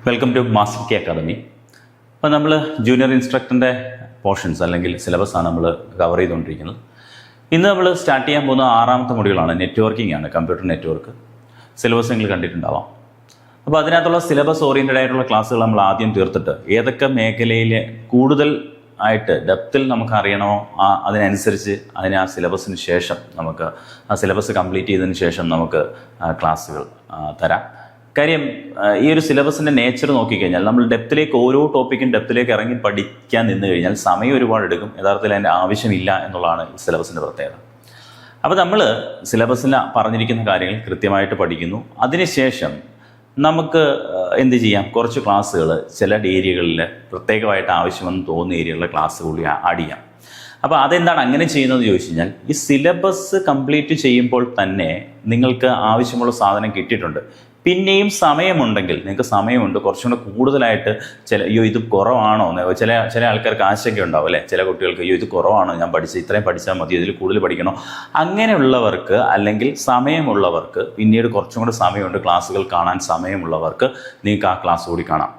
Welcome to master K academy. അപ്പോൾ നമ്മൾ junior ഇൻസ്ട്രക്ടറിൻ്റെ portions അല്ലെങ്കിൽ സിലബസാണ് നമ്മൾ കവർ ചെയ്തുകൊണ്ടിരിക്കുന്നത്. ഇന്ന് നമ്മൾ സ്റ്റാർട്ട് ചെയ്യാൻ പോകുന്ന 6ാമത്തെ മൊഡ്യൂളാണ് നെറ്റ്വർക്കിംഗ് ആണ്, കമ്പ്യൂട്ടർ നെറ്റ്വർക്ക്. സിലബസ് നിങ്ങൾ കണ്ടിട്ടുണ്ടാവാം. അപ്പോൾ അതിനകത്തുള്ള സിലബസ് ഓറിയൻറ്റഡ് ആയിട്ടുള്ള ക്ലാസ്സുകൾ നമ്മൾ ആദ്യം തീർത്തിട്ട് ഏതൊക്കെ മേഖലയിൽ കൂടുതൽ ആയിട്ട് ഡെപ്തിൽ നമുക്ക് അറിയണമോ അതിനനുസരിച്ച് അതിന് ആ സിലബസിന് ശേഷം നമുക്ക് ആ സിലബസ് കംപ്ലീറ്റ് ചെയ്തതിന് ശേഷം നമുക്ക് ക്ലാസ്സുകൾ തരാം. കാര്യം ഈ ഒരു സിലബസിൻ്റെ നേച്ചർ നോക്കിക്കഴിഞ്ഞാൽ നമ്മൾ ഡെപ്തിലേക്ക് ഓരോ ടോപ്പിക്കും ഡെപ്തിലേക്ക് ഇറങ്ങി പഠിക്കാൻ നിന്ന് കഴിഞ്ഞാൽ സമയം ഒരുപാട് എടുക്കും. യഥാർത്ഥത്തിൽ അതിൻ്റെ ആവശ്യമില്ല എന്നുള്ളതാണ് ഈ സിലബസിൻ്റെ പ്രത്യേകത. അപ്പോൾ നമ്മൾ സിലബസിൽ പറഞ്ഞിരിക്കുന്ന കാര്യങ്ങൾ കൃത്യമായിട്ട് പഠിക്കുന്നു. അതിനുശേഷം നമുക്ക് എന്ത് ചെയ്യാം, കുറച്ച് ക്ലാസ്സുകൾ ചില ഏരിയകളിൽ പ്രത്യേകമായിട്ട് ആവശ്യമെന്ന് തോന്നുന്ന ഏരിയകളിലെ ക്ലാസ്സുകൾ ആഡ് ചെയ്യാം. അപ്പോൾ അതെന്താണ് അങ്ങനെ ചെയ്യുന്നതെന്ന് ചോദിച്ചു കഴിഞ്ഞാൽ, ഈ സിലബസ് കംപ്ലീറ്റ് ചെയ്യുമ്പോൾ തന്നെ നിങ്ങൾക്ക് ആവശ്യമുള്ള സാധനം കിട്ടിയിട്ടുണ്ട്. പിന്നെയും സമയമുണ്ടെങ്കിൽ, നിങ്ങൾക്ക് സമയമുണ്ട് കുറച്ചും കൂടെ കൂടുതലായിട്ട് ഇത് കുറവാണോ, ചില ആൾക്കാർക്ക് ആശങ്ക ഉണ്ടാവും അല്ലേ, ചില കുട്ടികൾക്ക് ഇത് കുറവാണോ, ഞാൻ ഇത്രയും പഠിച്ചാൽ മതി, ഇതിൽ കൂടുതൽ പഠിക്കണോ, അങ്ങനെയുള്ളവർക്ക് അല്ലെങ്കിൽ സമയമുള്ളവർക്ക്, പിന്നീട് കുറച്ചും കൂടെ സമയമുണ്ട് ക്ലാസ്സുകൾ കാണാൻ സമയമുള്ളവർക്ക് നിങ്ങൾക്ക് ആ ക്ലാസ് കൂടി കാണാം.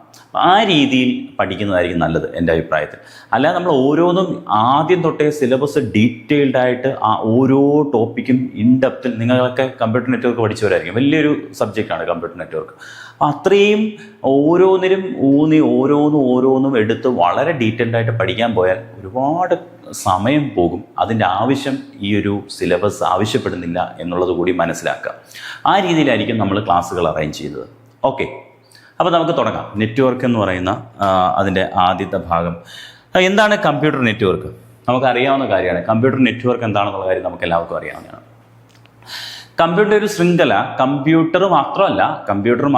ആ രീതിയിൽ പഠിക്കുന്നതായിരിക്കും നല്ലത് എൻ്റെ അഭിപ്രായത്തിൽ. അല്ലാതെ നമ്മൾ ഓരോന്നും ആദ്യം തൊട്ടേ സിലബസ് ഡീറ്റെയിൽഡ് ആയിട്ട് ആ ഓരോ ടോപ്പിക്കും ഇൻഡെപ്തിൽ, നിങ്ങളൊക്കെ കമ്പ്യൂട്ടർ നെറ്റ്വർക്ക് പഠിച്ചവരായിരിക്കും, വലിയൊരു സബ്ജക്റ്റാണ് കമ്പ്യൂട്ടർ നെറ്റ്വർക്ക്. അപ്പോൾ അത്രയും ഓരോന്നിനും ഓരോന്നും എടുത്ത് വളരെ ഡീറ്റെയിൽഡ് ആയിട്ട് പഠിക്കാൻ പോയാൽ ഒരുപാട് സമയം പോകും. അതിൻ്റെ ആവശ്യം ഈ ഒരു സിലബസ് ആവശ്യപ്പെടുന്നില്ല എന്നുള്ളത് കൂടി മനസ്സിലാക്കുക. ആ രീതിയിലായിരിക്കും നമ്മൾ ക്ലാസ്സുകൾ അറേഞ്ച് ചെയ്തത്. ഓക്കെ, അപ്പോൾ നമുക്ക് തുടങ്ങാം. നെറ്റ്വർക്ക് എന്ന് പറയുന്ന അതിൻ്റെ ആദ്യത്തെ ഭാഗം. എന്താണ് കമ്പ്യൂട്ടർ നെറ്റ്വർക്ക്? നമുക്കറിയാവുന്ന കാര്യമാണ്. കമ്പ്യൂട്ടർ നെറ്റ്വർക്ക് എന്താണെന്നുള്ള കാര്യം നമുക്ക് എല്ലാവർക്കും അറിയാവുന്നതാണ്. കമ്പ്യൂട്ടർ ഒരു ശൃംഖല, കമ്പ്യൂട്ടർ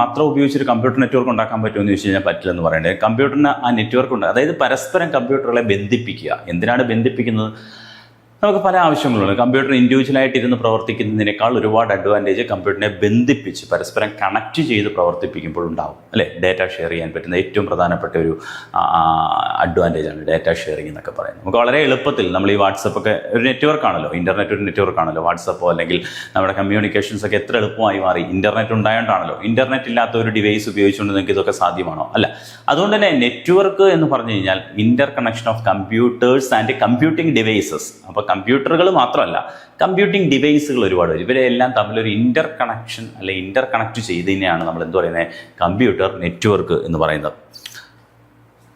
മാത്രം ഉപയോഗിച്ചൊരു കമ്പ്യൂട്ടർ നെറ്റ്വർക്ക് ഉണ്ടാക്കാൻ പറ്റുമെന്ന് ചോദിച്ചു കഴിഞ്ഞാൽ പറ്റില്ലെന്ന് പറയേണ്ടത്. കമ്പ്യൂട്ടറിന് ആ നെറ്റ്വർക്ക് ഉണ്ട്, അതായത് പരസ്പരം കമ്പ്യൂട്ടറുകളെ ബന്ധിപ്പിക്കുക. എന്തിനാണ് ബന്ധിപ്പിക്കുന്നത്? നമുക്ക് പല ആവശ്യങ്ങളുണ്ട്. കമ്പ്യൂട്ടർ ഇൻഡിവിജ്വലായിട്ട് ഇരുന്ന് പ്രവർത്തിക്കുന്നതിനേക്കാൾ ഒരുപാട് അഡ്വാൻറ്റേജ് കമ്പ്യൂട്ടറിനെ ബന്ധിപ്പിച്ച് പരസ്പരം കണക്ട് ചെയ്ത് പ്രവർത്തിപ്പിക്കുമ്പോൾ ഉണ്ടാവും അല്ലേ. ഡേറ്റ ഷെയർ ചെയ്യാൻ പറ്റുന്ന ഏറ്റവും പ്രധാനപ്പെട്ട ഒരു അഡ്വാൻറ്റേജാണ് ഡേറ്റ ഷെയറിംഗ് എന്നൊക്കെ പറയുന്നത്. നമുക്ക് വളരെ എളുപ്പത്തിൽ നമ്മൾ ഈ വാട്സപ്പൊക്കെ ഒരു നെറ്റ്വർക്കാണല്ലോ, ഇൻ്റർനെറ്റ് ഒരു നെറ്റ്വർക്കാണല്ലോ. വാട്സപ്പോ അല്ലെങ്കിൽ നമ്മുടെ കമ്മ്യൂണിക്കേഷൻസ് ഒക്കെ എത്ര എളുപ്പമായി മാറി, ഇൻ്റർനെറ്റ് ഉണ്ടായതുകൊണ്ടാണല്ലോ. ഇൻ്റർനെറ്റ് ഇല്ലാത്ത ഒരു ഡിവൈസ് ഉപയോഗിച്ചുകൊണ്ട് നിങ്ങൾക്ക് ഇതൊക്കെ സാധ്യമാണോ? അല്ല. അതുകൊണ്ട് തന്നെ നെറ്റ്വർക്ക് എന്ന് പറഞ്ഞു കഴിഞ്ഞാൽ inter connection of computers and computing devices. അപ്പോൾ കമ്പ്യൂട്ടറുകൾ മാത്രമല്ല, കമ്പ്യൂട്ടിംഗ് ഡിവൈസുകൾ ഒരുപാട് വരും. ഇവരെല്ലാം തമ്മിലൊരു ഇൻ്റർ കണക്ഷൻ അല്ലെങ്കിൽ ഇൻ്റർ കണക്ട് ചെയ്തതിനെയാണ് നമ്മൾ എന്ത് പറയുന്നത്, കമ്പ്യൂട്ടർ നെറ്റ്വർക്ക് എന്ന് പറയുന്നത്.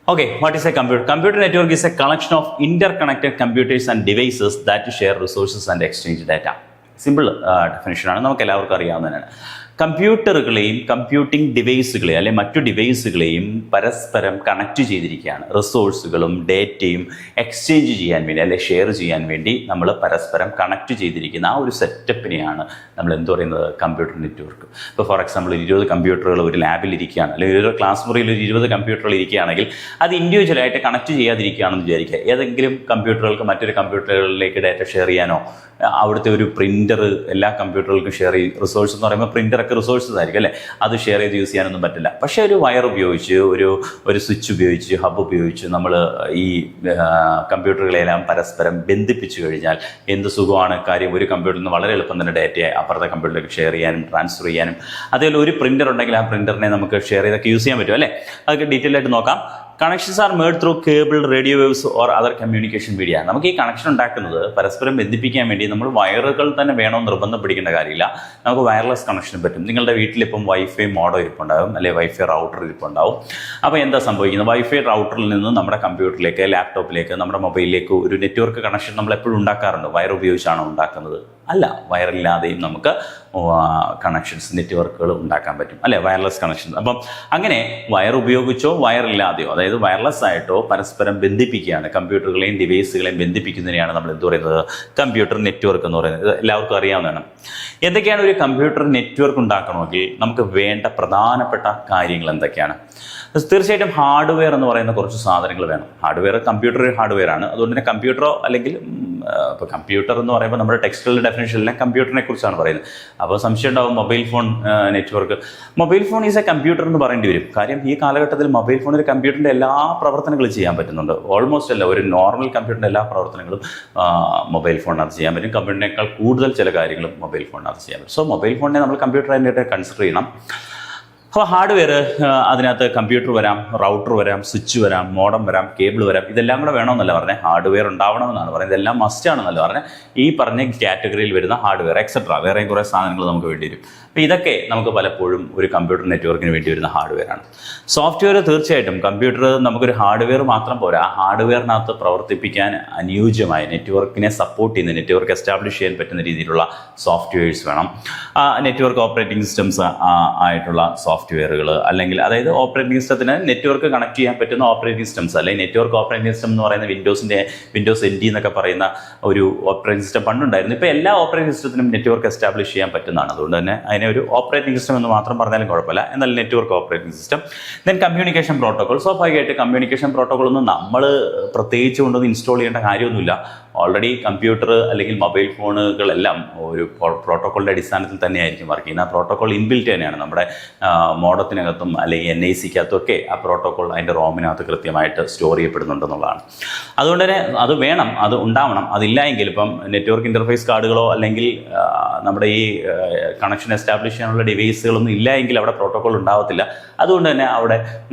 Okay, what is a computer? Computer network is a collection of interconnected computers and devices that share resources and exchange data. Simple ഡെഫിനിഷനാണ്, നമുക്ക് എല്ലാവർക്കും അറിയാവുന്നതാണ്. കമ്പ്യൂട്ടറുകളെയും കമ്പ്യൂട്ടിംഗ് ഡിവൈസുകളെയും അല്ലെങ്കിൽ മറ്റു ഡിവൈസുകളെയും പരസ്പരം കണക്ട് ചെയ്തിരിക്കുകയാണ്. റിസോഴ്സുകളും ഡേറ്റയും എക്സ്ചേഞ്ച് ചെയ്യാൻ വേണ്ടി അല്ലെങ്കിൽ ഷെയർ ചെയ്യാൻ വേണ്ടി നമ്മൾ പരസ്പരം കണക്ട് ചെയ്തിരിക്കുന്ന ആ ഒരു സെറ്റപ്പിനെയാണ് നമ്മൾ എന്ത് പറയുന്നത്, കമ്പ്യൂട്ടർ നെറ്റ്വർക്ക്. ഇപ്പോൾ ഫോർ എക്സാമ്പിൾ 20 കമ്പ്യൂട്ടറുകൾ ഒരു ലാബിൽ ഇരിക്കുകയാണ്, അല്ലെങ്കിൽ ഒരു ക്ലാസ് മുറിയിൽ ഒരു 20 കമ്പ്യൂട്ടറുകൾ ഇരിക്കുകയാണെങ്കിൽ അത് ഇൻഡിവിജ്വലായിട്ട് കണക്ട് ചെയ്യാതിരിക്കുകയാണെന്ന് വിചാരിക്കുക. ഏതെങ്കിലും കമ്പ്യൂട്ടറുകൾക്ക് മറ്റൊരു കമ്പ്യൂട്ടറുകളിലേക്ക് ഡേറ്റ ഷെയർ ചെയ്യാനോ, അവിടുത്തെ ഒരു പ്രിൻ്റർ എല്ലാ കമ്പ്യൂട്ടറുകൾക്കും ഷെയർ ചെയ്യും. റിസോഴ്സ് എന്ന് പറയുമ്പോൾ പ്രിൻ്ററൊക്കെ റിസോഴ്സസ് ആയിരിക്കും അല്ലേ, അത് ഷെയർ ചെയ്ത് യൂസ് ചെയ്യാനൊന്നും പറ്റില്ല. പക്ഷേ ഒരു വയർ ഉപയോഗിച്ച് ഒരു സ്വിച്ച് ഉപയോഗിച്ച് ഹബ് ഉപയോഗിച്ച് നമ്മൾ ഈ കമ്പ്യൂട്ടറുകളെല്ലാം പരസ്പരം ബന്ധിപ്പിച്ചു കഴിഞ്ഞാൽ എന്ത് സുഖമാണ് കാര്യം. ഒരു കമ്പ്യൂട്ടറിൽ നിന്ന് വളരെ എളുപ്പം തന്നെ ഡേറ്റയെ അപ്പുറത്തെ കമ്പ്യൂട്ടറിലേക്ക് ഷെയർ ചെയ്യാനും ട്രാൻസ്ഫർ ചെയ്യാനും. അതേപോലെ ഒരു പ്രിൻ്റർ ഉണ്ടെങ്കിൽ ആ പ്രിൻ്ററിനെ നമുക്ക് ഷെയർ ചെയ്തൊക്കെ യൂസ് ചെയ്യാൻ പറ്റും അല്ലേ. അതൊക്കെ ഡീറ്റെയിൽ ആയിട്ട് നോക്കാം. Connections R made through cable, radio waves or other communication media. നമുക്ക് ഈ കണക്ഷൻ ഉണ്ടാക്കുന്നത് പരസ്പരം ബന്ധിപ്പിക്കാൻ വേണ്ടി നമ്മൾ വയറുകൾ തന്നെ വേണമെന്ന് നിർബന്ധം പിടിക്കേണ്ട കാര്യമില്ല. നമുക്ക് വയർലെസ് കണക്ഷനും പറ്റും. നിങ്ങളുടെ വീട്ടിലിപ്പം വൈഫൈ മോഡോ ഇരിപ്പുണ്ടാകും അല്ലെങ്കിൽ വൈഫൈ റൗട്ടർ ഇരിപ്പുണ്ടാവും. അപ്പോൾ എന്താ സംഭവിക്കുന്നത്, വൈഫൈ റൗട്ടറിൽ നിന്ന് നമ്മുടെ കമ്പ്യൂട്ടറിലേക്ക്, ലാപ്ടോപ്പിലേക്ക്, നമ്മുടെ മൊബൈലിലേക്ക് ഒരു നെറ്റ്വർക്ക് കണക്ഷൻ നമ്മൾ എപ്പോഴും ഉണ്ടാക്കാറുണ്ട്. വയർ ഉപയോഗിച്ചാണോ ഉണ്ടാക്കുന്നത്? അല്ല, വയറില്ലാതെയും നമുക്ക് കണക്ഷൻസ്, നെറ്റ്വർക്കുകൾ ഉണ്ടാക്കാൻ പറ്റും അല്ലേ, വയർലെസ് കണക്ഷൻസ്. അപ്പം അങ്ങനെ വയർ ഉപയോഗിച്ചോ വയറില്ലാതെയോ, അതായത് വയർലെസ് ആയിട്ടോ പരസ്പരം ബന്ധിപ്പിക്കുകയാണ്. കമ്പ്യൂട്ടറുകളെയും ഡിവൈസുകളെയും ബന്ധിപ്പിക്കുന്നതിനെയാണ് നമ്മൾ എന്ത് പറയുന്നത്, കമ്പ്യൂട്ടർ നെറ്റ്വർക്ക് എന്ന് പറയുന്നത്. ഇത് എല്ലാവർക്കും അറിയാവുന്നതാണ്. എന്തൊക്കെയാണ് ഒരു കമ്പ്യൂട്ടർ നെറ്റ്വർക്ക് ഉണ്ടാക്കണമെങ്കിൽ നമുക്ക് വേണ്ട പ്രധാനപ്പെട്ട കാര്യങ്ങൾ എന്തൊക്കെയാണ്? തീർച്ചയായിട്ടും ഹാർഡ്വെയർ എന്ന് പറയുന്ന കുറച്ച് സാധനങ്ങൾ വേണം. ഹാർഡ്വെയർ കമ്പ്യൂട്ടർ ഹാർഡ്വെയർ ആണ്. അതുകൊണ്ട് തന്നെ കമ്പ്യൂട്ടറോ അല്ലെങ്കിൽ ഇപ്പോൾ കമ്പ്യൂട്ടർ എന്ന് പറയുമ്പോൾ നമ്മുടെ ടെക്സ്റ്റുകളുടെ ഡെഫിനേഷനിലെല്ലാം കമ്പ്യൂട്ടറിനെ കുറിച്ചാണ് പറയുന്നത്. അപ്പോൾ സംശയം ഉണ്ടാവും, mobile phone network. Mobile phone is A computer എന്ന് പറയേണ്ടി വരും. കാര്യം ഈ കാലഘട്ടത്തിൽ മൊബൈൽ ഫോണിൽ കമ്പ്യൂട്ടറിൻ്റെ എല്ലാ പ്രവർത്തനങ്ങളും ചെയ്യാൻ പറ്റുന്നുണ്ട്. ഓൾമോസ്റ്റ് അല്ല, ഒരു നോർമൽ കമ്പ്യൂട്ടറിൻ്റെ എല്ലാ പ്രവർത്തനങ്ങളും മൊബൈൽ ഫോണിനകത്ത് ചെയ്യാൻ പറ്റും. കമ്പ്യൂട്ടറിനേക്കാൾ കൂടുതൽ ചില കാര്യങ്ങളും മൊബൈൽ ഫോണിനകത്ത് ചെയ്യാൻ പറ്റും. സോ മൊബൈൽ ഫോണിനെ നമ്മൾ കമ്പ്യൂട്ടറായിട്ട് കൺസിഡർ ചെയ്യണം. അപ്പോൾ ഹാർഡ്വെയർ അതിനകത്ത് കമ്പ്യൂട്ടർ വരാം, റൗട്ടർ വരാം, സ്വിച്ച് വരാം, മോഡം വരാം, കേബിൾ വരാം. ഇതെല്ലാം കൂടെ വേണമെന്നല്ല പറഞ്ഞത്, ഹാർഡ്വെയർ ഉണ്ടാവണമെന്നാണ് പറയുന്നത്. ഇതെല്ലാം മസ്റ്റ് ആണെന്നല്ല പറഞ്ഞത്. ഈ പറഞ്ഞ കാറ്റഗറിയിൽ വരുന്ന ഹാർഡ്വെയർ എക്സെട്ര വേറെയും കുറേ സാധനങ്ങൾ നമുക്ക് വേണ്ടി വരും. അപ്പോൾ ഇതൊക്കെ നമുക്ക് പലപ്പോഴും ഒരു കമ്പ്യൂട്ടർ നെറ്റ്വർക്കിന് വേണ്ടി വരുന്ന ഹാർഡ്വെയർ ആണ്. സോഫ്റ്റ്വെയർ തീർച്ചയായിട്ടും കമ്പ്യൂട്ടർ നമുക്കൊരു ഹാർഡ്വെയർ മാത്രം പോരാ, ആ ഹാർഡ്വെയറിനകത്ത് പ്രവർത്തിപ്പിക്കാൻ അനുയോജ്യമായ നെറ്റ്വർക്കിനെ സപ്പോർട്ട് ചെയ്യുന്ന, നെറ്റ്വർക്ക് എസ്റ്റാബ്ലിഷ് ചെയ്യാൻ പറ്റുന്ന രീതിയിലുള്ള സോഫ്റ്റ്വെയർസ് വേണം. നെറ്റ്വർക്ക് ഓപ്പറേറ്റിംഗ് സിസ്റ്റംസ് ആയിട്ടുള്ള സോഫ്റ്റ്വെയറുകൾ, അല്ലെങ്കിൽ അതായത് ഓപ്പറേറ്റിംഗ് സിസ്റ്റത്തിന് നെറ്റ്വർക്ക് കണക്ട് ചെയ്യാൻ പറ്റുന്ന ഓപ്പറേറ്റിംഗ് സിസ്റ്റംസ്, അല്ലെങ്കിൽ നെറ്റ്വർക്ക് ഓപ്പറേറ്റിംഗ് സിസ്റ്റം എന്ന് പറയുന്ന വിൻഡോസ് NT എന്നൊക്കെ പറയുന്ന ഒരു ഓപ്പറേറ്റിംഗ് സിസ്റ്റം പണ്ടുണ്ടായിരുന്നു. ഇപ്പോൾ എല്ലാ ഓപ്പറേറ്റിംഗ് സിസ്റ്റത്തിനും നെറ്റ്വർക്ക് എസ്റ്റാബ്ലിഷ് ചെയ്യാൻ പറ്റുന്നതാണ്. അതുകൊണ്ട് തന്നെ അതിനെ ഒരു ഓപ്പറേറ്റിംഗ് സിസ്റ്റം എന്ന് മാത്രം പറഞ്ഞാലും കുഴപ്പമില്ല, എന്നാൽ network operating system. Then communication protocol. സ്വാഭാവികമായിട്ട് കമ്മ്യൂണിക്കേഷൻ പ്രോട്ടോകോൾ ഒന്നും നമ്മൾ പ്രത്യേകിച്ച് കൊണ്ടൊന്നും ഇൻസ്റ്റാൾ ചെയ്യേണ്ട കാര്യമൊന്നുമില്ല. ഓൾറെഡി കമ്പ്യൂട്ടർ അല്ലെങ്കിൽ മൊബൈൽ ഫോണുകളെല്ലാം ഒരു പ്രോട്ടോക്കോളിൻ്റെ അടിസ്ഥാനത്തിൽ തന്നെയായിരിക്കും വർക്ക് ചെയ്യുന്നത്. ആ പ്രോട്ടോക്കോൾ ഇൻബിൽറ്റ് തന്നെയാണ് നമ്മുടെ മോഡത്തിനകത്തും അല്ലെങ്കിൽ NIC-ക്കകത്തും ഒക്കെ ആ പ്രോട്ടോക്കോൾ അതിൻ്റെ റോമിനകത്ത് കൃത്യമായിട്ട് സ്റ്റോർ ചെയ്യപ്പെടുന്നുണ്ടെന്നുള്ളതാണ്. അതുകൊണ്ട് തന്നെ അത് വേണം, അത് ഉണ്ടാവണം. അതില്ല എങ്കിൽ ഇപ്പം നെറ്റ്വർക്ക് ഇൻ്റർഫേസ് കാർഡുകളോ അല്ലെങ്കിൽ നമ്മുടെ ഈ കണക്ഷൻ എസ്റ്റാബ്ലിഷ് ചെയ്യാനുള്ള ഡിവൈസുകളൊന്നും ഇല്ല എങ്കിൽ അവിടെ പ്രോട്ടോക്കോൾ ഉണ്ടാവത്തില്ല. അതുകൊണ്ട് തന്നെ അവിടെ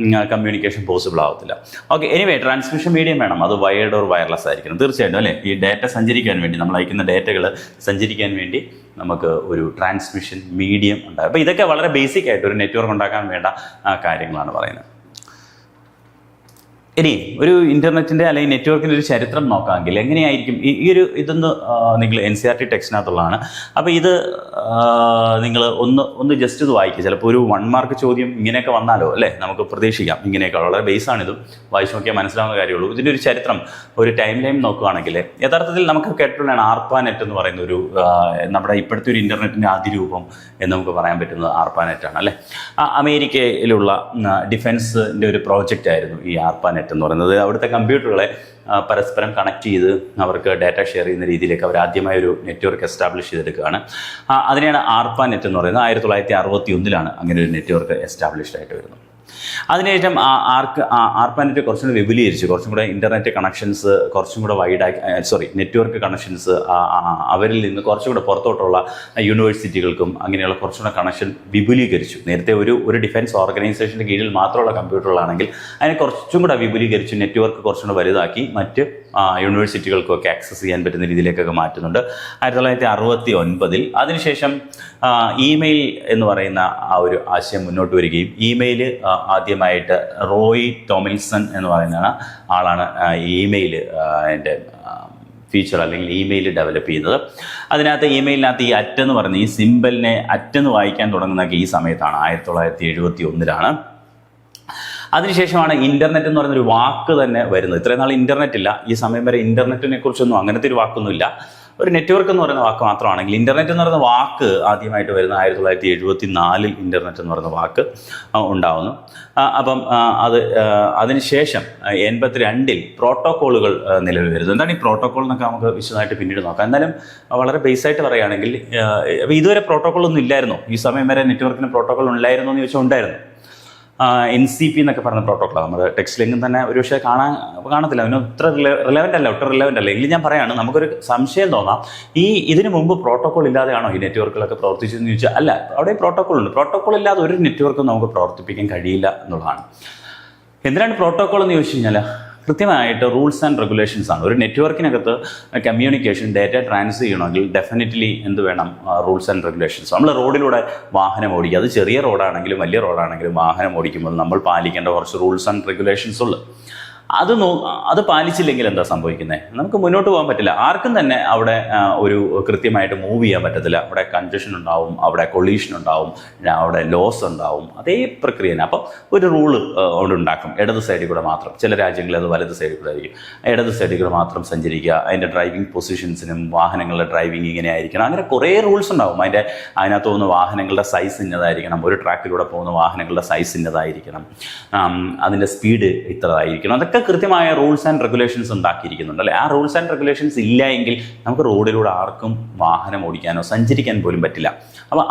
കമ്മ്യൂണിക്കേഷൻ പോസിബിൾ ആവത്തില്ല. ഓക്കെ, എനിവേ ട്രാൻസ്മിഷൻ മീഡിയം വേണം. അത് വയേർഡ് ഓർ വയർലെസ് ആയിരിക്കണം തീർച്ചയായിട്ടും, അല്ലേ? ഈ ഡാറ്റ സഞ്ചരിക്കാൻ വേണ്ടി, നമ്മൾ അയക്കുന്ന ഡാറ്റകൾ സഞ്ചരിക്കാൻ വേണ്ടി നമുക്ക് ഒരു ട്രാൻസ്മിഷൻ മീഡിയം ഉണ്ടാകും. അപ്പോൾ ഇതൊക്കെ വളരെ ബേസിക് ആയിട്ട് ഒരു നെറ്റ്വർക്ക് ഉണ്ടാക്കാൻ വേണ്ട കാര്യങ്ങളാണ് പറയുന്നത്. ഇനി ഒരു ഇൻ്റർനെറ്റിൻ്റെ അല്ലെങ്കിൽ നെറ്റ്വർക്കിൻ്റെ ഒരു ചരിത്രം നോക്കാമെങ്കിൽ എങ്ങനെയായിരിക്കും ഇതൊന്ന് നിങ്ങൾ NCERT ടെക്സ്റ്റിനകത്തുള്ളതാണ്. അപ്പോൾ ഇത് നിങ്ങൾ ഒന്ന് ജസ്റ്റ് ഇത് വായിക്കുക. ചിലപ്പോൾ ഒരു 1 മാർക്ക് ചോദ്യം ഇങ്ങനെയൊക്കെ വന്നാലോ, അല്ലേ? നമുക്ക് പ്രതീക്ഷിക്കാം. ഇങ്ങനെയൊക്കെ വളരെ ബേസാണിതും, വായിച്ചു നോക്കിയാൽ മനസ്സിലാവുന്ന കാര്യമുള്ളൂ. ഇതിൻ്റെ ഒരു ചരിത്രം, ഒരു ടൈം ലൈൻ നോക്കുകയാണെങ്കിൽ യഥാർത്ഥത്തിൽ നമുക്ക് കേട്ടിട്ടുള്ളതാണ് ARPANET എന്ന് പറയുന്ന ഒരു നമ്മുടെ ഇപ്പോഴത്തെ ഒരു ഇൻ്റർനെറ്റിൻ്റെ ആദ്യ രൂപം എന്ന് നമുക്ക് പറയാൻ പറ്റുന്നത് ARPANET ആണ്, അല്ലേ? അമേരിക്കയിലുള്ള ഡിഫൻസിൻ്റെ ഒരു പ്രോജക്റ്റ് ആയിരുന്നു ഈ ARPANET എന്ന് പറയുന്നത്. അവിടുത്തെ കമ്പ്യൂട്ടറുകളെ പരസ്പരം കണക്ട് ചെയ്ത് അവർക്ക് ഡാറ്റ ഷെയർ ചെയ്യുന്ന രീതിയിലേക്ക് അവർ ആദ്യമായി ഒരു നെറ്റ്വർക്ക് എസ്റ്റാബ്ലിഷ് ചെയ്തെടുക്കുകയാണ്. അതിനെയാണ് ARPANET എന്ന് പറയുന്നത്. 1961 അങ്ങനെ ഒരു നെറ്റ്വർക്ക് എസ്റ്റാബ്ലിഷ്ഡ് ആയിട്ട് വരുന്നത്. അതിനുശേഷം ARPANET കുറച്ചും കൂടെ വിപുലീകരിച്ചു, കുറച്ചും കൂടെ ഇൻ്റർനെറ്റ് കണക്ഷൻസ് കുറച്ചും കൂടെ നെറ്റ്വർക്ക് കണക്ഷൻസ് അവരിൽ നിന്ന് കുറച്ചും കൂടെ പുറത്തോട്ടുള്ള യൂണിവേഴ്സിറ്റികൾക്കും അങ്ങനെയുള്ള കുറച്ചും കൂടെ കണക്ഷൻ വിപുലീകരിച്ചു. നേരത്തെ ഒരു ഡിഫൻസ് ഓർഗനൈസേഷൻ്റെ കീഴിൽ മാത്രമുള്ള കമ്പ്യൂട്ടറുകളാണെങ്കിൽ അതിനെ കുറച്ചും കൂടെ വിപുലീകരിച്ചു, നെറ്റ്വർക്ക് കുറച്ചും കൂടെ വലുതാക്കി മറ്റ് യൂണിവേഴ്സിറ്റികൾക്കൊക്കെ ആക്സസ് ചെയ്യാൻ പറ്റുന്ന രീതിയിലേക്കൊക്കെ മാറ്റുന്നുണ്ട് 1969. അതിനുശേഷം ഇമെയിൽ എന്ന് പറയുന്ന ആ ഒരു ആശയം മുന്നോട്ട് വരികയും ഇമെയിൽ ആദ്യമായിട്ട് റോയ് ടോമിൽസൺ എന്ന് പറയുന്ന ആളാണ് ഇമെയിൽ അതിൻ്റെ ഫീച്ചർ അല്ലെങ്കിൽ ഇമെയിൽ ഡെവലപ്പ് ചെയ്യുന്നത്. അതിനകത്ത് ഇമെയിലിനകത്ത് ഈ എന്ന് പറയുന്ന ഈ സിമ്പലിനെ എന്ന് വായിക്കാൻ തുടങ്ങുന്നതൊക്കെ ഈ സമയത്താണ്, 1971. അതിനുശേഷമാണ് ഇൻ്റർനെറ്റ് എന്ന് പറയുന്നൊരു വാക്ക് തന്നെ വരുന്നത്. ഇത്രയും നാൾ ഇൻ്റർനെറ്റ് ഇല്ല. ഈ സമയം വരെ ഇൻ്റർനെറ്റിനെ കുറിച്ചൊന്നും അങ്ങനത്തെ ഒരു വാക്കൊന്നുമില്ല. ഒരു നെറ്റ്വർക്ക് എന്ന് പറയുന്ന വാക്ക് മാത്രമാണെങ്കിൽ ഇൻ്റർനെറ്റ് എന്ന് പറയുന്ന വാക്ക് ആദ്യമായിട്ട് വരുന്ന 1974 ഇൻ്റർനെറ്റ് എന്ന് പറയുന്ന വാക്ക് ഉണ്ടാവുന്നു. അപ്പം അതിനുശേഷം 82 പ്രോട്ടോക്കോളുകൾ നിലവിൽ വരുന്നു. എന്താണ് ഈ പ്രോട്ടോക്കോൾ എന്നൊക്കെ നമുക്ക് വിശദമായിട്ട് പിന്നീട് നോക്കാം. എന്നാലും വളരെ ബേസായിട്ട് പറയുകയാണെങ്കിൽ ഇതുവരെ പ്രോട്ടോക്കോളൊന്നും ഇല്ലായിരുന്നു. ഈ സമയം വരെ നെറ്റ്വർക്കിന് പ്രോട്ടോക്കോൾ ഉണ്ടായിരുന്നു എന്ന് ചോദിച്ചാൽ ഉണ്ടായിരുന്നു. NCP എന്നൊക്കെ പറഞ്ഞ പ്രോട്ടോക്കോളാണ്. നമ്മുടെ ടെക്സ്റ്റ് ലിങ്കും തന്നെ ഒരു പക്ഷേ കാണത്തില്ല, അതിന് ഇത്ര റിലവൻ്റ് അല്ല, ഒട്ടും റിലവൻ്റ് അല്ല. എങ്കിലും ഞാൻ പറയാണ്, നമുക്കൊരു സംശയം തോന്നാം, ഇതിനു മുമ്പ് പ്രോട്ടോക്കോൾ ഇല്ലാതെയാണോ ഈ നെറ്റ്വർക്കുകളൊക്കെ പ്രവർത്തിച്ചതെന്ന് ചോദിച്ചാൽ അല്ല, അവിടെ പ്രോട്ടോക്കോൾ ഉണ്ട്. പ്രോട്ടോക്കോൾ ഇല്ലാതെ ഒരു നെറ്റ്വർക്കും നമുക്ക് പ്രവർത്തിപ്പിക്കാൻ കഴിയില്ല എന്നുള്ളതാണ്. എന്തിനാണ് പ്രോട്ടോക്കോൾ എന്ന് ചോദിച്ചു കഴിഞ്ഞാൽ കൃത്യമായിട്ട് റൂൾസ് ആൻഡ് റെഗുലേഷൻസ് ആണ്. ഒരു നെറ്റ്വർക്കിനകത്ത് കമ്മ്യൂണിക്കേഷൻ ഡാറ്റ ട്രാൻസ്ഫർ ചെയ്യണമെങ്കിൽ ഡെഫിനറ്റ്ലി എന്ത് വേണം? Rules and regulations. നമ്മൾ റോഡിലൂടെ വാഹനം ഓടിക്കുക, അത് ചെറിയ റോഡാണെങ്കിലും വലിയ റോഡാണെങ്കിലും വാഹനം ഓടിക്കുമ്പോൾ നമ്മൾ പാലിക്കേണ്ട കുറച്ച് റൂൾസ് ആൻഡ് റെഗുലേഷൻസ് ഉള്ളു. അത് പാലിച്ചില്ലെങ്കിൽ എന്താ സംഭവിക്കുന്നത്? നമുക്ക് മുന്നോട്ട് പോകാൻ പറ്റില്ല. ആർക്കും തന്നെ അവിടെ ഒരു കൃത്യമായിട്ട് മൂവ് ചെയ്യാൻ പറ്റത്തില്ല. അവിടെ കൺജഷൻ ഉണ്ടാവും, അവിടെ കൊളീഷൻ ഉണ്ടാവും, അവിടെ ലോസ് ഉണ്ടാവും. അതേ പ്രക്രിയ തന്നെ. അപ്പം ഒരു റൂള് അവിടെ ഉണ്ടാക്കും, ഇടത് സൈഡിൽ കൂടെ മാത്രം. ചില രാജ്യങ്ങളിൽ അത് വലത് സൈഡിൽ കൂടെ ആയിരിക്കും. ഇടത് സൈഡിൽ കൂടെ മാത്രം സഞ്ചരിക്കുക, അതിൻ്റെ ഡ്രൈവിംഗ് പൊസിഷൻസിനും വാഹനങ്ങളുടെ ഡ്രൈവിംഗ് ഇങ്ങനെ ആയിരിക്കണം, അങ്ങനെ കുറേ റൂൾസ് ഉണ്ടാവും. അതിനകത്ത് പോകുന്ന വാഹനങ്ങളുടെ സൈസ് ഇന്നതായിരിക്കണം, ഒരു ട്രാക്കിലൂടെ പോകുന്ന വാഹനങ്ങളുടെ സൈസ് ഇന്നതായിരിക്കണം, അതിൻ്റെ സ്പീഡ് ഇത്രതായിരിക്കണം. അതൊക്കെ കൃത്യമായ റൂൾസ് ആൻഡ് റെഗുലേഷൻസ് ഉണ്ടാക്കിയിരിക്കുന്നുണ്ട്, അല്ലേ? ആ റൂൾസ് ആൻഡ് റെഗുലേഷൻസ് ഇല്ല എങ്കിൽ നമുക്ക് റോഡിലൂടെ ആർക്കും വാഹനം ഓടിക്കാനോ സഞ്ചരിക്കാൻ പോലും പറ്റില്ല. അപ്പോൾ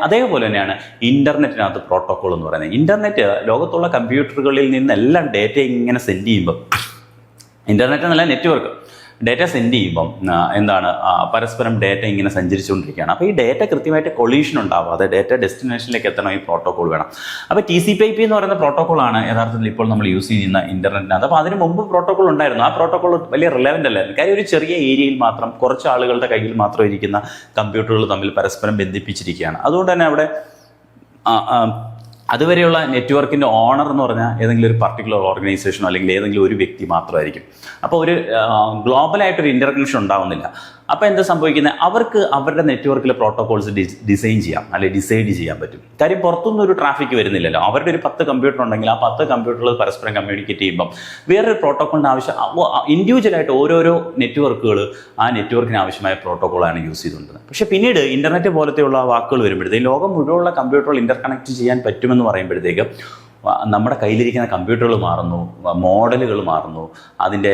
അതേപോലെ തന്നെയാണ് ഇൻ്റർനെറ്റിനകത്ത് പ്രോട്ടോക്കോൾ എന്ന് പറയുന്നത്. ഇൻ്റർനെറ്റ് ലോകത്തുള്ള കമ്പ്യൂട്ടറുകളിൽ നിന്നെല്ലാം ഡേറ്റ ഇങ്ങനെ സെൻഡ് ചെയ്യുമ്പോൾ, ഇൻ്റർനെറ്റ് എന്നല്ല നെറ്റ്വർക്ക്, ഡേറ്റ സെൻഡ് ചെയ്യുമ്പം എന്താണ് പരസ്പരം ഡേറ്റ ഇങ്ങനെ സഞ്ചരിച്ചുകൊണ്ടിരിക്കുകയാണ്. അപ്പോൾ ഈ ഡേറ്റ കൃത്യമായിട്ട് കൊളീഷൻ ഉണ്ടാവാതെ ഡേറ്റ ഡെസ്റ്റിനേഷനിലേക്ക് എത്തണം ഈ പ്രോട്ടോകോൾ വേണം. അപ്പോൾ TCP/IP എന്ന് പറയുന്ന പ്രോട്ടോകോളാണ് യഥാർത്ഥത്തിൽ ഇപ്പോൾ നമ്മൾ യൂസ് ചെയ്യുന്ന ഇന്റർനെറ്റിനകത്ത്. അപ്പോൾ അതിന് മുമ്പ് പ്രോട്ടോകോൾ ഉണ്ടായിരുന്നു. ആ പ്രോട്ടോകോൾ വലിയ റിലവൻ്റ് അല്ലായിരുന്നു. കാര്യം ഒരു ചെറിയ ഏരിയയിൽ മാത്രം കുറച്ച് ആളുകളുടെ കയ്യിൽ മാത്രം ഇരിക്കുന്ന കമ്പ്യൂട്ടറുകൾ തമ്മിൽ പരസ്പരം ബന്ധിപ്പിച്ചിരിക്കുകയാണ്. അതുകൊണ്ട് തന്നെ അവിടെ അതുവരെയുള്ള നെറ്റ്വർക്കിൻ്റെ ഓണർ എന്ന് പറഞ്ഞാൽ ഏതെങ്കിലും ഒരു പർട്ടിക്കുലർ ഓർഗനൈസേഷനോ അല്ലെങ്കിൽ ഏതെങ്കിലും ഒരു വ്യക്തി മാത്രമായിരിക്കും. അപ്പോൾ ഒരു ഗ്ലോബലായിട്ടൊരു ഇൻ്റർകണക്ഷൻ ഉണ്ടാവുന്നില്ല. അപ്പോൾ എന്താ സംഭവിക്കുന്നത്, അവർക്ക് അവരുടെ നെറ്റ്വർക്കിലെ പ്രോട്ടോകോൾസ് ഡിസൈൻ ചെയ്യാം അല്ലെങ്കിൽ ഡിസൈഡ് ചെയ്യാൻ പറ്റും. കാര്യം പുറത്തുനിന്ന് ഒരു ട്രാഫിക് വരുന്നില്ലല്ലോ. അവരുടെ ഒരു 10 കമ്പ്യൂട്ടർ ഉണ്ടെങ്കിൽ ആ 10 കമ്പ്യൂട്ടറുകൾ പരസ്പരം കമ്മ്യൂണിക്കേറ്റ് ചെയ്യുമ്പം വേറൊരു പ്രോട്ടോക്കോളിൻ്റെ ആവശ്യം ഇൻഡിവിജ്വലായിട്ട് ഓരോരോ നെറ്റ്വർക്കുകൾ ആ നെറ്റ്വർക്കിന് ആവശ്യമായ പ്രോട്ടോക്കോളാണ് യൂസ് ചെയ്തുകൊണ്ടിരുന്നത്. പക്ഷേ പിന്നീട് ഇൻ്റർനെറ്റ് പോലത്തെയുള്ള വാക്കുകൾ വരുമ്പോഴത്തേക്കും ലോകം മുഴുവനുള്ള കമ്പ്യൂട്ടറുകൾ ഇൻ്റർകണക്ട് ചെയ്യാൻ പറ്റുമെന്ന് പറയുമ്പോഴത്തേക്ക് നമ്മുടെ കയ്യിലിരിക്കുന്ന കമ്പ്യൂട്ടറുകൾ മാറുന്നു, മോഡലുകൾ മാറുന്നു, അതിൻ്റെ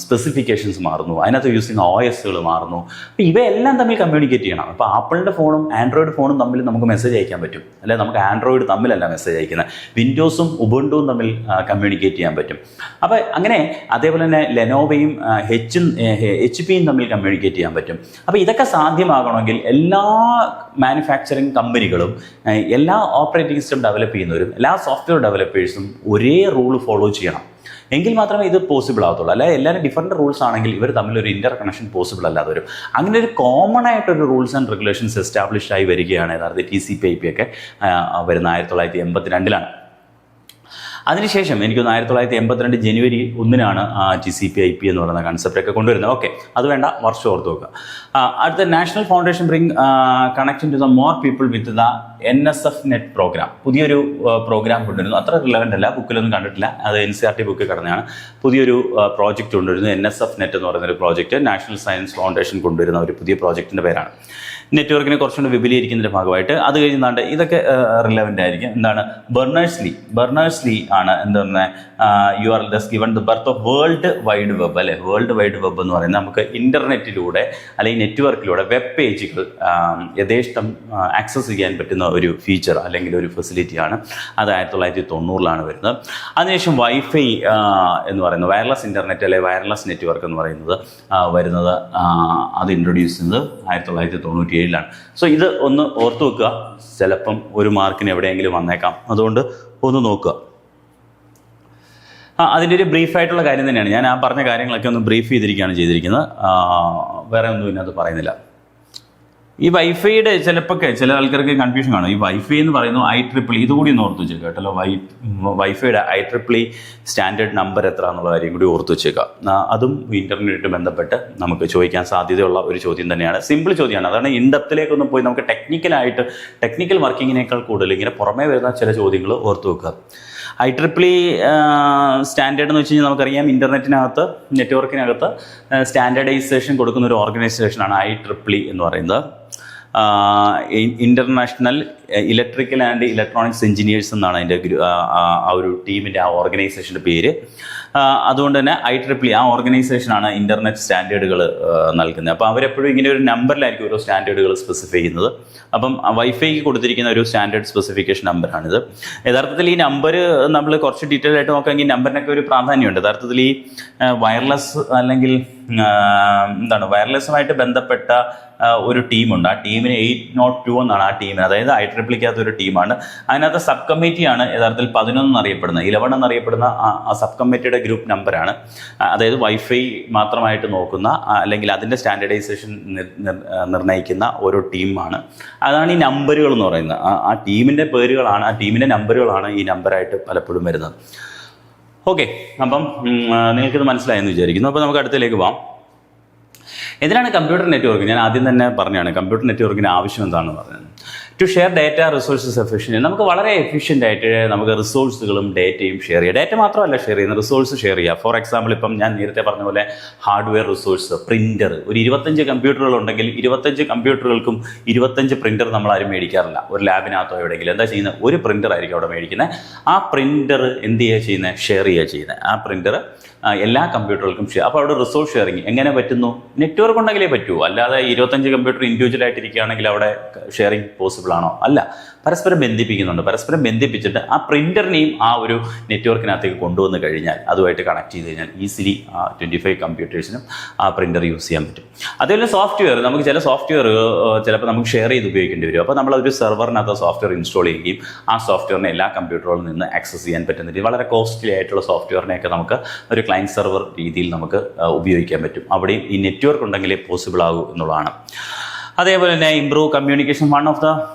സ്പെസിഫിക്കേഷൻസ് മാറുന്നു, അതിനകത്ത് യൂസ് ചെയ്യുന്ന OSകൾ മാറുന്നു. അപ്പോൾ ഇവയെല്ലാം തമ്മിൽ കമ്മ്യൂണിക്കേറ്റ് ചെയ്യണം. അപ്പോൾ ആപ്പിളിൻ്റെ ഫോണും ആൻഡ്രോയിഡ് ഫോണും തമ്മിൽ നമുക്ക് മെസ്സേജ് അയക്കാൻ പറ്റും, അല്ലെങ്കിൽ നമുക്ക് ആൻഡ്രോയിഡ് തമ്മിലല്ല മെസ്സേജ് അയക്കുന്നത്, വിൻഡോസും ഉബുണ്ടുവും തമ്മിൽ കമ്മ്യൂണിക്കേറ്റ് ചെയ്യാൻ പറ്റും. അപ്പോൾ അങ്ങനെ അതേപോലെ തന്നെ ലെനോവയും HP-യും തമ്മിൽ കമ്മ്യൂണിക്കേറ്റ് ചെയ്യാൻ പറ്റും. അപ്പോൾ ഇതൊക്കെ സാധ്യമാകണമെങ്കിൽ എല്ലാ മാനുഫാക്ചറിങ് കമ്പനികളും എല്ലാ ഓപ്പറേറ്റിംഗ് സിസ്റ്റം ഡെവലപ്പ് ചെയ്യുന്നവരും എല്ലാ സോഫ്റ്റ്വെയർ ഡെവലപ്പേഴ്സും ഒരേ റൂൾ ഫോളോ ചെയ്യണം. എങ്കിൽ മാത്രമേ ഇത് പോസിബിൾ ആകത്തുള്ളൂ. അല്ലാതെ എല്ലാവരും ഡിഫറൻറ്റ് റൂൾസ് ആണെങ്കിൽ ഇവർ തമ്മിലൊരു ഇൻ്റർ കണക്ഷൻ പോസിബിൾ അല്ലാതെ വരും. അങ്ങനെ ഒരു കോമൺ ആയിട്ടൊരു റൂൾസ് ആൻഡ് റെഗുലേഷൻസ് എസ്റ്റാബ്ലിഷ് ആയി വരികയാണ് യഥാർത്ഥത്തിൽ TCP/IP ഒക്കെ വരുന്ന 1982-ലാണ്. അതിനുശേഷം എനിക്കൊന്ന് 1982 ജനുവരി 1-നാണ് TCP/IP എന്ന് പറയുന്ന കൺസെപ്റ്റൊക്കെ കൊണ്ടുവരുന്നത്. ഓക്കെ, അത് വേണ്ട, വർഷം ഓർത്ത് നോക്കുക. അടുത്ത national foundation bring connecting to the more people with the NSF net program. പുതിയൊരു പ്രോഗ്രാം കൊണ്ടുവരുന്നു. അത്ര റിലവൻ്റ് അല്ല, ബുക്കിലൊന്നും കണ്ടിട്ടില്ല, അത് NCERT ബുക്ക് കടന്നതാണ്. പുതിയൊരു പ്രോജക്റ്റ് കൊണ്ടുവരുന്നു, NSF നെറ്റ് എന്ന് പറയുന്നൊരു പ്രോജക്റ്റ്. നാഷണൽ സയൻസ് ഫൗണ്ടേഷൻ കൊണ്ടുവരുന്ന ഒരു പുതിയ പ്രോജക്റ്റിൻ്റെ പേരാണ്. നെറ്റ്വർക്കിനെ കുറച്ചുകൂടി വിപുലീകരിക്കുന്നതിൻ്റെ ഭാഗമായിട്ട് അത് കഴിഞ്ഞാണ്ട് ഇതൊക്കെ റിലവൻ്റ് ആയിരിക്കും. എന്താണ് ബെർണേഴ്സ് ലീ ആണ് എന്താ പറയുന്നത്, you are just given the birth of world wide web, അല്ലെ. വേൾഡ് വൈഡ് വെബ് എന്ന് പറയുന്നത് നമുക്ക് ഇൻ്റർനെറ്റിലൂടെ അല്ലെങ്കിൽ നെറ്റ്വർക്കിലൂടെ വെബ് പേജുകൾ യഥേഷ്ടം ആക്സസ് ചെയ്യാൻ പറ്റുന്ന ഒരു ഫീച്ചർ അല്ലെങ്കിൽ ഒരു ഫെസിലിറ്റിയാണ്. അത് 1990-ലാണ് വരുന്നത്. അതിനുശേഷം വൈഫൈ എന്ന് പറയുന്നത് വയർലെസ് ഇൻ്റർനെറ്റ് അല്ലെങ്കിൽ വയർലെസ് നെറ്റ്വർക്ക് എന്ന് പറയുന്നത് വരുന്നത് അത് ഇൻട്രൊഡ്യൂസ് ചെയ്യുന്നത് 1997-ലാണ്. സോ ഇത് ഒന്ന് ഓർത്ത് വെക്കുക, ചിലപ്പം ഒരു മാർക്കിന് എവിടെയെങ്കിലും വന്നേക്കാം, അതുകൊണ്ട് ഒന്ന് നോക്കുക. അതിൻ്റെ ഒരു ബ്രീഫായിട്ടുള്ള കാര്യം തന്നെയാണ്. ഞാൻ ആ പറഞ്ഞ കാര്യങ്ങളൊക്കെ ഒന്ന് ബ്രീഫ് ചെയ്തിരിക്കുകയാണ് ചെയ്തിരിക്കുന്നത്, വേറെ ഒന്നും ഇതിനകത്ത് പറയുന്നില്ല. ഈ വൈഫൈയുടെ ചിലപ്പോൾ ചില ആൾക്കാർക്ക് കൺഫ്യൂഷൻ കാണും. ഈ വൈഫൈ എന്ന് പറയുന്നു IEEE, ഇതുകൂടി ഒന്ന് ഓർത്ത് വെച്ചേക്കാം കേട്ടല്ലോ. വൈഫൈയുടെ IEEE സ്റ്റാൻഡേർഡ് നമ്പർ എത്ര എന്നുള്ള കാര്യം കൂടി ഓർത്ത് വെച്ചേക്കാം. അതും ഇൻ്റർനെറ്റുമായിട്ട് ബന്ധപ്പെട്ട് നമുക്ക് ചോദിക്കാൻ സാധ്യതയുള്ള ഒരു ചോദ്യം തന്നെയാണ്. സിമ്പിൾ ചോദ്യമാണ്. അതാണ് ഇൻഡെപ്തിലേക്കൊന്നും പോയി നമുക്ക് ടെക്നിക്കൽ വർക്കിങ്ങിനേക്കാൾ കൂടുതൽ ഇങ്ങനെ പുറമേ വരുന്ന ചില ചോദ്യങ്ങൾ ഓർത്ത് വെക്കുക. IEEE സ്റ്റാൻഡേർഡ് എന്ന് വെച്ച് കഴിഞ്ഞാൽ നമുക്കറിയാം, ഇൻ്റർനെറ്റിനകത്ത് നെറ്റ്വർക്കിനകത്ത് സ്റ്റാൻഡേർഡൈസേഷൻ കൊടുക്കുന്ന ഒരു ഓർഗനൈസേഷനാണ് IEEE എന്ന് പറയുന്നത്. International electrical and electronics engineers എന്നാണ് അതിൻ്റെ ആ ഒരു ടീമിൻ്റെ ആ ഓർഗനൈസേഷൻ്റെ പേര്. അതുകൊണ്ട് തന്നെ IEEE ആ ഓർഗനൈസേഷനാണ് ഇൻ്റർനെറ്റ് സ്റ്റാൻഡേർഡുകൾ നൽകുന്നത്. അപ്പോൾ അവരെപ്പോഴും ഇങ്ങനെ ഒരു നമ്പറിലായിരിക്കും ഓരോ സ്റ്റാൻഡേർഡുകൾ സ്പെസിഫൈ ചെയ്യുന്നത്. അപ്പം വൈഫൈക്ക് കൊടുത്തിരിക്കുന്ന ഒരു സ്റ്റാൻഡേർഡ് സ്പെസിഫിക്കേഷൻ നമ്പറാണിത്. യഥാർത്ഥത്തിൽ ഈ നമ്പർ നമ്മൾ കുറച്ച് ഡീറ്റെയിൽ ആയിട്ട് നോക്കുകയെങ്കിൽ നമ്പറിനൊക്കെ ഒരു പ്രാധാന്യമുണ്ട്. യഥാർത്ഥത്തിൽ ഈ വയർലെസ് അല്ലെങ്കിൽ എന്താണ് വയർലെസ്സുമായിട്ട് ബന്ധപ്പെട്ട ഒരു ടീമുണ്ട്. ആ ടീമിന് 802 എന്നാണ് ആ ടീമിന്, അതായത് IEEE ഒരു ടീമാണ്. അതിനകത്ത് സബ് കമ്മിറ്റിയാണ് യഥാർത്ഥത്തിൽ 11 എന്നറിയപ്പെടുന്നത്, 11 എന്നറിയപ്പെടുന്ന ആ സബ് കമ്മിറ്റിയുടെ ഗ്രൂപ്പ് നമ്പറാണ്. അതായത് വൈഫൈ മാത്രമായിട്ട് നോക്കുന്ന അല്ലെങ്കിൽ അതിൻ്റെ സ്റ്റാൻഡേർഡൈസേഷൻ നിർണ്ണയിക്കുന്ന ഓരോ ടീമാണ്. അതാണ് ഈ നമ്പറുകൾ എന്ന് പറയുന്നത്. ആ ടീമിൻ്റെ പേരുകളാണ്, ആ ടീമിൻ്റെ നമ്പറുകളാണ് ഈ നമ്പറായിട്ട് പലപ്പോഴും വരുന്നത്. ഓക്കെ, അപ്പം നിങ്ങൾക്കിത് മനസ്സിലായെന്ന് വിചാരിക്കുന്നു. അപ്പോൾ നമുക്ക് അടുത്തതിലേക്ക് പോകാം. എന്തിനാണ് കമ്പ്യൂട്ടർ നെറ്റ്വർക്ക്? ഞാൻ ആദ്യം തന്നെ പറഞ്ഞാണ് കമ്പ്യൂട്ടർ നെറ്റ്വർക്കിന് ആവശ്യം എന്താണെന്ന് പറഞ്ഞത്. To share data resources efficient. നമുക്ക് വളരെ എഫിഷ്യൻ്റ് ആയിട്ട് നമുക്ക് റിസോഴ്സുകളും ഡേറ്റയും ഷെയർ ചെയ്യുക. ഡേറ്റ മാത്രമല്ല ഷെയർ ചെയ്യുന്നത്, റിസോഴ്സ് ഷെയർ ചെയ്യുക. ഫോർ എക്സാമ്പിൾ, ഇപ്പം ഞാൻ നേരത്തെ പറഞ്ഞ പോലെ ഹാർഡ്വെയർ റിസോഴ്സ്, പ്രിൻ്റർ. ഒരു 25 കമ്പ്യൂട്ടറുകൾ ഉണ്ടെങ്കിൽ 25 കമ്പ്യൂട്ടറുകൾക്കും 25 പ്രിൻ്റർ നമ്മളാരും മേടിക്കാറില്ല. ഒരു ലാബിനകത്തോ എവിടെയെങ്കിലും എന്താ ചെയ്യുന്നത്, ഒരു പ്രിൻ്റർ ആയിരിക്കും അവിടെ മേടിക്കുന്നത്. ആ പ്രിൻ്റർ എന്ത് ചെയ്യുക ചെയ്യുന്നത്, ഷെയർ ചെയ്യുക ചെയ്യുന്നത്. ആ പ്രിൻ്റർ എല്ലാ കമ്പ്യൂട്ടറുകൾക്കും ഷെയർ. അപ്പോൾ അവിടെ റിസോഴ്സ് ഷെയറിങ് എങ്ങനെ പറ്റുന്നു? നെറ്റ്വർക്ക് ഉണ്ടെങ്കിലേ പറ്റൂ. അല്ലാതെ 25 കമ്പ്യൂട്ടർ ഇൻഡിവിജ്വൽ ആയിട്ടിരിക്കുകയാണെങ്കിൽ അവിടെ ഷെയറിങ് പോസിബിൾ ആണോ? അല്ല. പരസ്പരം ബന്ധിപ്പിക്കുന്നുണ്ട്. പരസ്പരം ബന്ധിപ്പിച്ചിട്ട് ആ പ്രിൻ്ററിനെയും ആ ഒരു നെറ്റ്വർക്കിനകത്തേക്ക് കൊണ്ടുവന്ന് കഴിഞ്ഞാൽ, അതുമായിട്ട് കണക്ട് ചെയ്ത് കഴിഞ്ഞാൽ ഈസിലി ആ 25 കമ്പ്യൂട്ടേഴ്സിനും ആ പ്രിൻ്റർ യൂസ് ചെയ്യാൻ പറ്റും. അതേപോലെ സോഫ്റ്റ്വെയർ, നമുക്ക് ചില സോഫ്റ്റ്വെയർ ചിലപ്പോൾ നമുക്ക് ഷെയർ ചെയ്ത് ഉപയോഗിക്കേണ്ടി വരും. അപ്പോൾ നമ്മളൊരു സെർവറിനകത്ത് സോഫ്റ്റ്വെയർ ഇൻസ്റ്റാൾ ചെയ്യുകയും ആ സോഫ്റ്റ്വെയറിനെ എല്ലാ കമ്പ്യൂട്ടറുകളിൽ നിന്ന് ആക്സസ് ചെയ്യാൻ പറ്റുന്ന രീതി, വളരെ കോസ്റ്റ്ലി ആയിട്ടുള്ള സോഫ്റ്റ്വെയറിനെയൊക്കെ നമുക്ക് ഒരു ക്ലയൻറ്റ് സെർവർ രീതിയിൽ നമുക്ക് ഉപയോഗിക്കാൻ പറ്റും. അവിടെയും ഈ നെറ്റ്വർക്ക് ഉണ്ടെങ്കിലേ പോസിബിൾ ആകൂ എന്നുള്ളതാണ്. അതേപോലെ തന്നെ improve communication. One of the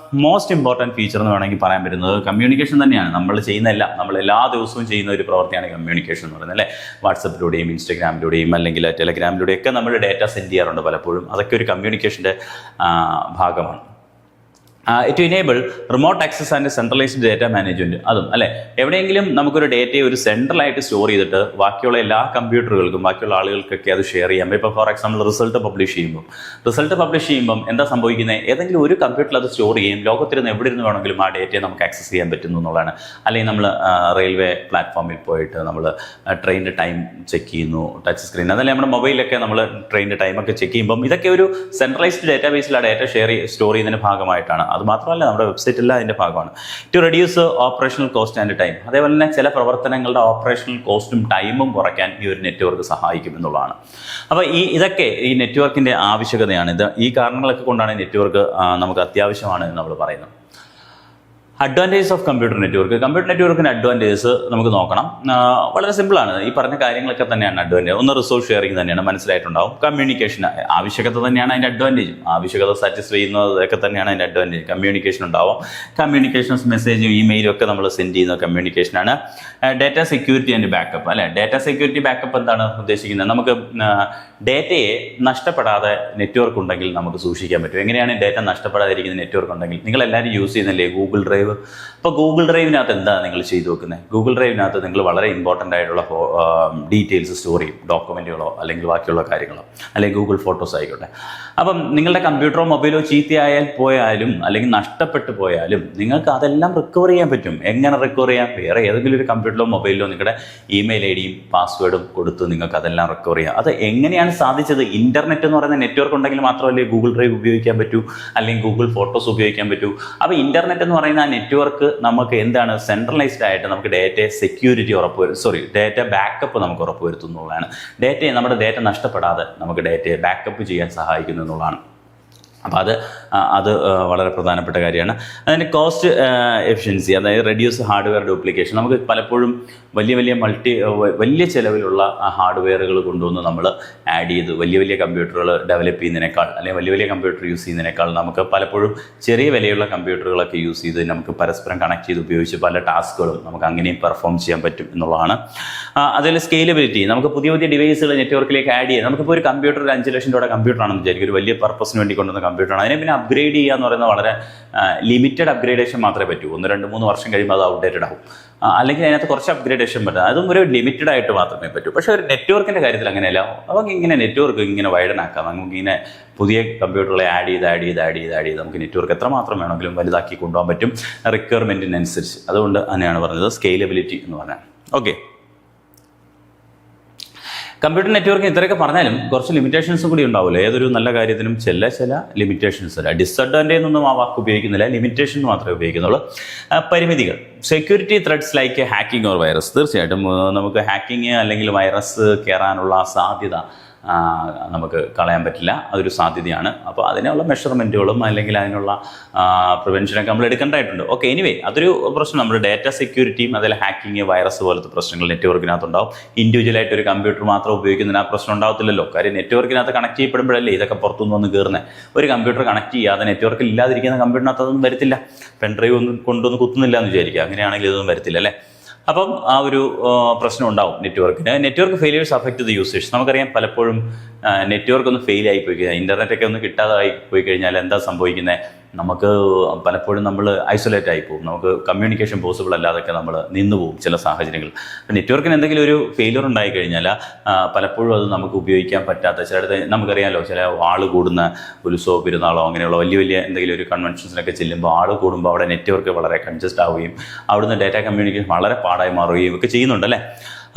most important feature എന്ന് വേണമെങ്കിൽ പറയാൻ പറ്റുന്നത് കമ്മ്യൂണിക്കേഷൻ തന്നെയാണ്. നമ്മൾ എല്ലാ ദിവസവും ചെയ്യുന്ന ഒരു പ്രവൃത്തിയാണ് കമ്മ്യൂണിക്കേഷൻ എന്ന് പറയുന്നത്, അല്ലേ? വാട്സപ്പിലൂടെയും ഇൻസ്റ്റഗ്രാമിലൂടെയും അല്ലെങ്കിൽ ടെലഗ്രാമിലൂടെയും ഒക്കെ നമ്മൾ ഡേറ്റ സെൻഡ് ചെയ്യാറുണ്ട് പലപ്പോഴും. അതൊക്കെ ഒരു കമ്മ്യൂണിക്കേഷൻ്റെ ഭാഗമാണ്. To enable remote access and centralised data management, അതും അല്ലേ, എവിടെയെങ്കിലും നമുക്കൊരു ഡേറ്റയെ ഒരു സെൻട്രലായിട്ട് സ്റ്റോർ ചെയ്തിട്ട് ബാക്കിയുള്ള എല്ലാ കമ്പ്യൂട്ടറുകൾക്കും ബാക്കിയുള്ള ആളുകൾക്കൊക്കെ അത് ഷെയർ ചെയ്യാം. ഇപ്പോൾ ഫോർ എക്സാമ്പിൾ റിസൾട്ട് പബ്ലിഷ് ചെയ്യുമ്പം എന്താ സംഭവിക്കുന്നത്? ഏതെങ്കിലും ഒരു കമ്പ്യൂട്ടറിൽ അത് സ്റ്റോർ ചെയ്യും. ലോകത്തിരുന്ന് എവിടെ ഇരുന്ന് വേണമെങ്കിലും ആ ഡേറ്റയെ നമുക്ക് ആക്സസ് ചെയ്യാൻ പറ്റുന്നു എന്നുള്ളതാണ്. അല്ലെങ്കിൽ നമ്മൾ റെയിൽവേ പ്ലാറ്റ്ഫോമിൽ പോയിട്ട് നമ്മൾ ട്രെയിനിൻ്റെ ടൈം ചെക്ക് ചെയ്യുന്നു, ടച്ച് സ്ക്രീൻ, അതല്ലേ നമ്മുടെ മൊബൈലിലൊക്കെ നമ്മൾ ട്രെയിനിൻ്റെ ടൈമൊക്കെ ചെക്ക് ചെയ്യുമ്പം ഇതൊക്കെ ഒരു സെൻട്രലൈസ്ഡ് ഡേറ്റാബേസിൽ ആ ഡേറ്റ സ്റ്റോർ ചെയ്യുന്നതിൻ്റെ ഭാഗമായിട്ടാണ്. അത് മാത്രമല്ല നമ്മുടെ വെബ്സൈറ്റ് എല്ലാം അതിൻ്റെ ഭാഗമാണ്. To reduce operational cost and time, അതേപോലെ തന്നെ ചില പ്രവർത്തനങ്ങളുടെ ഓപ്പറേഷണൽ കോസ്റ്റും ടൈമും കുറയ്ക്കാൻ ഈ ഒരു നെറ്റ്വർക്ക് സഹായിക്കും എന്നുള്ളതാണ്. അപ്പോൾ ഇതൊക്കെ ഈ നെറ്റ്വർക്കിൻ്റെ ആവശ്യകതയാണ്. ഈ കാരണങ്ങളൊക്കെ കൊണ്ടാണ് നെറ്റ്വർക്ക് നമുക്ക് അത്യാവശ്യമാണ് എന്ന് നമ്മൾ പറയുന്നത്. അഡ്വാൻറ്റേജസ് ഓഫ് കമ്പ്യൂട്ടർ നെറ്റ്വർക്കിൻ്റെ അഡ്വാൻറ്റേജസ് നമുക്ക് നോക്കണം. വളരെ സിമ്പിളാണ്. ഈ പറഞ്ഞ കാര്യങ്ങളൊക്കെ തന്നെയാണ് അഡ്വാൻറ്റേജ്. ഒന്ന് റിസോഴ്സ് ഷെയറിങ് തന്നെയാണ്, മനസ്സിലായിട്ടുണ്ടാവും. കമ്മ്യൂണിക്കേഷൻ ആവശ്യകത തന്നെയാണ് അതിൻ്റെ അഡ്വാൻറ്റേജ്. ആവശ്യകത സാറ്റിസ്ഫൈ ചെയ്യുന്നതൊക്കെ തന്നെയാണ് അതിൻ്റെ അഡ്വാൻറ്റേജ്. കമ്മ്യൂണിക്കേഷൻ ഉണ്ടാവും. കമ്മ്യൂണിക്കേഷൻസ് മെസ്സേജും ഇമെയിലും ഒക്കെ നമ്മൾ സെൻഡ് ചെയ്യുന്ന കമ്മ്യൂണിക്കേഷനാണ്. ഡേറ്റ സെക്യൂരിറ്റി ആൻഡ് ബാക്കപ്പ്, അല്ലേ? ഡേറ്റ സെക്യൂരിറ്റി ബാക്കപ്പ് എന്താണ് ഉദ്ദേശിക്കുന്നത്? നമുക്ക് ഡേറ്റയെ നഷ്ടപ്പെടാതെ നെറ്റ്വർക്ക് ഉണ്ടെങ്കിൽ നമുക്ക് സൂക്ഷിക്കാൻ പറ്റും. എങ്ങനെയാണ് ഡേറ്റ നഷ്ടപ്പെടാതിരിക്കുന്ന നെറ്റ്വർക്ക് ഉണ്ടെങ്കിൽ? നിങ്ങളെല്ലാവരും യൂസ് ചെയ്യുന്നില്ലേ ഗൂഗിൾ ഡ്രൈവ്? അപ്പോൾ ഗൂഗിൾ ഡ്രൈവിനകത്ത് എന്താണ് നിങ്ങൾ ചെയ്തു വെക്കുന്നത്? ഗൂഗിൾ ഡ്രൈവിനകത്ത് നിങ്ങൾ വളരെ ഇമ്പോർട്ടൻ്റ് ആയിട്ടുള്ള ഡീറ്റെയിൽസ് സ്റ്റോർ ചെയ്യും, ഡോക്യുമെൻറ്റുകളോ അല്ലെങ്കിൽ ബാക്കിയുള്ള കാര്യങ്ങളോ, അല്ലെങ്കിൽ ഗൂഗിൾ ഫോട്ടോസ് ആയിക്കോട്ടെ. അപ്പം നിങ്ങളുടെ കമ്പ്യൂട്ടറോ മൊബൈലോ പോയാലും അല്ലെങ്കിൽ നഷ്ടപ്പെട്ടു പോയാലും നിങ്ങൾക്ക് അതെല്ലാം റിക്കവർ ചെയ്യാൻ പറ്റും. എങ്ങനെ റിക്കവർ ചെയ്യാം? വേറെ ഏതെങ്കിലും ഒരു കമ്പ്യൂട്ടറിലോ മൊബൈലിലോ നിങ്ങളുടെ ഇമെയിൽ ഐ ഡിയും പാസ്വേഡും കൊടുത്ത് നിങ്ങൾക്ക് അതെല്ലാം റിക്കവർ ചെയ്യാം. അത് എങ്ങനെയാണ് സാധിച്ചത്? ഇൻ്റർനെറ്റ് എന്ന് പറയുന്ന നെറ്റ്വർക്ക് ഉണ്ടെങ്കിൽ മാത്രമല്ലേ ഗൂഗിൾ ഡ്രൈവ് ഉപയോഗിക്കാൻ പറ്റൂ, അല്ലെങ്കിൽ ഗൂഗിൾ ഫോട്ടോസ് ഉപയോഗിക്കാൻ പറ്റൂ. അപ്പോൾ ഇൻ്റർനെറ്റ് എന്ന് പറയുന്ന ആ നെറ്റ്വർക്ക് നമുക്ക് എന്താണ് സെൻട്രലൈസ്ഡ് ആയിട്ട് നമുക്ക് ഡേറ്റ സെക്യൂരിറ്റി ഡേറ്റ ബാക്കപ്പ് നമുക്ക് ഉറപ്പുവരുത്തുന്നതാണ്. നമ്മുടെ ഡേറ്റ നഷ്ടപ്പെടാതെ നമുക്ക് ഡേറ്റയെ ബാക്കപ്പ് ചെയ്യാൻ സഹായിക്കുന്നു എന്നുള്ളതാണ്. അപ്പോൾ അത് വളരെ പ്രധാനപ്പെട്ട കാര്യമാണ്. അതിന് കോസ്റ്റ് എഫിഷ്യൻസി, അതായത് റെഡ്യൂസ് ഹാർഡ്വെയർ ഡ്യൂപ്ലിക്കേഷൻ. നമുക്ക് പലപ്പോഴും വലിയ ചിലവിലുള്ള ഹാർഡ്വെയറുകൾ കൊണ്ടുവന്ന് നമ്മൾ ആഡ് ചെയ്ത് വലിയ കമ്പ്യൂട്ടറുകൾ ഡെവലപ്പ് ചെയ്യുന്നതിനേക്കാൾ, അല്ലെങ്കിൽ വലിയ കമ്പ്യൂട്ടർ യൂസ് ചെയ്യുന്നതിനേക്കാൾ നമുക്ക് പലപ്പോഴും ചെറിയ വിലയുള്ള കമ്പ്യൂട്ടറുകളൊക്കെ യൂസ് ചെയ്ത് നമുക്ക് പരസ്പരം കണക്ട് ചെയ്ത് ഉപയോഗിച്ച് പല ടാസ്കുകളും നമുക്ക് അങ്ങനെയും പെർഫോം ചെയ്യാൻ പറ്റും എന്നുള്ളതാണ്. അതിൽ സ്കെയിലബിലിറ്റി, നമുക്ക് പുതിയ ഡിവൈസുകൾ നെറ്റ്വർക്കിലേക്ക് ആഡ് ചെയ്യാം. നമുക്കിപ്പോൾ ഒരു കമ്പ്യൂട്ടർ 5 ലക്ഷം രൂപയുടെ കമ്പ്യൂട്ടറാണെന്ന് വിചാരിക്കും, ഒരു വലിയ പർപ്പസിന് വേണ്ടി കൊണ്ടുവന്ന കമ്പ്യൂട്ടറാണ്. അതിനെ പിന്നെ അപ്ഗ്രേഡ് ചെയ്യുക എന്ന് പറയുന്നത് വളരെ ലിമിറ്റഡ് അപ്ഗ്രേഡേഷൻ മാത്രമേ പറ്റൂ. 1, 2, 3 വർഷം കഴിയുമ്പോൾ അത് ഔട്ട്ഡേറ്റഡ് ആവും. അല്ലെങ്കിൽ അതിനകത്ത് കുറച്ച് അപ്ഗ്രേഡേഷൻ പറ്റും, അതും ഒരു ലിമിറ്റഡ് ആയിട്ട് മാത്രമേ പറ്റൂ. പക്ഷേ ഒരു നെറ്റ്വർക്കിൻ്റെ കാര്യത്തിൽ അങ്ങനെയല്ല. നമുക്ക് ഇങ്ങനെ നെറ്റ്വർക്ക് ഇങ്ങനെ വൈഡനാക്കാം. നമുക്കിങ്ങനെ പുതിയ കമ്പ്യൂട്ടറുകളെ ആഡ് ചെയ്ത് നമുക്ക് നെറ്റ്വർക്ക് എത്രമാത്രം വേണമെങ്കിലും വലുതാക്കി കൊണ്ടുപോകാൻ പറ്റും, റിക്വയർമെൻറ്റിനനുസരിച്ച്. അതുകൊണ്ട് തന്നെയാണ് പറഞ്ഞത് സ്കെയിലബിലിറ്റി എന്ന് പറഞ്ഞാൽ. ഓക്കെ, കമ്പ്യൂട്ടർ നെറ്റ്വർക്കിന് ഇത്രയൊക്കെ പറഞ്ഞാലും കുറച്ച് ലിമിറ്റേഷൻസും കൂടി ഉണ്ടാവില്ല. ഏതൊരു നല്ല കാര്യത്തിനും ചില ലിമിറ്റേഷൻസ് അല്ല. ഡിസഡ്വാൻറ്റേജ് ഒന്നും ആ വാക്ക് ഉപയോഗിക്കുന്നില്ല, ലിമിറ്റേഷൻ മാത്രമേ ഉപയോഗിക്കുന്നുള്ളൂ. പരിമിതികൾ, security threads like hacking or virus. തീർച്ചയായിട്ടും നമുക്ക് ഹാക്കിങ് അല്ലെങ്കിൽ വൈറസ് കയറാനുള്ള സാധ്യത നമുക്ക് കളയാൻ പറ്റില്ല, അതൊരു സാധ്യതയാണ്. അപ്പോൾ അതിനുള്ള മെഷർമെൻറ്റുകളും അല്ലെങ്കിൽ അതിനുള്ള പ്രിവെൻഷനൊക്കെ നമ്മൾ എടുക്കേണ്ടതായിട്ടുണ്ട്. ഓക്കെ, എനിവേ അതൊരു പ്രശ്നം. നമ്മൾ ഡേറ്റ സെക്യൂരിറ്റിയും അതിൽ ഹാക്കിങ് വൈറസ് പോലത്തെ പ്രശ്നങ്ങൾ നെറ്റ്വർക്കിനകത്തുണ്ടാവും. ഇൻഡിവിജ്വലായിട്ട് ഒരു കമ്പ്യൂട്ടർ മാത്രം ഉപയോഗിക്കുന്നതിന് ആ പ്രശ്നം ഉണ്ടാകത്തില്ലല്ലോ. കാര്യം നെറ്റ്വർക്കിനകത്ത് കണക്ട് ചെയ്യപ്പെടുമ്പോഴല്ലേ ഇതൊക്കെ പുറത്തുനിന്ന് വന്ന് കയറുന്നത്. ഒരു കമ്പ്യൂട്ടർ കണക്ട് ചെയ്യാതെ നെറ്റ്വർക്കിൽ ഇല്ലാതിരിക്കുന്ന കമ്പ്യൂട്ടറിനകത്ത് അതൊന്നും വരത്തില്ല. പെൻഡ്രൈവ് ഒന്നും കൊണ്ടൊന്ന് കുത്തുന്നില്ല എന്ന് വിചാരിക്കുക, അങ്ങനെയാണെങ്കിൽ ഇതൊന്നും വരത്തില്ല അല്ലേ. അപ്പം ആ ഒരു പ്രശ്നം ഉണ്ടാവും നെറ്റ്വർക്കിന്. Network failures affect the users. നമുക്കറിയാം പലപ്പോഴും നെറ്റ്വർക്ക് ഒന്ന് ഫെയിൽ ആയി പോയി കഴിഞ്ഞാൽ, ഇൻ്റർനെറ്റൊക്കെ ഒന്ന് കിട്ടാതായി പോയി കഴിഞ്ഞാൽ എന്താ സംഭവിക്കുന്നത്? നമുക്ക് പലപ്പോഴും നമ്മൾ ഐസൊലേറ്റ് ആയി പോകും. നമുക്ക് കമ്മ്യൂണിക്കേഷൻ പോസിബിൾ അല്ലാതൊക്കെ നമ്മൾ നിന്നു പോകും ചില സാഹചര്യങ്ങൾ. നെറ്റ്വർക്കിന് എന്തെങ്കിലും ഒരു ഫെയിലിയർ ഉണ്ടായി കഴിഞ്ഞാൽ പലപ്പോഴും അത് നമുക്ക് ഉപയോഗിക്കാൻ പറ്റാത്ത ചിലയിടത്ത് നമുക്കറിയാമല്ലോ, ചില ആൾ കൂടുന്ന ഉത്സവ പെരുന്നാളോ അങ്ങനെയുള്ള വലിയ എന്തെങ്കിലും ഒരു കൺവെൻഷൻസിനൊക്കെ ചെല്ലുമ്പോൾ ആൾ കൂടുമ്പോൾ അവിടെ നെറ്റ്വർക്ക് വളരെ കൺജസ്റ്റ് ആവുകയും അവിടുന്ന് ഡേറ്റ കമ്മ്യൂണിക്കേഷൻ വളരെ പാടായി മാറുകയും ഒക്കെ ചെയ്യുന്നുണ്ടല്ലേ.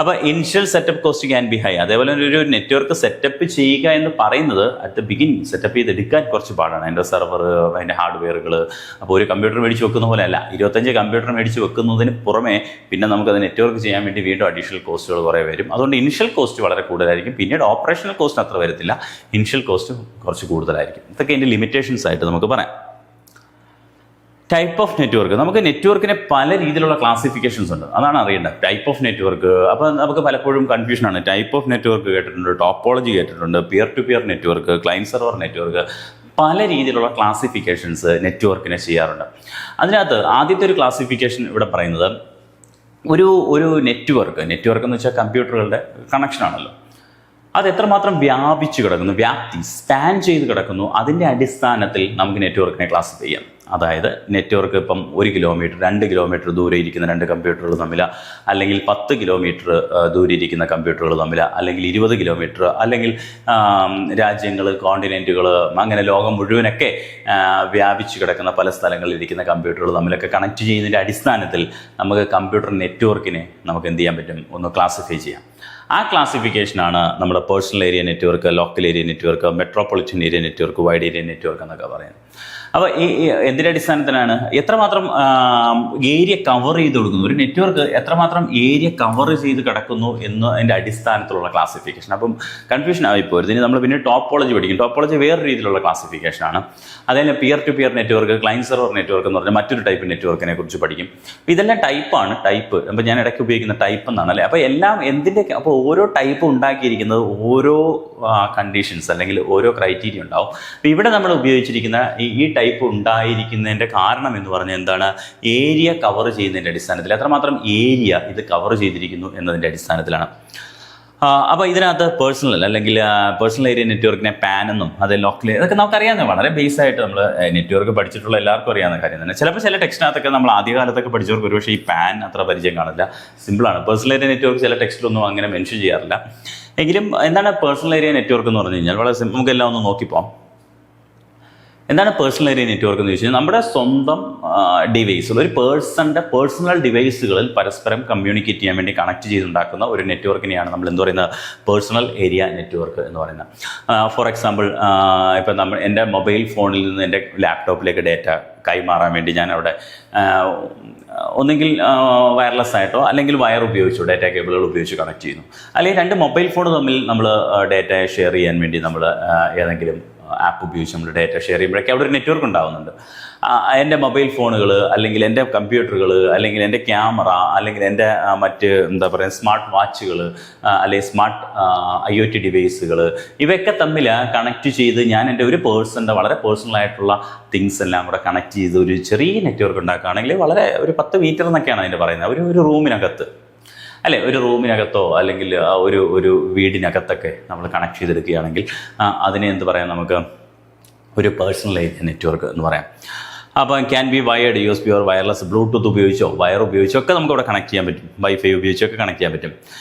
അപ്പോൾ initial setup cost can be high. അതേപോലെ ഒരു നെറ്റ്വർക്ക് സെറ്റപ്പ് ചെയ്യുക എന്ന് പറയുന്നത് അറ്റ് ദ ബിഗിനിങ് സെറ്റപ്പ് ചെയ്തെടുക്കാൻ കുറച്ച് പാടാണ്. അതിൻ്റെ സെർവർ, അതിൻ്റെ ഹാർഡ്വെയറുകൾ. അപ്പോൾ ഒരു കമ്പ്യൂട്ടർ മേടിച്ച് വെക്കുന്ന പോലെ അല്ല, 25 കമ്പ്യൂട്ടർ മേടിച്ച് വെക്കുന്നതിന് പുറമെ പിന്നെ നമുക്കത് നെറ്റ്വർക്ക് ചെയ്യാൻ വേണ്ടി വീണ്ടും അഡീഷണൽ കോസ്റ്റുകൾ കുറേ വരും. അതുകൊണ്ട് ഇനിഷ്യൽ കോസ്റ്റ് വളരെ കൂടുതലായിരിക്കും. പിന്നീട് ഓപ്പറേഷണൽ കോസ്റ്റ് അത്ര വരത്തില്ല, ഇനിഷ്യൽ കോസ്റ്റ് കുറച്ച് കൂടുതലായിരിക്കും. ഇതൊക്കെ ഇതിൻ്റെ ലിമിറ്റേഷൻസ് ആയിട്ട് നമുക്ക് പറയാം. Type of network. നമുക്ക് നെറ്റ്വർക്കിന് പല രീതിയിലുള്ള ക്ലാസിഫിക്കേഷൻസ് ഉണ്ട്, അതാണ് അറിയേണ്ടത്. ടൈപ്പ് ഓഫ് നെറ്റ്വർക്ക്, അപ്പോൾ നമുക്ക് പലപ്പോഴും കൺഫ്യൂഷനാണ്. ടൈപ്പ് ഓഫ് നെറ്റ്വർക്ക് കേട്ടിട്ടുണ്ട്, ടോപ്പോളജി കേട്ടിട്ടുണ്ട്, peer to peer network, client server network, പല രീതിയിലുള്ള ക്ലാസിഫിക്കേഷൻസ് നെറ്റ്വർക്കിനെ ചെയ്യാറുണ്ട്. അതിനകത്ത് ആദ്യത്തെ ഒരു ക്ലാസിഫിക്കേഷൻ ഇവിടെ പറയുന്നത് ഒരു നെറ്റ്വർക്ക് എന്ന് വെച്ചാൽ കമ്പ്യൂട്ടറുകളുടെ കണക്ഷനാണല്ലോ, അത് എത്രമാത്രം വ്യാപിച്ചു കിടക്കുന്നു, വ്യാപ്തി സ്പാൻ ചെയ്ത് കിടക്കുന്നു, അതിൻ്റെ അടിസ്ഥാനത്തിൽ നമുക്ക് നെറ്റ്വർക്കിനെ ക്ലാസിഫൈ ചെയ്യാം. അതായത് നെറ്റ്വർക്ക് ഇപ്പം 1 കിലോമീറ്റർ 2 കിലോമീറ്റർ ദൂരെ ഇരിക്കുന്ന 2 കമ്പ്യൂട്ടറുകൾ തമ്മിൽ, അല്ലെങ്കിൽ 10 കിലോമീറ്റർ ദൂരെ ഇരിക്കുന്ന കമ്പ്യൂട്ടറുകൾ തമ്മിൽ, അല്ലെങ്കിൽ 20 കിലോമീറ്റർ, അല്ലെങ്കിൽ രാജ്യങ്ങൾ, കോണ്ടിനെൻറ്റുകൾ, അങ്ങനെ ലോകം മുഴുവനൊക്കെ വ്യാപിച്ചു കിടക്കുന്ന പല സ്ഥലങ്ങളിൽ ഇരിക്കുന്ന കമ്പ്യൂട്ടറുകൾ തമ്മിലൊക്കെ കണക്ട് ചെയ്യുന്നതിൻ്റെ അടിസ്ഥാനത്തിൽ നമുക്ക് കമ്പ്യൂട്ടർ നെറ്റ്വർക്കിനെ നമുക്ക് എന്ത് ചെയ്യാൻ പറ്റും, ഒന്ന് ക്ലാസിഫൈ ചെയ്യാം. ആ ക്ലാസിഫിക്കേഷനാണ് നമ്മുടെ personal area network, local area network, metropolitan area network, wide area network എന്നൊക്കെ പറയുന്നത്. അപ്പോൾ എന്തിൻ്റെ അടിസ്ഥാനത്തിലാണ് എത്രമാത്രം ഏരിയ കവർ ചെയ്ത് കൊടുക്കുന്നു, ഒരു നെറ്റ്വർക്ക് എത്രമാത്രം ഏരിയ കവർ ചെയ്ത് കിടക്കുന്നു എന്നതിൻ്റെ അടിസ്ഥാനത്തിലുള്ള ക്ലാസിഫിക്കേഷൻ. അപ്പം കൺഫ്യൂഷൻ ആയിപ്പോരുത്. ഇനി നമ്മൾ പിന്നെ ടോപ്പോളജി പഠിക്കും. ടോപ്പോളജി വേറെ രീതിയിലുള്ള ക്ലാസിഫിക്കേഷനാണ്. അതേപോലെ peer to peer network, client server network എന്ന് പറഞ്ഞാൽ മറ്റൊരു ടൈപ്പ് നെറ്റ്വർക്കിനെ കുറിച്ച് പഠിക്കും. ഇതെല്ലാം ടൈപ്പാണ്. ടൈപ്പ് അപ്പോൾ ഞാൻ ഇടയ്ക്ക് ഉപയോഗിക്കുന്ന ടൈപ്പ് എന്നാണ് അല്ലേ. അപ്പോൾ എല്ലാം എന്തിൻ്റെ, അപ്പോൾ ഓരോ ടൈപ്പ് ഉണ്ടാക്കിയിരിക്കുന്നത് ഓരോ കണ്ടീഷൻസ് അല്ലെങ്കിൽ ഓരോ ക്രൈറ്റീരിയ ഉണ്ടാവും. അപ്പോൾ ഇവിടെ നമ്മൾ ഉപയോഗിച്ചിരിക്കുന്ന ഈ ടൈപ്പ് ഉണ്ടായിരിക്കുന്നതിൻ്റെ കാരണം എന്ന് പറഞ്ഞാൽ എന്താണ്, ഏരിയ കവർ ചെയ്യുന്നതിൻ്റെ അടിസ്ഥാനത്തിൽ, എത്രമാത്രം ഏരിയ ഇത് കവർ ചെയ്തിരിക്കുന്നു എന്നതിൻ്റെ അടിസ്ഥാനത്തിലാണ്. അപ്പോൾ ഇതിനകത്ത് പേഴ്സണൽ ഏരിയ നെറ്റ്വർക്കിനെ പാൻ എന്നും അത് ലോക്കൽ, ഇതൊക്കെ നമുക്കറിയാവുന്ന വളരെ ബേസ് ആയിട്ട് നമ്മൾ നെറ്റ്വർക്ക് പഠിച്ചിട്ടുള്ള എല്ലാവർക്കും അറിയാവുന്ന കാര്യം തന്നെ. ചിലപ്പോൾ ചില ടെക്സ്റ്റിനകത്തൊക്കെ നമ്മൾ ആദ്യകാലത്തൊക്കെ പഠിച്ചവർക്ക് ഒരുപക്ഷെ ഈ പാൻ അത്ര പരിചയം കാണില്ല. സിമ്പിളാണ്. പേഴ്സണൽ ഏരിയ നെറ്റ്വർക്ക് ചില ടെക്സ്റ്റിലൊന്നും അങ്ങനെ മെൻഷൻ ചെയ്യാറില്ല. എങ്കിലും എന്താണ് പേഴ്സണൽ ഏരിയ നെറ്റ്വർക്ക് എന്ന് പറഞ്ഞു കഴിഞ്ഞാൽ വളരെ നമുക്കെല്ലാം ഒന്ന് നോക്കിപ്പോം. എന്താണ് പേഴ്സണൽ ഏരിയ നെറ്റ്വർക്ക് എന്ന് ചോദിച്ചു കഴിഞ്ഞാൽ നമ്മുടെ സ്വന്തം ഡിവൈസുകൾ, ഒരു പേഴ്സൻ്റെ പേഴ്സണൽ ഡിവൈസുകളിൽ പരസ്പരം കമ്മ്യൂണിക്കേറ്റ് ചെയ്യാൻ വേണ്ടി കണക്ട് ചെയ്തുണ്ടാക്കുന്ന ഒരു നെറ്റ്വർക്കിനെയാണ് നമ്മൾ എന്ത് പറയുന്നത്, പേഴ്സണൽ ഏരിയ നെറ്റ്വർക്ക് എന്ന് പറയുന്നത്. ഫോർ എക്സാമ്പിൾ, ഇപ്പം എൻ്റെ മൊബൈൽ ഫോണിൽ നിന്ന് എൻ്റെ ലാപ്ടോപ്പിലേക്ക് ഡേറ്റ കൈമാറാൻ വേണ്ടി ഞാൻ അവിടെ ഒന്നെങ്കിൽ വയർലെസ് ആയിട്ടോ അല്ലെങ്കിൽ വയർ ഉപയോഗിച്ചോ ഡാറ്റ കേബിളുകൾ ഉപയോഗിച്ച് കണക്ട് ചെയ്യുന്നു. അല്ലെങ്കിൽ 2 മൊബൈൽ ഫോൺ തമ്മിൽ നമ്മൾ ഡാറ്റ ഷെയർ ചെയ്യാൻ വേണ്ടി നമ്മൾ ഏതെങ്കിലും ആപ്പ് ഉപയോഗിച്ച് നമ്മൾ ഡാറ്റ ഷെയർ ചെയ്യുമ്പോഴൊക്കെ അവിടെ ഒരു നെറ്റ്വർക്ക് ഉണ്ടാകുന്നുണ്ട്. എൻ്റെ മൊബൈൽ ഫോണുകൾ, അല്ലെങ്കിൽ എൻ്റെ കമ്പ്യൂട്ടറുകൾ, അല്ലെങ്കിൽ എൻ്റെ ക്യാമറ, അല്ലെങ്കിൽ എൻ്റെ മറ്റ് എന്താ പറയുക സ്മാർട്ട് വാച്ചുകൾ, അല്ലെങ്കിൽ സ്മാർട്ട് IoT ഡിവൈസുകൾ, ഇവയൊക്കെ തമ്മിൽ കണക്ട് ചെയ്ത് ഞാൻ എൻ്റെ ഒരു പേഴ്സൻ്റെ വളരെ പേഴ്സണലായിട്ടുള്ള തിങ്സ് എല്ലാം കൂടെ കണക്ട് ചെയ്ത് ഒരു ചെറിയ നെറ്റ്വർക്ക് ഉണ്ടാക്കുകയാണെങ്കിൽ വളരെ ഒരു 10 മീറ്റർ എന്നൊക്കെയാണ് അതിൻ്റെ പറയുന്നത്, ഒരു റൂമിനകത്ത് അല്ലേ, ഒരു റൂമിനകത്തോ അല്ലെങ്കിൽ ഒരു വീടിനകത്തൊക്കെ നമ്മൾ കണക്ട് ചെയ്തെടുക്കുകയാണെങ്കിൽ അതിനെ എന്ത് പറയാം, നമുക്ക് ഒരു പേഴ്സണൽ ഏരിയ നെറ്റ്വർക്ക് എന്ന് പറയാം. അപ്പോൾ can be wired, USB or wireless, Bluetooth ഉപയോഗിച്ചോ വയർ ഉപയോഗിച്ചോ ഒക്കെ നമുക്ക് ഇവിടെ കണക്ട് ചെയ്യാൻ പറ്റും. വൈഫൈ ഉപയോഗിച്ചൊക്കെ കണക്ട് ചെയ്യാൻ പറ്റും.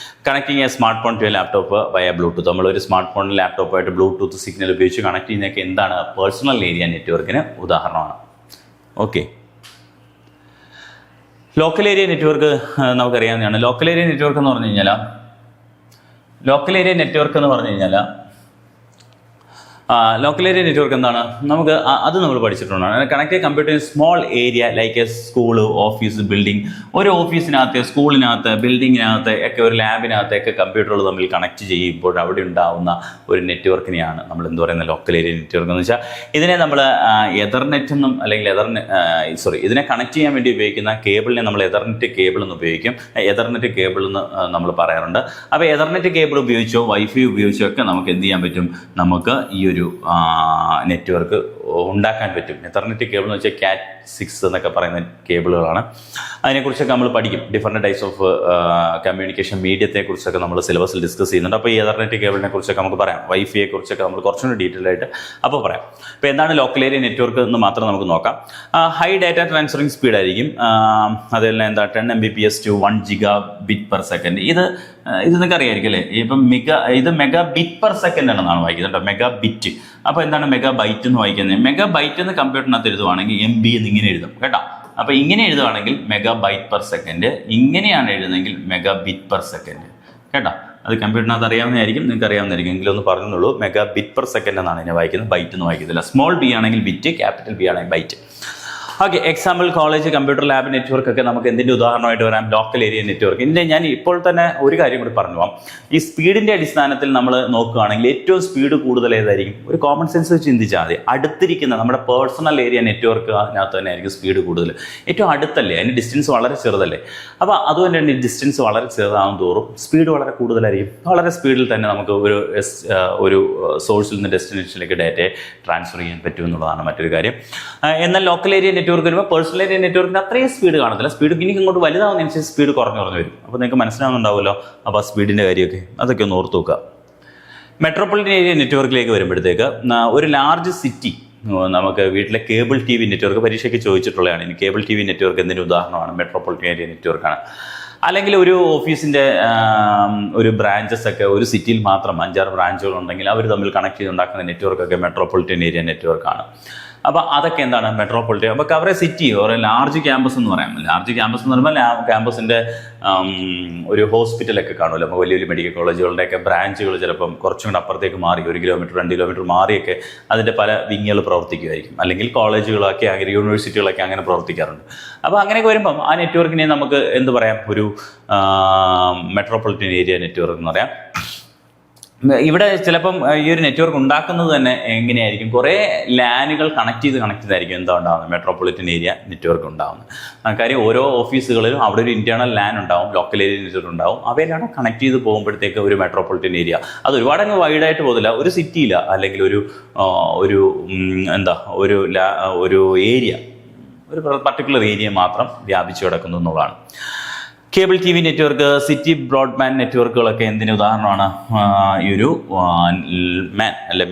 Connecting a smart phone to a laptop via Bluetooth, നമ്മളൊരു സ്മാർട്ട് ഫോണിൽ ലാപ്ടോപ്പായിട്ട് ബ്ലൂടൂത്ത് സിഗ്നൽ ഉപയോഗിച്ച് കണക്ട് ചെയ്യുന്നതൊക്കെ എന്താണ്, പേഴ്സണൽ ഏരിയ നെറ്റ്വർക്കിന് ഉദാഹരണമാണ്. ഓക്കെ, ലോക്കൽ ഏരിയ നെറ്റ്വർക്ക് നമുക്കറിയാവുന്നതാണ്. ലോക്കൽ ഏരിയ നെറ്റ്വർക്ക് എന്ന് പറഞ്ഞു കഴിഞ്ഞാൽ ലോക്കൽ ഏരിയ നെറ്റ്വർക്ക് എന്താണ്, നമുക്ക് അത് നമ്മൾ പഠിച്ചിട്ടുണ്ടാണ്. Connect computer small area like a school, office, building. ഒരു ഓഫീസിനകത്ത്, സ്കൂളിനകത്ത്, ബിൽഡിങ്ങിനകത്ത് ഒക്കെ, ഒരു ലാബിനകത്തൊക്കെ കമ്പ്യൂട്ടറുകൾ തമ്മിൽ കണക്ട് ചെയ്യുമ്പോൾ അവിടെ ഉണ്ടാവുന്ന ഒരു നെറ്റ്വർക്കിനെയാണ് നമ്മൾ എന്ത് പറയുന്നത്, ലോക്കൽ ഏരിയ നെറ്റ്വർക്ക് എന്ന് വെച്ചാൽ. ഇതിനെ നമ്മൾ എതർനെറ്റ് എന്നും അല്ലെങ്കിൽ ഇതിനെ കണക്ട് ചെയ്യാൻ വേണ്ടി ഉപയോഗിക്കുന്ന കേബിളിനെ നമ്മൾ എതർനെറ്റ് കേബിൾ എന്ന് ഉപയോഗിക്കും. എതർനെറ്റ് കേബിൾ എന്ന് നമ്മൾ പറയാറുണ്ട്. അപ്പോൾ എതർനെറ്റ് കേബിൾ ഉപയോഗിച്ചോ വൈഫൈ ഉപയോഗിച്ചോ ഒക്കെ നമുക്ക് എന്ത് ചെയ്യാൻ പറ്റും, നമുക്ക് ഈ ഒരു നെറ്റ്വർക്ക് ഉണ്ടാക്കാൻ പറ്റും. എതർനെറ്റ് കേബിൾ എന്ന് വെച്ചാൽ CAT 6 എന്നൊക്കെ പറയുന്ന കേബിളുകളാണ്. അതിനെക്കുറിച്ചൊക്കെ നമ്മൾ പഠിക്കും. ഡിഫറെൻറ്റ് ടൈപ്സ് ഓഫ് കമ്മ്യൂണിക്കേഷൻ മീഡിയത്തെക്കുറിച്ചൊക്കെ നമ്മൾ സിലബസിൽ ഡിസ്കസ് ചെയ്യുന്നുണ്ട്. അപ്പോൾ ഈ എതർനെറ്റ് കേബിളിനെ കുറിച്ചൊക്കെ നമുക്ക് പറയാം. വൈഫൈയെ കുറിച്ചൊക്കെ നമ്മൾ കുറച്ചുകൂടി ഡീറ്റെയിൽ ആയിട്ട് അപ്പോൾ പറയാം. അപ്പോൾ എന്താണ് ലോക്കൽ ഏരിയ നെറ്റ്വർക്ക് എന്ന് മാത്രം നമുക്ക് നോക്കാം. ഹൈ ഡാറ്റ ട്രാൻസ്ഫറിങ് സ്പീഡ് ആയിരിക്കും. അതെല്ലാം എന്താ 10 Mbps to 1 Gbps. ഇത് നിങ്ങൾക്ക് അറിയാമായിരിക്കും അല്ലേ. ഇപ്പം ഇത് മെഗാ ബിറ്റ് പെർ സെക്കൻഡ് ആണെന്നാണ് വായിക്കുന്നത് കേട്ടോ, മെഗാ ബിറ്റ്. അപ്പോൾ എന്താണ് മെഗാ ബൈറ്റ് എന്ന് വായിക്കുന്നത്? മെഗാ ബൈറ്റ് എന്ന് കമ്പ്യൂട്ടറിനകത്ത് എഴുതുവാണെങ്കിൽ MB എന്ന് ഇങ്ങനെ എഴുതും കേട്ടോ. അപ്പോൾ ഇങ്ങനെ എഴുതുവാണെങ്കിൽ മെഗാ ബൈറ്റ് പെർ സെക്കൻഡ്, ഇങ്ങനെയാണ് എഴുതുന്നതെങ്കിൽ മെഗാ ബിറ്റ് പെർ സെക്കൻഡ്. കേട്ടോ. അത് കമ്പ്യൂട്ടറിനകത്ത് അറിയാവുന്നതായിരിക്കും, നിങ്ങൾക്ക് അറിയാവുന്നതായിരിക്കും, എങ്കിലും ഒന്ന് പറഞ്ഞുള്ളൂ. മെഗാ ബിറ്റ് പെർ സെക്കൻഡ് എന്നാണ് ഇതിനെ വായിക്കുന്നത്, ബൈറ്റ് എന്ന് വായിക്കുന്നില്ല. സ്മോൾ ബി ആണെങ്കിൽ ബിറ്റ്, ക്യാപിറ്റൽ ബി ആണെങ്കിൽ byte. Okay, example college, computer lab network ഒക്കെ നമുക്ക് എന്തിൻ്റെ ഉദാഹരണമായിട്ട് വരാം? Local area network. ഇതിൻ്റെ ഞാൻ ഇപ്പോൾ തന്നെ ഒരു കാര്യം കൂടി പറഞ്ഞു പോകാം. ഈ സ്പീഡിൻ്റെ അടിസ്ഥാനത്തിൽ നമ്മൾ നോക്കുകയാണെങ്കിൽ ഏറ്റവും സ്പീഡ് കൂടുതൽ ഏതായിരിക്കും? ഒരു കോമൺ സെൻസ് വെച്ച് ചിന്തിച്ചാൽ മതി. അടുത്തിരിക്കുന്ന നമ്മുടെ പേഴ്സണൽ ഏരിയ നെറ്റ്വർക്ക് അതിനകത്ത് തന്നെ ആയിരിക്കും സ്പീഡ് കൂടുതൽ. ഏറ്റവും അടുത്തല്ലേ, അതിന് ഡിസ്റ്റൻസ് വളരെ ചെറുതല്ലേ. അപ്പോൾ അതുകൊണ്ട് തന്നെ ഡിസ്റ്റൻസ് വളരെ ചെറുതാകും തോറും സ്പീഡ് വളരെ കൂടുതലായിരിക്കും. വളരെ സ്പീഡിൽ തന്നെ നമുക്ക് ഒരു സോഴ്സിൽ നിന്ന് ഡെസ്റ്റിനേഷനിലേക്ക് ഡാറ്റയെ ട്രാൻസ്ഫർ ചെയ്യാൻ പറ്റും എന്നുള്ളതാണ് മറ്റൊരു കാര്യം. എന്നാൽ ലോക്കൽ ഏരിയ നെറ്റ്വർക്ക് വരുമ്പോൾ പേഴ്സണൽ ഏരിയ നെറ്റ്വർക്കിന് അത്രയും സ്പീഡ് കാണത്തില്ല. സ്പീഡ് ഇനി ഇങ്ങോട്ട് വലുതാവുന്നതിനനുസരിച്ച് സ്പീഡ് കുറഞ്ഞു വരും. അപ്പോൾ നിങ്ങൾക്ക് മനസ്സിലാവുന്നുണ്ടാവുമല്ലോ അപ്പോൾ ആ സ്പീഡിൻ്റെ കാര്യമൊക്കെ അതൊക്കെ ഒന്ന് ഓർത്ത് നോക്കുക. മെട്രോപൊളിറ്റൻ ഏരിയ നെറ്റ്വർക്കിലേക്ക് വരുമ്പോഴത്തേക്ക് ഒരു ലാർജ് സിറ്റി, നമുക്ക് വീട്ടിലെ കേബിൾ ടി വി നെറ്റ്വർക്ക് പരീക്ഷയ്ക്ക് ചോദിച്ചിട്ടുള്ളതാണ്. ഇനി കേബിൾ ടി വി നെറ്റ്വർക്ക് എന്തിൻ്റെ ഉദാഹരണമാണ്? മെട്രോപൊളിറ്റൻ ഏരിയ നെറ്റ്വർക്കാണ്. അല്ലെങ്കിൽ ഒരു ഓഫീസിൻ്റെ ഒരു ബ്രാഞ്ചസ് ഒക്കെ ഒരു സിറ്റിയിൽ മാത്രം 5-6 ബ്രാഞ്ചുകൾ ഉണ്ടെങ്കിൽ അവർ തമ്മിൽ കണക്ട് ചെയ്തുണ്ടാക്കുന്ന നെറ്റ്വർക്കൊക്കെ മെട്രോപൊളിറ്റൻ ഏരിയ നെറ്റ്വർക്കാണ്. അപ്പോൾ അതൊക്കെ എന്താണ്? മെട്രോപൊളിറ്റൻ. അപ്പോൾ കവറേജ് സിറ്റി ഒരു ലാർജ് ക്യാമ്പസ് എന്ന് പറയാം. ലാർജ് ക്യാമ്പസ് എന്ന് പറയുമ്പോൾ ക്യാമ്പസിൻ്റെ ഒരു ഹോസ്പിറ്റലൊക്കെ കാണുമല്ലോ. അപ്പോൾ വലിയ വലിയ മെഡിക്കൽ കോളേജുകളുടെയൊക്കെ ബ്രാഞ്ചുകൾ ചിലപ്പം കുറച്ചും കൂടെ അപ്പുറത്തേക്ക് മാറി 1 കിലോമീറ്റർ 2 കിലോമീറ്റർ മാറിയൊക്കെ അതിൻ്റെ പല വിങ്ങുകൾ പ്രവർത്തിക്കുമായിരിക്കും. അല്ലെങ്കിൽ കോളേജുകളൊക്കെ അങ്ങനെ യൂണിവേഴ്സിറ്റികളൊക്കെ അങ്ങനെ പ്രവർത്തിക്കാറുണ്ട്. അപ്പോൾ അങ്ങനെയൊക്കെ വരുമ്പം ആ നെറ്റ്വർക്കിനെ നമുക്ക് എന്ത് പറയാം? ഒരു മെട്രോപൊളിറ്റൻ ഏരിയ നെറ്റ്വർക്ക് എന്ന് പറയാം. ഇവിടെ ചിലപ്പം ഈ ഒരു നെറ്റ്വർക്ക് ഉണ്ടാക്കുന്നത് തന്നെ എങ്ങനെയായിരിക്കും? കുറേ ലാനുകൾ കണക്ട് ചെയ്തായിരിക്കും എന്താ ഉണ്ടാകുന്നത്? മെട്രോപൊളിറ്റൻ ഏരിയ നെറ്റ്വർക്ക് ഉണ്ടാകുന്നത്. കാര്യം ഓരോ ഓഫീസുകളിലും അവിടെ ഒരു ഇന്റേണൽ ലാൻ ഉണ്ടാവും, ലോക്കൽ ഏരിയ നെറ്റ്വർക്ക് ഉണ്ടാവും. അവയിലാണ് കണക്ട് ചെയ്ത് പോകുമ്പോഴത്തേക്ക് ഒരു മെട്രോപൊളിറ്റൻ ഏരിയ. അത് ഒരുപാട് അങ്ങ് വൈഡായിട്ട് പോകുന്നില്ല, ഒരു സിറ്റിയില്ല അല്ലെങ്കിൽ ഒരു ഏരിയ, ഒരു പർട്ടിക്കുലർ ഏരിയ മാത്രം വ്യാപിച്ചു കിടക്കുന്നു എന്നുള്ളതാണ്. Cable T V network, city broadband നെറ്റ്വർക്കുകളൊക്കെ എന്തിന് ഉദാഹരണമാണ്? ഈ ഒരു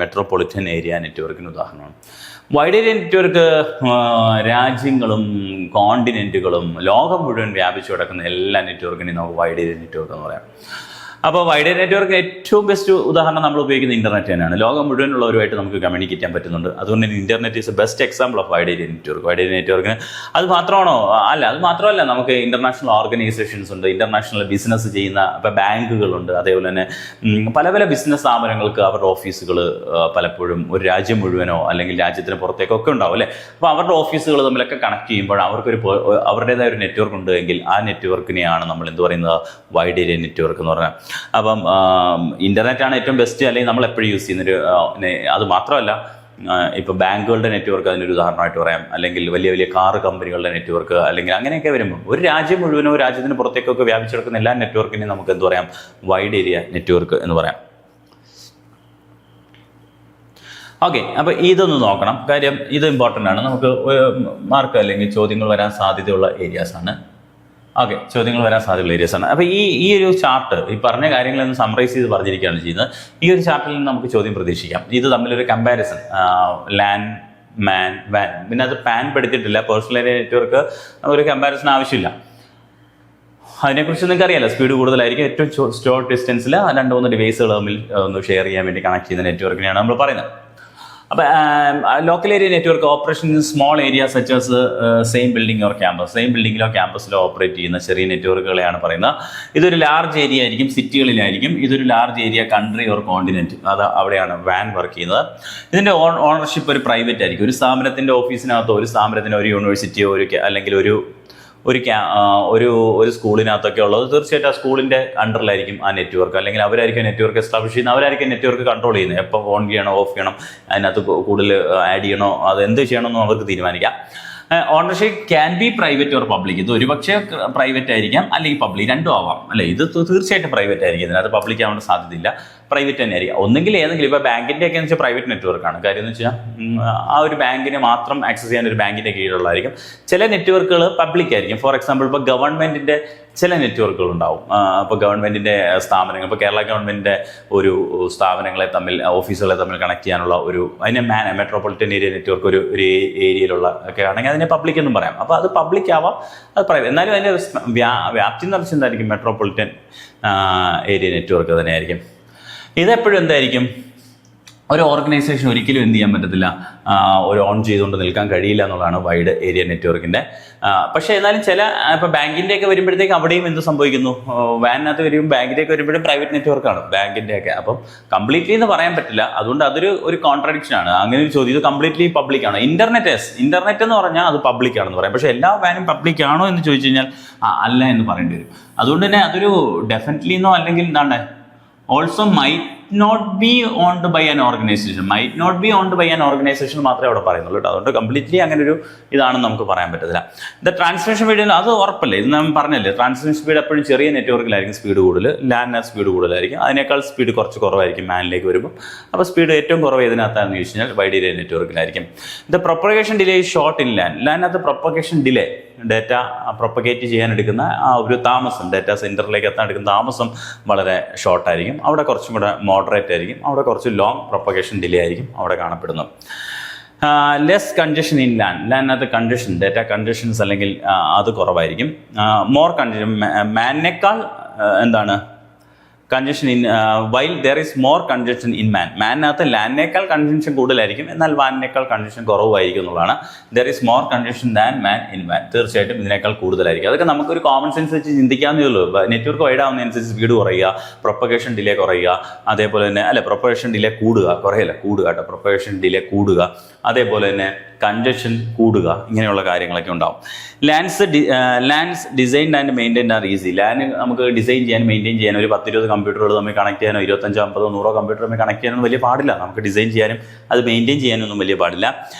മെട്രോപൊളിറ്റൻ ഏരിയ നെറ്റ്വർക്കിന് ഉദാഹരണമാണ്. വൈഡ് ഏരിയ നെറ്റ്വർക്ക് രാജ്യങ്ങളും കോണ്ടിനെൻറ്റുകളും ലോകം മുഴുവൻ വ്യാപിച്ചു കിടക്കുന്ന എല്ലാ നെറ്റ്വർക്കിനെയും നമുക്ക് വൈഡ് ഏരിയ നെറ്റ്വർക്ക് എന്ന് പറയാം. അപ്പോൾ വൈഡ് ഏരിയ നെറ്റ്വർക്ക് ഏറ്റവും ബെസ്റ്റ് ഉദാഹരണം നമ്മൾ ഉപയോഗിക്കുന്ന ഇൻ്റർനെറ്റ് തന്നെയാണ്. ലോകം മുഴുവനുള്ളവരുമായിട്ട് നമുക്ക് കമ്മ്യൂണിക്കേറ്റ് ചെയ്യാൻ പറ്റുന്നുണ്ട്. അതുകൊണ്ട് തന്നെ internet is A best example of wide area network. Wide area നെറ്റ്വർക്കിന് അത് മാത്രമാണോ? അല്ല, അത് മാത്രമല്ല, നമുക്ക് ഇൻ്റർനാഷണൽ ഓർഗനൈസേഷൻസ് ഉണ്ട്, ഇൻ്റർനാഷണൽ ബിസിനസ് ചെയ്യുന്ന ഇപ്പോൾ ബാങ്കുകളുണ്ട്. അതേപോലെ തന്നെ പല പല ബിസിനസ് സ്ഥാപനങ്ങൾക്ക് അവരുടെ ഓഫീസുകൾ പലപ്പോഴും ഒരു രാജ്യം മുഴുവനോ അല്ലെങ്കിൽ രാജ്യത്തിന് പുറത്തേക്കോ ഒക്കെ ഉണ്ടാവും അല്ലേ. അപ്പോൾ അവരുടെ ഓഫീസുകൾ തമ്മിലൊക്കെ കണക്ട് ചെയ്യുമ്പോൾ അവരുടേതായ ഒരു നെറ്റ്വർക്ക് ഉണ്ട് എങ്കിൽ ആ നെറ്റ്വർക്കിനെയാണ് നമ്മൾ എന്ത് പറയുന്നത്? വൈഡ് ഏരിയ നെറ്റ്വർക്ക് എന്ന് പറഞ്ഞാൽ. അപ്പം ഇൻ്റർനെറ്റാണ് ഏറ്റവും ബെസ്റ്റ്, അല്ലെങ്കിൽ നമ്മൾ എപ്പോഴും യൂസ് ചെയ്യുന്നൊരു. അത് മാത്രമല്ല, ഇപ്പോൾ ബാങ്കുകളുടെ നെറ്റ്വർക്ക് അതിനൊരു ഉദാഹരണമായിട്ട് പറയാം. അല്ലെങ്കിൽ വലിയ വലിയ കാർ കമ്പനികളുടെ നെറ്റ്വർക്ക്, അല്ലെങ്കിൽ അങ്ങനെയൊക്കെ വരുമ്പോൾ ഒരു രാജ്യം മുഴുവനോ രാജ്യത്തിന് പുറത്തേക്കൊക്കെ വ്യാപിച്ചെടുക്കുന്ന എല്ലാ നെറ്റ്വർക്കിനെയും നമുക്ക് എന്ത് പറയാം? വൈഡ് ഏരിയ നെറ്റ്വർക്ക് എന്ന് പറയാം. ഓക്കെ, അപ്പോൾ ഇതൊന്ന് നോക്കണം. കാര്യം ഇത് ഇമ്പോർട്ടൻ്റ് ആണ്. നമുക്ക് മാർക്ക് അല്ലെങ്കിൽ ചോദ്യങ്ങൾ വരാൻ സാധ്യതയുള്ള ഏരിയാസാണ്. ഓക്കെ, ചോദ്യങ്ങൾ വരാൻ സാധ്യതയുള്ള ഏരിയാസാണ്. അപ്പോൾ ഈ ഒരു ചാർട്ട്, ഈ പറഞ്ഞ കാര്യങ്ങളൊന്ന് സമ്മറൈസ് ചെയ്ത് പറഞ്ഞിരിക്കുകയാണ് ചെയ്യുന്നത്. ഈ ഒരു ചാർട്ടിൽ നിന്ന് നമുക്ക് ചോദ്യം പ്രതീക്ഷിക്കാം. ഇത് തമ്മിലൊരു കമ്പാരിസൺ, ലാൻ, മാൻ, വാൻ. പിന്നെ അത് പാൻ പഠിച്ചിട്ടില്ല. പേഴ്സണൽ ഏരിയ നെറ്റ്വർക്ക് ഒരു കമ്പാരിസൺ ആവശ്യമില്ല. അതിനെക്കുറിച്ച് നിങ്ങൾക്ക് അറിയാലോ, സ്പീഡ് കൂടുതലായിരിക്കും. ഏറ്റവും ഷോർട്ട് ഡിസ്റ്റൻസിൽ 2-3 ഡിവൈസുകൾ തമ്മിൽ ഒന്ന് ഷെയർ ചെയ്യാൻ വേണ്ടി കണക്ട് ചെയ്യുന്ന നെറ്റ്വർക്കിനെയാണ് നമ്മൾ പറയുന്നത്. അപ്പോൾ local area network operation in small area such as same building or campus. Same ബിൽഡിങ്ങിലോ ക്യാമ്പസിലോ ഓപ്പറേറ്റ് ചെയ്യുന്ന ചെറിയ നെറ്റ്വർക്കുകളെയാണ് പറയുന്നത്. ഇതൊരു ലാർജ് ഏരിയ ആയിരിക്കും, സിറ്റികളിലായിരിക്കും. ഇതൊരു large area country or continent, അത് അവിടെയാണ് വാൻ വർക്ക് ചെയ്യുന്നത്. ഇതിൻ്റെ ഓണർഷിപ്പ് ഒരു പ്രൈവറ്റ് ആയിരിക്കും. ഒരു സ്ഥാപനത്തിൻ്റെ ഓഫീസിനകത്തോ ഒരു സ്ഥാപനത്തിനോ ഒരു യൂണിവേഴ്സിറ്റിയോ അല്ലെങ്കിൽ ഒരു സ്കൂളിനകത്തൊക്കെ ഉള്ളത് തീർച്ചയായിട്ടും ആ സ്കൂളിൻ്റെ അണ്ടറിലായിരിക്കും ആ നെറ്റ്വർക്ക്. അല്ലെങ്കിൽ അവരായിരിക്കും നെറ്റ്വർക്ക് എസ്റ്റാബ്ലിഷ് ചെയ്യുന്നത്, അവരായിരിക്കും നെറ്റ്വർക്ക് കൺട്രോൾ ചെയ്യുന്നത്. എപ്പോൾ ഓൺ ചെയ്യണോ ഓഫ് ചെയ്യണം, അതിനകത്ത് കൂടുതൽ ആഡ് ചെയ്യണോ, അത് എന്ത് ചെയ്യണമെന്നും അവർക്ക് തീരുമാനിക്കാം. Ownership can be private or public. ഇത് ഒരുപക്ഷെ പ്രൈവറ്റ് ആയിരിക്കാം, അല്ലെങ്കിൽ പബ്ലിക്, രണ്ടും ആവാം അല്ലേ. ഇത് തീർച്ചയായിട്ടും പ്രൈവറ്റ് ആയിരിക്കും, ഇതിനകത്ത് പബ്ലിക് ആവേണ്ട സാധ്യതയില്ല. പ്രൈവറ്റ് തന്നെ ആയിരിക്കും. ഒന്നെങ്കിൽ ഏതെങ്കിലും, ഇപ്പോൾ ബാങ്കിൻ്റെ ഒക്കെ എന്ന് വെച്ചാൽ പ്രൈവറ്റ് നെറ്റ്വർക്കാണ്. കാര്യം എന്ന് വെച്ചാൽ ആ ഒരു ബാങ്കിനെ മാത്രം ആക്സസ് ചെയ്യാൻ ഒരു ബാങ്കിൻ്റെ കീഴിലുള്ളതായിരിക്കും. ചില നെറ്റ്വർക്കുകൾ പബ്ലിക് ആയിരിക്കും. ഫോർ എക്സാമ്പിൾ, ഇപ്പോൾ ഗവൺമെൻറ്റിൻ്റെ ചില നെറ്റ്വർക്കുകൾ ഉണ്ടാവും. ഇപ്പോൾ ഗവൺമെൻറ്റിൻ്റെ സ്ഥാപനങ്ങൾ, ഇപ്പോൾ കേരള ഗവൺമെൻറ്റിൻ്റെ ഒരു സ്ഥാപനങ്ങളെ തമ്മിൽ, ഓഫീസുകളെ തമ്മിൽ കണക്ട് ചെയ്യാനുള്ള അതിനെ മെട്രോപൊളിറ്റൻ ഏരിയ നെറ്റ്വർക്ക് ഒരു ഏരിയയിലുള്ള ഒക്കെ ആണെങ്കിൽ അതിനെ പബ്ലിക് എന്നും പറയാം. അപ്പോൾ അത് പബ്ലിക് ആവാം, അത് പ്രൈവറ്റ്. എന്നാലും അതിൻ്റെ വ്യാപ്തി എന്ന് വെച്ചാൽ എന്തായിരിക്കും? മെട്രോപൊളിറ്റൻ ഏരിയ നെറ്റ്വർക്ക് തന്നെയായിരിക്കും. ഇതെപ്പോഴും എന്തായിരിക്കും? ഒരു ഓർഗനൈസേഷൻ ഒരിക്കലും എന്ത് ചെയ്യാൻ പറ്റത്തില്ല, ഒരു ഓൺ ചെയ്തുകൊണ്ട് നിൽക്കാൻ കഴിയില്ല എന്നുള്ളതാണ് വൈഡ് ഏരിയ നെറ്റ്വർക്കിൻ്റെ. പക്ഷേ എന്നാലും ഇപ്പോൾ ബാങ്കിൻ്റെയൊക്കെ വരുമ്പോഴത്തേക്ക് അവിടെയും എന്ത് സംഭവിക്കുന്നു, വാനിനകത്ത് വരുമ്പോൾ ബാങ്കിൻ്റെയൊക്കെ വരുമ്പോഴും പ്രൈവറ്റ് നെറ്റ്വർക്കാണ് ബാങ്കിൻ്റെയൊക്കെ. അപ്പം കംപ്ലീറ്റ്ലി എന്ന് പറയാൻ പറ്റില്ല. അതുകൊണ്ട് ഒരു കോൺട്രഡിക്ഷൻ ആണ്. അങ്ങനെ ഒരു ചോദ്യം, ഇത് കംപ്ലീറ്റ്ലി പബ്ലിക് ആണ്. ഇന്റർനെറ്റ് എന്ന് പറഞ്ഞാൽ അത് പബ്ലിക് ആണെന്ന് പറയാം. പക്ഷേ എല്ലാ വാനും പബ്ലിക് ആണോ എന്ന് ചോദിച്ചു കഴിഞ്ഞാൽ അല്ല എന്ന് പറയേണ്ടി വരും. അതുകൊണ്ട് തന്നെ അതൊരു ഡെഫിനറ്റ്ലി എന്നോ അല്ലെങ്കിൽ എന്താണ് also might not be owned by an organisation മാത്രമേ അവിടെ പറയുന്നുള്ളൂ കേട്ടോ. അതുകൊണ്ട് കംപ്ലീറ്റ്ലി അങ്ങനെ ഒരു ഇതാണെന്ന് നമുക്ക് പറയാൻ പറ്റത്തില്ല. ട്രാൻസ്മിഷൻ സ്പീഡ് അത് ഉറപ്പല്ലേ, ഇത് നാം പറഞ്ഞല്ലേ, ട്രാൻസ്മിഷൻ സ്പീഡ് എപ്പോഴും ചെറിയ നെറ്റ്വർക്കിലായിരിക്കും സ്പീഡ് കൂടുതൽ, ലാനിന് സ്പീഡ് കൂടുതലായിരിക്കും, അതിനേക്കാൾ സ്പീഡ് കുറച്ച് കുറവായിരിക്കും മാനിലേക്ക് വരുമ്പോൾ. അപ്പോൾ സ്പീഡ് ഏറ്റവും കുറവ് ഇതിനകത്താണെന്ന് ചോദിച്ചു കഴിഞ്ഞാൽ വൈഡ് ഏരിയ നെറ്റ്വർക്കിലായിരിക്കും. Propagation delay is short in ലാനിനകത്ത് പ്രൊപ്പഗേഷൻ ഡിലേ, ഡേറ്റ പ്രൊപ്പഗേറ്റ് ചെയ്യാൻ എടുക്കുന്ന ആ ഒരു താമസം, ഡേറ്റ സെൻറ്ററിലേക്ക് എത്താൻ എടുക്കുന്ന താമസം വളരെ ഷോർട്ടായിരിക്കും. അവിടെ കുറച്ചും കൂടെ മോഡറേറ്റ് ആയിരിക്കും. അവിടെ കുറച്ച് ലോങ് പ്രൊപ്പഗേഷൻ ഡിലേ ആയിരിക്കും അവിടെ കാണപ്പെടുന്നത്. ലെസ് കൺജഷൻ ഇൻ ലാനിനകത്ത് കൺജഷൻ, ഡേറ്റ കൺജഷൻസ് അല്ലെങ്കിൽ അത് കുറവായിരിക്കും. മോർ കൺജഷൻ, മാനിനേക്കാൾ എന്താണ് congestion in while there is more congestion in മാനിനകത്ത് ലാനിനേക്കാൾ കൺജഷൻ കൂടുതലായിരിക്കും, എന്നാൽ വാനിനേക്കാൾ കൺജഷൻ കുറവായിരിക്കും എന്നുള്ളതാണ്. There is more congestion than MAN in വാൻ, തീർച്ചയായിട്ടും ഇതിനേക്കാൾ കൂടുതലായിരിക്കും. അതൊക്കെ നമുക്കൊരു കോമൺ സെൻസ് വെച്ച് ചിന്തിക്കാവുന്നേ ഉള്ളൂ. നെറ്റ്വർക്ക് വൈഡ് ആവുന്നതനുസരിച്ച് സ്പീഡ് കുറയുക, പ്രൊപ്പഗേഷൻ ഡിലേ കുറയുക, അതേപോലെ തന്നെ പ്രൊപ്പഗേഷൻ ഡിലേ കൂടുക കേട്ടോ, പ്രൊപ്പഗേഷൻ ഡിലേ കൂടുക, അതേപോലെ തന്നെ കൺജഷൻ കൂടുക, ഇങ്ങനെയുള്ള കാര്യങ്ങളൊക്കെ ഉണ്ടാവും. Lance designed and maintained are easy. നമുക്ക് ഡിസൈൻ ചെയ്യാൻ മെയിൻറ്റെയിൻ ചെയ്യാൻ ഒരു 10-20 കമ്പ്യൂട്ടറുകൾ തമ്മിൽ കണക്ട് ചെയ്യാനോ 25-50-100 കമ്പ്യൂട്ടർ തമ്മിൽ കണക്ട് ചെയ്യാനൊന്നും വലിയ പാടില്ല. നമുക്ക് ഡിസൈൻ ചെയ്യാനും അത് മെയിൻറ്റെയിൻ ചെയ്യാനൊന്നും വലിയ പാടില്ല.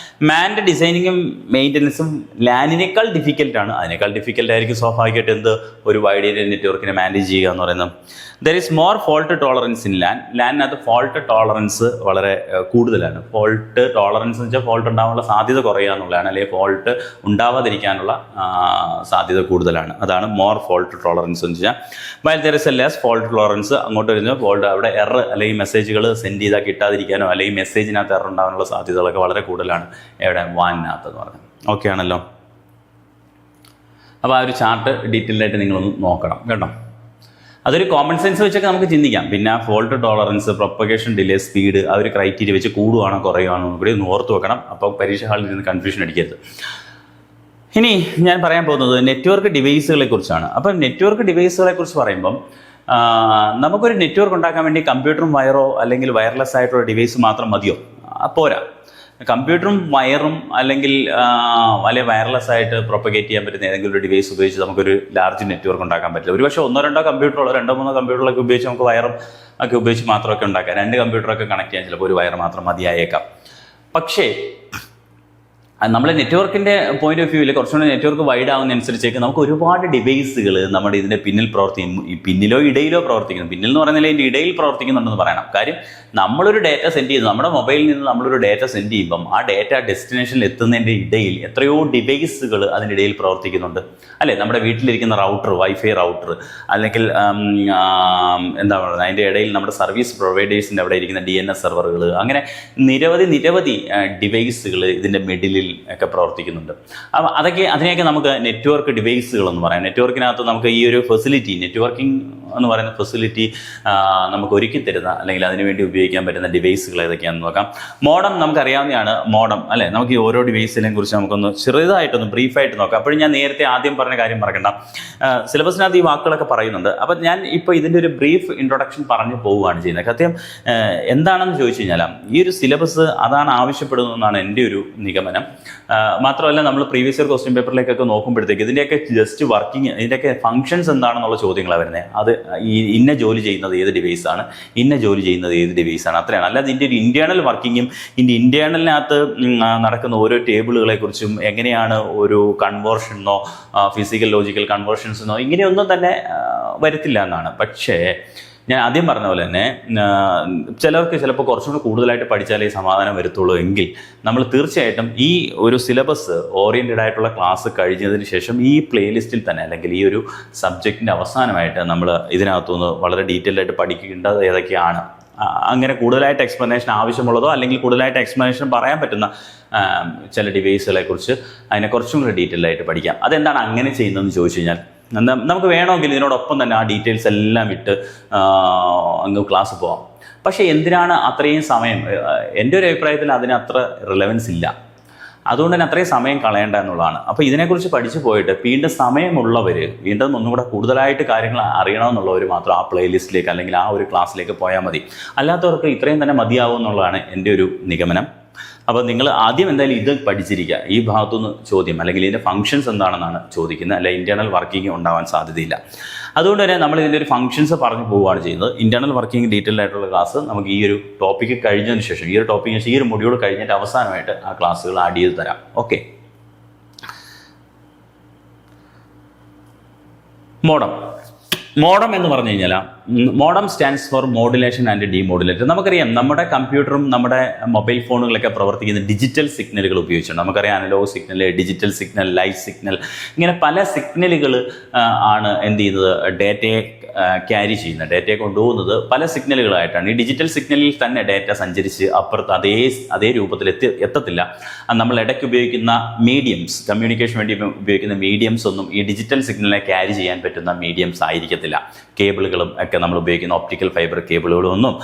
മാൻ്റെ ഡിസൈനിങ്ങും മെയിൻ്റനൻസും ലാനിനേക്കാൾ ഡിഫിക്കൽട്ടാണ്. അതിനേക്കാൾ ഡിഫിക്കൽട്ടായിരിക്കും സ്വാഭാവികമായിട്ട് ഒരു വൈഡ് ഏരിയ നെറ്റ്വർക്കിനെ മാനേജ് ചെയ്യുക എന്ന് പറയുന്നത്. There is more fault tolerance in ലാനിനകത്ത് ഫോൾട്ട് ടോളറൻസ് വളരെ കൂടുതലാണ്. ഫോൾട്ട് ടോളറൻസ് എന്ന് വെച്ചാൽ ഫോൾട്ട് ഉണ്ടാകാനുള്ള സാധ്യത കുറയുക എന്നുള്ളതാണ്, അല്ലെങ്കിൽ ഫോൾട്ട് ഉണ്ടാവാതിരിക്കാനുള്ള സാധ്യത കൂടുതലാണ്. അതാണ് മോർ ഫോൾട്ട് ടോളറൻസ് എന്ന് വെച്ചാൽ. While there is A less fault tolerance, അങ്ങോട്ട് വരുന്ന ഫോൾട്ട് അവിടെ എറർ അല്ലെങ്കിൽ മെസ്സേജുകൾ സെൻഡ് ചെയ്താൽ കിട്ടാതിരിക്കാനോ അല്ലെങ്കിൽ മെസ്സേജിനകത്ത് എറർ ഉണ്ടാകാനുള്ള സാധ്യതകളൊക്കെ വളരെ കൂടുതലാണ് എവിടെ വാനിനകത്ത് എന്ന് പറഞ്ഞത്. ഓക്കെ ആണല്ലോ. അപ്പോൾ ആ ഒരു ചാർട്ട് ഡീറ്റെയിൽഡായിട്ട് നിങ്ങളൊന്ന് നോക്കണം കേട്ടോ. അതൊരു കോമൺ സെൻസ് വെച്ചൊക്കെ നമുക്ക് ചിന്തിക്കാം. പിന്നെ fault tolerance, propagation delay, speed ആ ഒരു ക്രൈറ്റീരിയ വെച്ച് കൂടുകയാണോ കുറയുകയാണോ കൂടി ഒന്ന് ഓർത്ത് വെക്കണം. അപ്പോൾ പരീക്ഷ ഹാളിൽ നിന്ന് കൺഫ്യൂഷൻ അടിക്കരുത്. ഇനി ഞാൻ പറയാൻ പോകുന്നത് നെറ്റ്വർക്ക് ഡിവൈസുകളെ കുറിച്ചാണ്. അപ്പം നെറ്റ്വർക്ക് ഡിവൈസുകളെ കുറിച്ച് പറയുമ്പം നമുക്കൊരു നെറ്റ്വർക്ക് ഉണ്ടാക്കാൻ വേണ്ടി കമ്പ്യൂട്ടറും വയറോ അല്ലെങ്കിൽ വയർലെസ് ആയിട്ടുള്ള ഡിവൈസ് മാത്രം മതിയോ? പോരാ. കമ്പ്യൂട്ടറും വയറും അല്ലെങ്കിൽ വയർലെസ് ആയിട്ട് പ്രൊപ്പഗേറ്റ് ചെയ്യാൻ പറ്റുന്ന ഏതെങ്കിലും ഒരു ഡിവൈസ് ഉപയോഗിച്ച് നമുക്കൊരു ലാർജ് നെറ്റ്വർക്ക് ഉണ്ടാക്കാൻ പറ്റില്ല. ഒരുപക്ഷെ 1-2 കമ്പ്യൂട്ടറുകളോ 2-3 കമ്പ്യൂട്ടറുകളൊക്കെ ഉപയോഗിച്ച് നമുക്ക് വയറും ഒക്കെ ഉപയോഗിച്ച് മാത്രമൊക്കെ ഉണ്ടാക്കാം. 2 കമ്പ്യൂട്ടറൊക്കെ കണക്ട് ചെയ്യാൻ ചിലപ്പോൾ ഒരു വയർ മാത്രം മതിയായേക്കാം. പക്ഷേ നമ്മൾ നെറ്റ്വർക്കിൻ്റെ പോയിന്റ് ഓഫ് വ്യൂവിൽ കുറച്ചുകൂടി നെറ്റ്വർക്ക് വൈഡ് ആവുന്നതനുസരിച്ചേക്ക് നമുക്ക് ഒരുപാട് ഡിവൈസുകൾ നമ്മുടെ ഇതിൻ്റെ പിന്നിൽ പിന്നിലോ ഇടയിലോ പ്രവർത്തിക്കുന്നു. പിന്നിൽ എന്ന് പറയുന്നത് ഇതിൻ്റെ ഇടയിൽ പ്രവർത്തിക്കുന്നുണ്ടെന്ന് പറയണം. കാര്യം നമ്മളൊരു ഡേറ്റ സെൻഡ് ചെയ്യുന്നു, നമ്മുടെ മൊബൈലിൽ നിന്ന് നമ്മളൊരു ഡേറ്റ സെൻഡ് ചെയ്യുമ്പം ആ ഡേറ്റ ഡെസ്റ്റിനേഷനിൽ എത്തുന്നതിൻ്റെ ഇടയിൽ എത്രയോ ഡിവൈസുകൾ അതിൻ്റെ ഇടയിൽ പ്രവർത്തിക്കുന്നുണ്ട് അല്ലേ? നമ്മുടെ വീട്ടിലിരിക്കുന്ന റൗട്ടർ, വൈഫൈ റൗട്ടർ, അല്ലെങ്കിൽ എന്താ പറയുക, അതിൻ്റെ ഇടയിൽ നമ്മുടെ സർവീസ് പ്രൊവൈഡേഴ്സിൻ്റെ അവിടെ ഇരിക്കുന്ന DNS സെർവറുകൾ, അങ്ങനെ നിരവധി ഡിവൈസുകൾ ഇതിൻ്റെ മിഡിലിൽ ഒക്കെ പ്രവർത്തിക്കുന്നുണ്ട്. അപ്പം അതിനെയൊക്കെ നമുക്ക് നെറ്റ്വർക്ക് ഡിവൈസുകൾ എന്ന് പറയാം. നെറ്റ്വർക്കിനകത്ത് നമുക്ക് ഈ ഒരു ഫെസിലിറ്റി, നെറ്റ്വർക്കിംഗ് എന്ന് പറയുന്ന ഫെസിലിറ്റി നമുക്ക് ഒരുക്കി തരുന്ന അല്ലെങ്കിൽ അതിനുവേണ്ടി ഉപയോഗിക്കാൻ പറ്റുന്ന ഡിവൈസുകൾ ഏതൊക്കെയാണെന്ന് നോക്കാം. മോഡം നമുക്കറിയാവുന്നതാണ്. മോഡം അല്ലേ, നമുക്ക് ഈ ഓരോ ഡിവൈസിനെയും കുറിച്ച് നമുക്കൊന്ന് ചെറുതായിട്ടൊന്ന് ബ്രീഫായിട്ട് നോക്കാം. അപ്പോഴും ഞാൻ നേരത്തെ ആദ്യം പറഞ്ഞ കാര്യം മറക്കണ്ട, സിലബസിനകത്ത് ഈ വാക്കുകളൊക്കെ പറയുന്നുണ്ട്. അപ്പം ഞാൻ ഇപ്പോൾ ഇതിൻ്റെ ഒരു ബ്രീഫ് ഇൻട്രൊഡക്ഷൻ പറഞ്ഞു പോവുകയാണ് ചെയ്യുന്നത്. സത്യം എന്താണെന്ന് ചോദിച്ചു കഴിഞ്ഞാൽ ഈ ഒരു സിലബസ് അതാണ് ആവശ്യപ്പെടുന്നതെന്നാണ് എൻ്റെ ഒരു നിഗമനം. മാത്രമല്ല നമ്മൾ പ്രീവിയസ് ഇയർ ക്വസ്റ്റ്യൻ പേപ്പറിലേക്കൊക്കെ നോക്കുമ്പോഴത്തേക്ക് ഇതിൻ്റെയൊക്കെ ജസ്റ്റ് വർക്കിംഗ്, ഇതിൻ്റെയൊക്കെ ഫങ്ഷൻസ് എന്താണെന്നുള്ള ചോദ്യങ്ങളാണ് വരുന്നത്. അത് ഇന്ന ജോലി ചെയ്യുന്നത് ഏത് ഡിവൈസാണ്, ഇന്ന ജോലി ചെയ്യുന്നത് ഏത് ഡിവൈസാണ്, അത്രയാണ്. അല്ലാതെ ഇതിൻ്റെ ഒരു ഇൻറ്റേർണൽ വർക്കിങ്ങും ഇതിൻ്റെ ഇൻറ്റേർണലിനകത്ത് നടക്കുന്ന ഓരോ ടേബിളുകളെ കുറിച്ചും എങ്ങനെയാണ് ഒരു കൺവേർഷനോ ഫിസിക്കൽ ലോജിക്കൽ കൺവേർഷൻസെന്നോ ഇങ്ങനെയൊന്നും തന്നെ വരത്തില്ല എന്നാണ്. പക്ഷേ ഞാൻ ആദ്യം പറഞ്ഞ പോലെ തന്നെ ചിലർക്ക് ചിലപ്പോൾ കുറച്ചുകൂടി കൂടുതലായിട്ട് പഠിച്ചാലേ സമാധാനം വരുത്തുള്ളൂ എങ്കിൽ നമ്മൾ തീർച്ചയായിട്ടും ഈ ഒരു സിലബസ് ഓറിയൻറ്റഡ് ആയിട്ടുള്ള ക്ലാസ് കഴിഞ്ഞതിന് ശേഷം ഈ പ്ലേലിസ്റ്റിൽ തന്നെ അല്ലെങ്കിൽ ഈ ഒരു സബ്ജക്റ്റിൻ്റെ അവസാനമായിട്ട് നമ്മൾ ഇതിനകത്തുനിന്ന് വളരെ ഡീറ്റെയിൽഡായിട്ട് പഠിക്കേണ്ടത് ഏതൊക്കെയാണ്, അങ്ങനെ കൂടുതലായിട്ട് എക്സ്പ്ലനേഷൻ ആവശ്യമുള്ളതോ അല്ലെങ്കിൽ കൂടുതലായിട്ട് എക്സ്പ്ലനേഷൻ പറയാൻ പറ്റുന്ന ചില ഡിവൈസുകളെ കുറിച്ച് അതിനെ കുറച്ചും കൂടി ഡീറ്റെയിൽഡായിട്ട് പഠിക്കാം. അതെന്താണ് അങ്ങനെ ചെയ്യുന്നതെന്ന് ചോദിച്ചു കഴിഞ്ഞാൽ നമുക്ക് വേണമെങ്കിൽ ഇതിനോടൊപ്പം തന്നെ ആ ഡീറ്റെയിൽസ് എല്ലാം ഇട്ട് അങ്ങ് ക്ലാസ് പോകാം. പക്ഷേ എന്തിനാണ് അത്രയും സമയം? എൻ്റെ ഒരു അഭിപ്രായത്തിൽ അതിന് അത്ര റിലവൻസ് ഇല്ല. അതുകൊണ്ട് തന്നെ അത്രയും സമയം കളയേണ്ട എന്നുള്ളതാണ്. അപ്പോൾ ഇതിനെക്കുറിച്ച് പഠിച്ചു പോയിട്ട് വീണ്ടും സമയമുള്ളവർ, വീണ്ടും ഒന്നുകൂടെ കൂടുതലായിട്ട് കാര്യങ്ങൾ അറിയണമെന്നുള്ളവർ മാത്രം ആ പ്ലേലിസ്റ്റിലേക്ക് അല്ലെങ്കിൽ ആ ഒരു ക്ലാസ്സിലേക്ക് പോയാൽ മതി. അല്ലാത്തവർക്ക് ഇത്രയും തന്നെ മതിയാവും എന്നുള്ളതാണ് എൻ്റെ ഒരു നിഗമനം. അപ്പോൾ നിങ്ങൾ ആദ്യം എന്തായാലും ഇത് പഠിച്ചിരിക്കുക. ഈ ഭാഗത്തുനിന്ന് ചോദ്യം അല്ലെങ്കിൽ ഇതിൻ്റെ ഫങ്ഷൻസ് എന്താണെന്നാണ് ചോദിക്കുന്നത്, അല്ല ഇൻറ്റേർണൽ വർക്കിംഗ് ഉണ്ടാവാൻ സാധ്യതയില്ല. അതുകൊണ്ട് തന്നെ നമ്മൾ ഇതിൻ്റെ ഒരു ഫങ്ഷൻസ് പറഞ്ഞു പോവുകയാണ് ചെയ്യുന്നത്. ഇൻറ്റേർണൽ വർക്കിംഗ് ഡീറ്റെയിൽ ആയിട്ടുള്ള ക്ലാസ് നമുക്ക് ഈ ഒരു ടോപ്പിക്ക് കഴിഞ്ഞതിന് ശേഷം, ഈ ഒരു ടോപ്പിക്കിന് ശേഷം ഈ ഒരു മൊഡ്യൂൾ കഴിഞ്ഞിട്ട് അവസാനമായിട്ട് ആ ക്ലാസ്സുകൾ ആഡ് ചെയ്ത് തരാം. ഓക്കെ. മോഡം എന്ന് പറഞ്ഞു കഴിഞ്ഞാൽ modem stands for modulation and demodulator. നമുക്കറിയാം നമ്മുടെ കമ്പ്യൂട്ടറും നമ്മുടെ മൊബൈൽ ഫോണുകളൊക്കെ പ്രവർത്തിക്കുന്ന ഡിജിറ്റൽ സിഗ്നലുകൾ ഉപയോഗിച്ചുകൊണ്ട്. നമുക്കറിയാം analog signal, digital signal, light signal, ഇങ്ങനെ പല സിഗ്നലുകൾ ആണ് എന്ത് ചെയ്യുന്നത്, ഡേറ്റയെ ക്യാരി ചെയ്യുന്നത്, ഡേറ്റയെ കൊണ്ടുപോകുന്നത് പല സിഗ്നലുകളായിട്ടാണ്. ഈ ഡിജിറ്റൽ സിഗ്നലിൽ തന്നെ ഡേറ്റ സഞ്ചരിച്ച് അപ്പുറത്ത് അതേ രൂപത്തിൽ എത്തത്തില്ല. നമ്മൾ ഇടയ്ക്ക് ഉപയോഗിക്കുന്ന മീഡിയംസ്, കമ്മ്യൂണിക്കേഷൻ വേണ്ടി ഉപയോഗിക്കുന്ന മീഡിയംസ് ഒന്നും ഈ ഡിജിറ്റൽ സിഗ്നലിനെ ക്യാരി ചെയ്യാൻ പറ്റുന്ന മീഡിയംസ് ആയിരിക്കത്തില്ല. കേബിളുകളും ഒക്കെ നമ്മൾ ഉപയോഗിക്കുന്ന ഒപ്റ്റിക്കൽ ഫൈബർ കേബിളുകളും ഒന്നും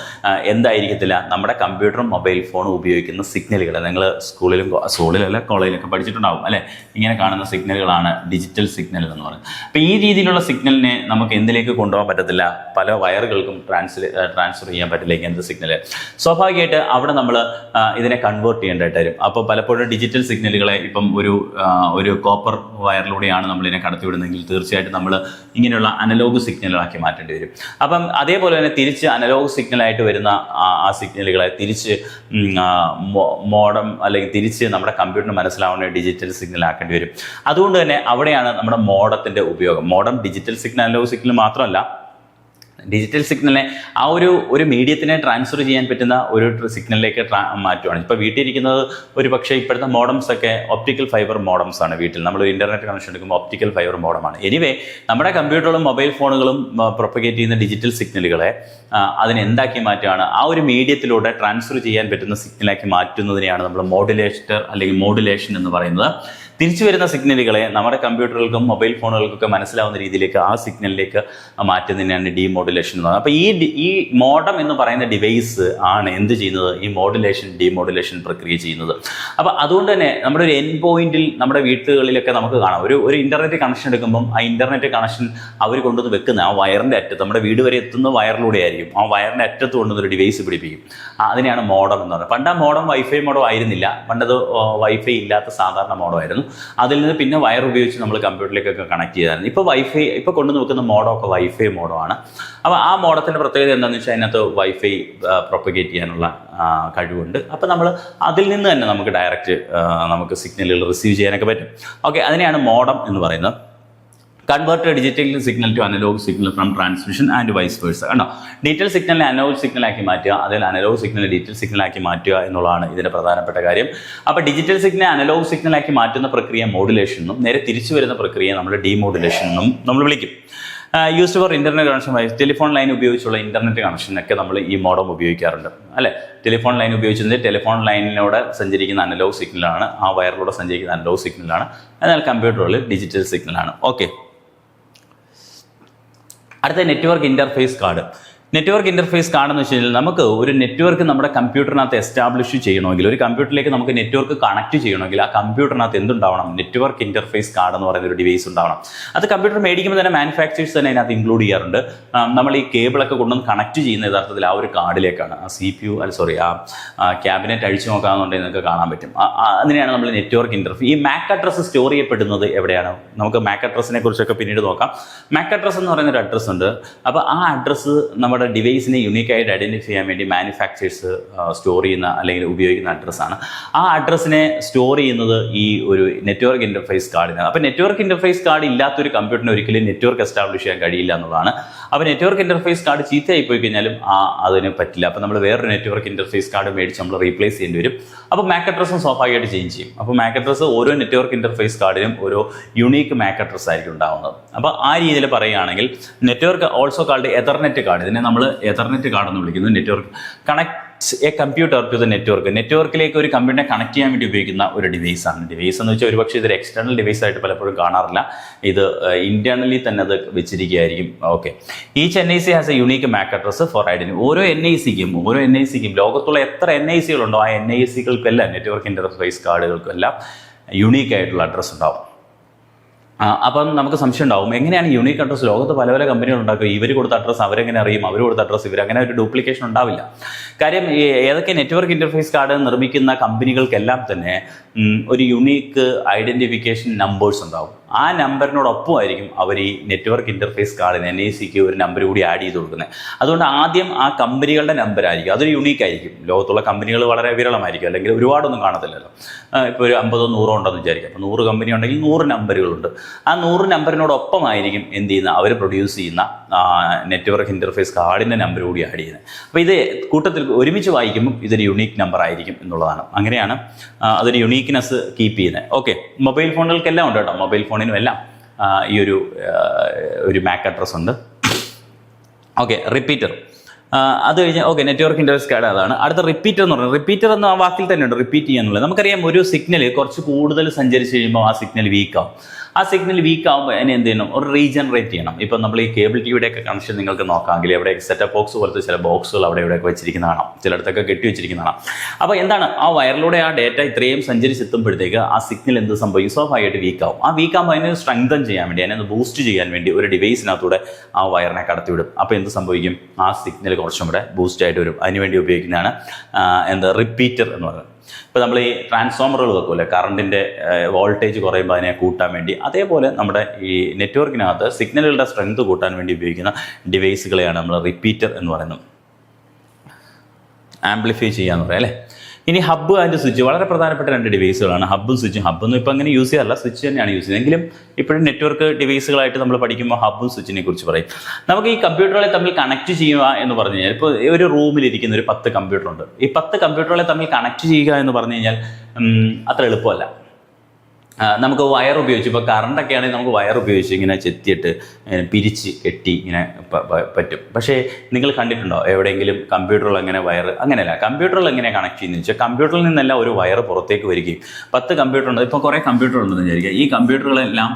എന്തായിരിക്കത്തില്ല, നമ്മുടെ കമ്പ്യൂട്ടറും മൊബൈൽ ഫോണും ഉപയോഗിക്കുന്ന സിഗ്നലുകൾ. നിങ്ങൾ സ്കൂളിലല്ല കോളേജിലൊക്കെ പഠിച്ചിട്ടുണ്ടാവും അല്ലേ? ഇങ്ങനെ കാണുന്ന സിഗ്നലുകളാണ് ഡിജിറ്റൽ സിഗ്നൽ എന്ന് പറയുന്നത്. അപ്പോൾ ഈ രീതിയിലുള്ള സിഗ്നലിനെ നമുക്ക് എന്തിലേക്ക് കൊണ്ടുപോകാൻ പറ്റത്തില്ല? പല വയറുകൾക്കും ട്രാൻസ്ഫർ ചെയ്യാൻ പറ്റില്ല ഇങ്ങനത്തെ സിഗ്നൽ. സ്വാഭാവികമായിട്ട് അവിടെ നമ്മൾ ഇതിനെ കൺവേർട്ട് ചെയ്യേണ്ടതായിട്ട് വരും. അപ്പോൾ പലപ്പോഴും ഡിജിറ്റൽ സിഗ്നലുകളെ ഇപ്പം ഒരു കോപ്പർ വയറിലൂടെയാണ് നമ്മളിതിനെ കടത്തിവിടുന്നതെങ്കിൽ തീർച്ചയായിട്ടും നമ്മൾ ഇങ്ങനെയുള്ള അനലോഗ് സിഗ്നലുകളാക്കി മാറ്റേണ്ടി വരും. അപ്പം അതേപോലെ തന്നെ തിരിച്ച് അനലോഗ് സിഗ്നലായിട്ട് വരുന്ന ആ സിഗ്നലുകളെ തിരിച്ച് മോഡം അല്ലെങ്കിൽ തിരിച്ച് നമ്മുടെ കമ്പ്യൂട്ടറിന് മനസ്സിലാവുന്ന ഡിജിറ്റൽ സിഗ്നൽ ആക്കേണ്ടി വരും. അതുകൊണ്ട് തന്നെ അവിടെയാണ് നമ്മുടെ മോഡത്തിൻ്റെ ഉപയോഗം. Modem digital signal, analog signal മാത്രമല്ല, ഡിജിറ്റൽ സിഗ്നലിനെ ആ ഒരു മീഡിയത്തിനെ ട്രാൻസ്ഫർ ചെയ്യാൻ പറ്റുന്ന ഒരു സിഗ്നലിലേക്ക് മാറ്റുവാണ്. ഇപ്പോൾ വീട്ടിലിരിക്കുന്നത് ഒരു പക്ഷേ ഇപ്പോഴത്തെ മോഡംസ് ഒക്കെ ഒപ്റ്റിക്കൽ ഫൈബർ മോഡംസ് ആണ്. വീട്ടിൽ നമ്മൾ ഇൻ്റർനെറ്റ് കണക്ഷൻ എടുക്കുമ്പോൾ ഒപ്റ്റിക്കൽ ഫൈബർ മോഡമാണ്. എനിവേ നമ്മുടെ കമ്പ്യൂട്ടറുകളും മൊബൈൽ ഫോണുകളും പ്രൊപ്പഗേറ്റ് ചെയ്യുന്ന ഡിജിറ്റൽ സിഗ്നലുകളെ അതിനെന്താക്കി മാറ്റുകയാണ്, ആ ഒരു മീഡിയത്തിലൂടെ ട്രാൻസ്ഫർ ചെയ്യാൻ പറ്റുന്ന സിഗ്നലാക്കി മാറ്റുന്നതിനെയാണ് നമ്മൾ മോഡുലേഷൻ എന്ന് പറയുന്നത്. തിരിച്ചു വരുന്ന സിഗ്നലുകളെ നമ്മുടെ കമ്പ്യൂട്ടറുകൾക്കും മൊബൈൽ ഫോണുകൾക്കൊക്കെ മനസ്സിലാവുന്ന രീതിയിലേക്ക് ആ സിഗ്നലിലേക്ക് മാറ്റുന്നതിനാണ് ഡീമോഡുലേഷൻ എന്ന് പറയുന്നത്. അപ്പോൾ ഈ മോഡം എന്ന് പറയുന്ന ഡിവൈസ് ആണ് എന്ത് ചെയ്യുന്നത്, ഈ ഡീമോഡുലേഷൻ പ്രക്രിയ ചെയ്യുന്നത്. അപ്പോൾ അതുകൊണ്ട് തന്നെ നമ്മുടെ ഒരു എൻഡ് പോയിന്റിൽ നമ്മുടെ വീട്ടുകളിലൊക്കെ നമുക്ക് കാണാം, ഒരു ഇൻ്റർനെറ്റ് കണക്ഷൻ എടുക്കുമ്പം ആ ഇൻ്റർനെറ്റ് കണക്ഷൻ അവർ കൊണ്ടുവന്ന് വെക്കുന്ന ആ വയറിൻ്റെ അറ്റത്ത്, നമ്മുടെ വീട് വരെ എത്തുന്ന വയറിലൂടെ ആയിരിക്കും. ആ വയറിൻ്റെ അറ്റത്ത് കൊണ്ടുവന്നൊരു ഡിവൈസ് പിടിപ്പിക്കും. അതിനെയാണ് മോഡം എന്ന് പറയുന്നത്. പണ്ട് ആ മോഡം വൈഫൈ മോഡം ആയിരുന്നില്ല. പണ്ടത് വൈഫൈ ഇല്ലാത്ത സാധാരണ മോഡം ആയിരുന്നു. അതിൽ നിന്ന് പിന്നെ വയർ ഉപയോഗിച്ച് നമ്മൾ കമ്പ്യൂട്ടറിലേക്കൊക്കെ കണക്ട് ചെയ്തായിരുന്നു. ഇപ്പോൾ കൊണ്ടുവന്ന് വെക്കുന്ന മോഡം ഒക്കെ വൈഫൈ മോഡമാണ്. അപ്പോൾ ആ മോഡത്തിൻ്റെ പ്രത്യേകത എന്താണെന്ന് വെച്ചാൽ അതിനകത്ത് വൈഫൈ പ്രൊപ്പഗേറ്റ് ചെയ്യാനുള്ള കഴിവുണ്ട്. അപ്പോൾ നമ്മൾ അതിൽ നിന്ന് തന്നെ നമുക്ക് ഡയറക്റ്റ് നമുക്ക് സിഗ്നലുകൾ റിസീവ് ചെയ്യാനൊക്കെ പറ്റും. ഓക്കെ, അതിനെയാണ് മോഡം എന്ന് പറയുന്നത്. Convert digital signal to analog signal from transmission and vice versa. കണ്ടോ, ഡിജിറ്റൽ സിഗ്നലിനെ അനലോഗ് സിഗ്നലാക്കി മാറ്റുക, അതിൽ അനലോഗ് സിഗ്നൽ ഡിജിറ്റൽ സിഗ്നലാക്കി മാറ്റുക എന്നുള്ളതാണ് ഇതിൻ്റെ പ്രധാനപ്പെട്ട കാര്യം. അപ്പോൾ ഡിജിറ്റൽ സിഗ്നൽ അനലോഗ് സിഗ്നലാക്കി മാറ്റുന്ന പ്രക്രിയ മോഡുലേഷൻ എന്നും നേരെ തിരിച്ചു വരുന്ന പ്രക്രിയ നമ്മൾ ഡീമോഡുലേഷൻ എന്നും നമ്മൾ വിളിക്കും. Used for internet connection wise, telephone line ഉപയോഗിച്ചുള്ള ഇൻ്റർനെറ്റ് കണക്ഷനൊക്കെ നമ്മൾ ഈ മോഡം ഉപയോഗിക്കാറുണ്ട് അല്ലേ? ടെലിഫോൺ ലൈൻ ഉപയോഗിച്ചത് ടെലിഫോൺ ലൈനിലൂടെ സഞ്ചരിക്കുന്ന അനലോഗ് സിഗ്നലാണ്, ആ വയറിലൂടെ സഞ്ചരിക്കുന്ന അനലോഗ് സിഗ്നലാണ്. എന്നാൽ കമ്പ്യൂട്ടറുകളിൽ ഡിജിറ്റൽ സിഗ്നലാണ്. ഓക്കെ, അടുത്ത network interface card. Network interface card എന്ന് വെച്ച് കഴിഞ്ഞാൽ നമുക്ക് ഒരു നെറ്റ്വർക്ക് നമ്മുടെ കമ്പ്യൂട്ടറിനകത്ത് എസ്റ്റാബ്ലിഷ് ചെയ്യണമെങ്കിൽ, ഒരു കമ്പ്യൂട്ടറിലേക്ക് നമുക്ക് നെറ്റ്വർക്ക് കണക്ട് ചെയ്യണമെങ്കിൽ ആ കമ്പ്യൂട്ടറിനകത്ത് എന്തുണ്ടാവണം, നെറ്റ്വർക്ക് ഇൻ്റർഫേസ് കാർഡ് എന്ന് പറയുന്ന ഒരു ഡിവൈസ് ഉണ്ടാവണം. അത് കമ്പ്യൂട്ടർ മേടിക്കുമ്പോൾ തന്നെ മാനുഫാക്ചേഴ്സ് തന്നെ അതിനകത്ത് ഇൻക്ലൂഡ് ചെയ്യാറുണ്ട്. നമ്മൾ ഈ കേബിളൊക്കെ കൊണ്ടുവന്ന് കണക്ട് ചെയ്യുന്ന യഥാർത്ഥത്തിൽ ആ ഒരു കാർഡിലേക്കാണ്. ആ ക്യാബിനറ്റ് അഴിച്ചു നോക്കാമെന്നുണ്ടെങ്കിൽ നിങ്ങൾക്ക് കാണാൻ പറ്റും. അതിനെയാണ് നമ്മൾ നെറ്റ്വർക്ക് ഇൻ്റർഫേസ്. ഈ മാക് അഡ്രസ്സ് സ്റ്റോർ ചെയ്യപ്പെടുന്നത് എവിടെയാണ്? നമുക്ക് മാക് അഡ്രസ്സിനെ കുറിച്ചൊക്കെ പിന്നീട് നോക്കാം. മാക് അഡ്രസ്സ് എന്ന് പറയുന്ന ഒരു അഡ്രസ്സ് ഉണ്ട്. അപ്പോൾ ആ അഡ്രസ്സ് നമ്മുടെ ഡിവൈസിനെ യുണീക്കായിട്ട് ഐഡൻറ്റിഫൈ ചെയ്യാൻ വേണ്ടി മാനുഫാക്ചേഴ്സ് സ്റ്റോർ ചെയ്യുന്ന അല്ലെങ്കിൽ ഉപയോഗിക്കുന്ന അഡ്രസ്സാണ്. ആ അഡ്രസ്സിനെ സ്റ്റോർ ചെയ്യുന്നത് ഈ ഒരു നെറ്റ്വർക്ക് ഇൻ്റർഫേസ് കാർഡിനാണ്. അപ്പോൾ നെറ്റ്വർക്ക് ഇൻ്റർഫേസ് കാർഡ് ഇല്ലാത്തൊരു കമ്പ്യൂട്ടറിന് ഒരിക്കലും നെറ്റ്വർക്ക് എസ്റ്റാബ്ലിഷ് ചെയ്യാൻ കഴിയില്ല എന്നുള്ളതാണ്. അപ്പോൾ നെറ്റ്വർക്ക് ഇൻ്റർഫേസ് കാർഡ് ചീത്തയായി പോയി കഴിഞ്ഞാലും അതിന് പറ്റില്ല. അപ്പോൾ നമ്മൾ വേറൊരു നെറ്റ്വർക്ക് ഇൻ്റർഫേസ് കാർഡ് മേടിച്ച് നമ്മൾ റീപ്ലേസ് ചെയ്യേണ്ടി വരും. അപ്പോൾ മാക് അഡ്രസ്സും സ്വാഭാവികമായിട്ട് ചേഞ്ച് ചെയ്യും. അപ്പോൾ മാക് അഡ്രസ്സ് ഓരോ നെറ്റ്വർക്ക് ഇൻ്റർഫേസ് കാർഡിനും ഓരോ യുണീക്ക് മാക് അഡ്രസ്സ് ആയിരിക്കും ഉണ്ടാകുന്നത്. അപ്പോൾ ആ രീതിയിൽ പറയുകയാണെങ്കിൽ network also card ethernet card, ഇതിനെ നമ്മൾ എതർനെറ്റ് കാർഡ് എന്ന് വിളിക്കുന്നു. Network a computer to the network. നെറ്റ്വർക്കിലേക്ക് ഒരു കമ്പ്യൂട്ടറിനെ കണക്ട് ചെയ്യാൻ വേണ്ടി ഉപയോഗിക്കുന്ന ഒരു ഡിവൈസാണ്. ഡിവൈസ് എന്ന് വെച്ചാൽ ഒരുപക്ഷെ ഇതൊരു എക്സ്റ്റേണൽ ഡിവൈസ് ആയിട്ട് പലപ്പോഴും കാണാറില്ല. ഇത് ഇന്റേണലി തന്നെ അത് വെച്ചിരിക്കുകയായിരിക്കും. Okay, each NIC has a unique MAC address for identity. ഓരോ NICക്കും ലോകത്തുള്ള എത്ര NICകളുണ്ടോ ആ NICകൾക്കെല്ലാം നെറ്റ്വർക്ക് ഇന്റർഫേസ് കാർഡുകൾക്കെല്ലാം യുണീക്ക് ആയിട്ടുള്ള അഡ്രസ്സ് ഉണ്ടാവും. അപ്പം നമുക്ക് സംശയം ഉണ്ടാവും, എങ്ങനെയാണ് യുണീക്ക് അഡ്രസ്സ്? ലോകത്ത് പല പല കമ്പനികൾ ഉണ്ടാക്കുക, ഇവർ കൊടുത്ത അഡ്രസ്സ് അവരെങ്ങനെ അറിയും, അവർ കൊടുത്ത അഡ്രസ്സ് ഇവർ, അങ്ങനെ ഒരു ഡ്യൂപ്ലിക്കേഷൻ ഉണ്ടാവില്ല. കാര്യം ഏതൊക്കെ നെറ്റ്വർക്ക് ഇന്റർഫേസ് കാർഡ് നിർമ്മിക്കുന്ന കമ്പനികൾക്കെല്ലാം തന്നെ ഒരു യുണീക്ക് ഐഡന്റിഫിക്കേഷൻ നമ്പേഴ്സ് ഉണ്ടാവും. ആ നമ്പറിനോടൊപ്പമായിരിക്കും അവർ ഈ നെറ്റ്വർക്ക് ഇന്റർഫേസ് കാർഡിന് NICക്ക് ഒരു നമ്പർ കൂടി ആഡ് ചെയ്ത് കൊടുക്കുന്നത്. അതുകൊണ്ട് ആദ്യം ആ കമ്പനികളുടെ നമ്പർ ആയിരിക്കും, അതൊരു യുണീക്ക് ആയിരിക്കും. ലോകത്തുള്ള കമ്പനികൾ വളരെ വിരളമായിരിക്കും, അല്ലെങ്കിൽ ഒരുപാടൊന്നും കാണത്തില്ലല്ലോ. ഇപ്പോൾ ഒരു 50 100 ഉണ്ടെന്ന് വിചാരിക്കും. അപ്പോൾ 100 കമ്പനി ഉണ്ടെങ്കിൽ 100 നമ്പറുകളുണ്ട്. ആ 100 നമ്പറിനോടൊപ്പമായിരിക്കും എന്ത് ചെയ്യുന്ന അവർ പ്രൊഡ്യൂസ് ചെയ്യുന്ന നെറ്റ്വർക്ക് ഇന്റർഫേസ് കാർഡിൻ്റെ നമ്പർ കൂടി ആഡ് ചെയ്യുന്നത്. അപ്പോൾ ഇത് കൂട്ടത്തിൽ ഒരുമിച്ച് വായിക്കുമ്പോൾ ഇതൊരു യുണീക്ക് നമ്പർ ആയിരിക്കും എന്നുള്ളതാണ്. അങ്ങനെയാണ് അതൊരു യുണീക്ക്നെസ് കീപ്പ് ചെയ്യുന്നത്. ഓക്കെ, മൊബൈൽ ഫോണുകൾക്കെല്ലാം ഉണ്ട് കേട്ടോ. മൊബൈൽ ഫോണിനും എല്ലാം ഈ ഒരു മാക് അഡ്രസ് ഉണ്ട്. Okay, repeater. അത് കഴിഞ്ഞ് ഓക്കെ, നെറ്റ്വർക്ക് ഇന്റർഫേസ് കാർഡ് അതാണ്. അടുത്ത റിപ്പീറ്റർ എന്ന് പറയുന്നത്, റിപ്പീറ്റർ എന്ന ആ വാക്കിൽ തന്നെ ഉണ്ട് റിപ്പീറ്റ് ചെയ്യാന്നുള്ളത്. നമുക്കറിയാം, ഒരു സിഗ്നൽ കുറച്ച് കൂടുതൽ സഞ്ചരിച്ച് കഴിയുമ്പോൾ ആ സിഗ്നൽ വീക്കാവും. ആ സിഗ്നൽ വീക്ക് ആകുമ്പോൾ അതിനെ എന്ത് ചെയ്യണം, ഒരു റീജനറേറ്റ് ചെയ്യണം. ഇപ്പം നമ്മൾ ഈ കേബിൾ ടിവിയുടെയൊക്കെ കണക്ഷൻ നിങ്ങൾക്ക് നോക്കാമെങ്കിൽ എവിടെ സെറ്റപ്പ് ബോക്സ് പോലത്തെ ചില ബോക്സുകൾ അവിടെ ഇവിടെയൊക്കെ വെച്ചിരിക്കുന്ന കാണാം, ചിലയിടത്തൊക്കെ കെട്ടി വെച്ചിരിക്കുന്ന കാണാം. അപ്പോൾ എന്താണ്, ആ വയറിലൂടെ ആ ഡേറ്റ ഇത്രയും സഞ്ചരിച്ചെത്തുമ്പോഴത്തേക്ക് ആ സിഗ്നൽ എന്ത് സംഭവിക്കും, സ്വാഭാവികമായിട്ട് വീക്കാവും. ആ വീക്കാകുമ്പോൾ അതിനെ സ്ട്രെങ്തൻ ചെയ്യാൻ വേണ്ടി, അതിനെ ബൂസ്റ്റ് ചെയ്യാൻ വേണ്ടി ഒരു ഡിവൈസിനകത്തൂടെ ആ വയറിനെ കടത്തിവിടും. അപ്പോൾ എന്ത് സംഭവിക്കും, ആ സിഗ്നൽ കുറച്ചും കൂടെ ബൂസ്റ്റ് ആയിട്ട് വരും. അതിനുവേണ്ടി ഉപയോഗിക്കുന്നതാണ് റിപ്പീറ്റർ എന്ന് പറയുന്നത്. ഇപ്പോൾ നമ്മൾ ഈ ട്രാൻസ്ഫോമറുകൾ വെക്കുമല്ലേ, കറണ്ടിൻ്റെ വോൾട്ടേജ് കുറയുമ്പോൾ അതിനെ കൂട്ടാൻ വേണ്ടി, അതേപോലെ നമ്മുടെ ഈ നെറ്റ്വർക്കിനകത്ത് സിഗ്നലുകളുടെ സ്ട്രെങ്ത് കൂട്ടാൻ വേണ്ടി ഉപയോഗിക്കുന്ന ഡിവൈസുകളെയാണ് നമ്മൾ റിപ്പീറ്റർ എന്ന് പറയുന്നത്. ആംപ്ലിഫൈ ചെയ്യാന്ന് പറയാം അല്ലേ. ഇനി ഹബ്ബ് ആൻഡ് സ്വിച്ച് വളരെ പ്രധാനപ്പെട്ട 2 ഡിവൈസുകളാണ് ഹബ്ബും സ്വിച്ചും. ഹബ്ബൊന്നും ഇപ്പോൾ അങ്ങനെ യൂസ് ചെയ്യാറില്ല, സ്വിച്ച് തന്നെയാണ് യൂസ് ചെയ്യുന്നത്. എങ്കിലും ഇപ്പോഴും നെറ്റ്വർക്ക് ഡിവൈസുകളായിട്ട് നമ്മൾ പഠിക്കുമ്പോൾ ഹബ്ബും സ്വിച്ചിനെ കുറിച്ച് പറയും. നമുക്ക് ഈ കമ്പ്യൂട്ടറുകളെ തമ്മിൽ കണക്ട് ചെയ്യുക എന്ന് പറഞ്ഞു കഴിഞ്ഞാൽ, ഇപ്പോൾ ഒരു റൂമിലിരിക്കുന്ന ഒരു 10 കമ്പ്യൂട്ടറുണ്ട്. ഈ 10 കമ്പ്യൂട്ടറുകളെ തമ്മിൽ കണക്ട് ചെയ്യുക എന്ന് പറഞ്ഞു കഴിഞ്ഞാൽ അത്ര എളുപ്പമല്ല. നമുക്ക് വയർ ഉപയോഗിച്ച്, ഇപ്പോൾ കറണ്ടൊക്കെ ആണെങ്കിൽ നമുക്ക് വയർ ഉപയോഗിച്ച് ഇങ്ങനെ ചെത്തിയിട്ട് പിരിച്ച് കെട്ടി ഇങ്ങനെ പറ്റും. പക്ഷേ നിങ്ങൾ കണ്ടിട്ടുണ്ടോ എവിടെയെങ്കിലും കമ്പ്യൂട്ടറിൽ അങ്ങനെ വയർ? അങ്ങനെയല്ല. കമ്പ്യൂട്ടറിൽ എങ്ങനെ കണക്ട് ചെയ്യുന്നത് വെച്ചാൽ, കമ്പ്യൂട്ടറിൽ നിന്നെല്ലാം ഒരു വയർ പുറത്തേക്ക് വരികയും 10 കമ്പ്യൂട്ടർ ഉണ്ട്, ഇപ്പോൾ കുറേ കമ്പ്യൂട്ടർ ഉണ്ടെന്ന് വിചാരിക്കുക. ഈ കമ്പ്യൂട്ടറുകളെല്ലാം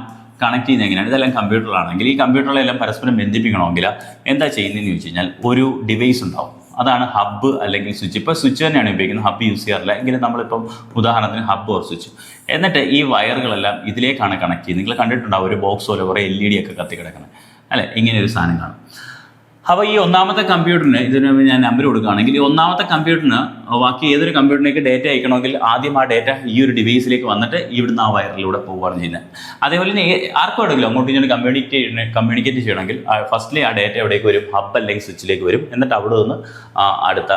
കണക്ട് ചെയ്യുന്നത് എങ്ങനെയാണ്? ഇതെല്ലാം കമ്പ്യൂട്ടറാണെങ്കിൽ ഈ കമ്പ്യൂട്ടറുകളെല്ലാം പരസ്പരം ബന്ധിപ്പിക്കണമെങ്കിൽ എന്താ ചെയ്യുന്നതെന്ന് ചോദിച്ചു കഴിഞ്ഞാൽ, ഒരു ഡിവൈസ് ഉണ്ടാവും. അതാണ് ഹബ്ബ് അല്ലെങ്കിൽ സ്വിച്ച്. ഇപ്പോൾ സ്വിച്ച് തന്നെയാണ് ഉപയോഗിക്കുന്നത്, ഹബ്ബ് യൂസ് ചെയ്യാറില്ല. എങ്കിലും നമ്മളിപ്പം ഉദാഹരണത്തിന് ഹബ്ബ് ഓർ സ്വിച്ച്. എന്നിട്ട് ഈ വയറുകളെല്ലാം ഇതിലേക്കാണ് കണക്ട് ചെയ്യുന്നത്. നിങ്ങൾ കണ്ടിട്ടുണ്ടാവും ഒരു ബോക്സ് പോലെ കുറേ LED ഒക്കെ കത്തി കിടക്കുന്നത് അല്ലേ, ഇങ്ങനെ ഒരു സാധനം കാണും. അപ്പോൾ ഈ ഒന്നാമത്തെ കമ്പ്യൂട്ടറിന് ഇതിന് ഞാൻ നമ്പർ കൊടുക്കുകയാണെങ്കിൽ, ഈ ഒന്നാമത്തെ കമ്പ്യൂട്ടറിന് ബാക്കി ഏതൊരു കമ്പ്യൂട്ടറിലേക്ക് ഡേറ്റ അയക്കണമെങ്കിൽ ആദ്യം ആ ഡേറ്റ ഈ ഒരു ഡിവൈസിലേക്ക് വന്നിട്ട് ഇവിടുന്ന് ആ വയറിലൂടെ പോവുകയാണ് ചെയ്യുന്നത്. അതേപോലെ തന്നെ ആർക്കും എടുക്കില്ല, അങ്ങോട്ട് ഇങ്ങനെ കമ്മ്യൂണിക്കേറ്റ് ചെയ്യണമെങ്കിൽ ഫസ്റ്റ്ലി ആ ഡേറ്റ എവിടേക്ക് വരും, ഹബ്ബ് അല്ലെങ്കിൽ സ്വിച്ചിലേക്ക് വരും. എന്നിട്ട് അവിടെ നിന്ന് അടുത്ത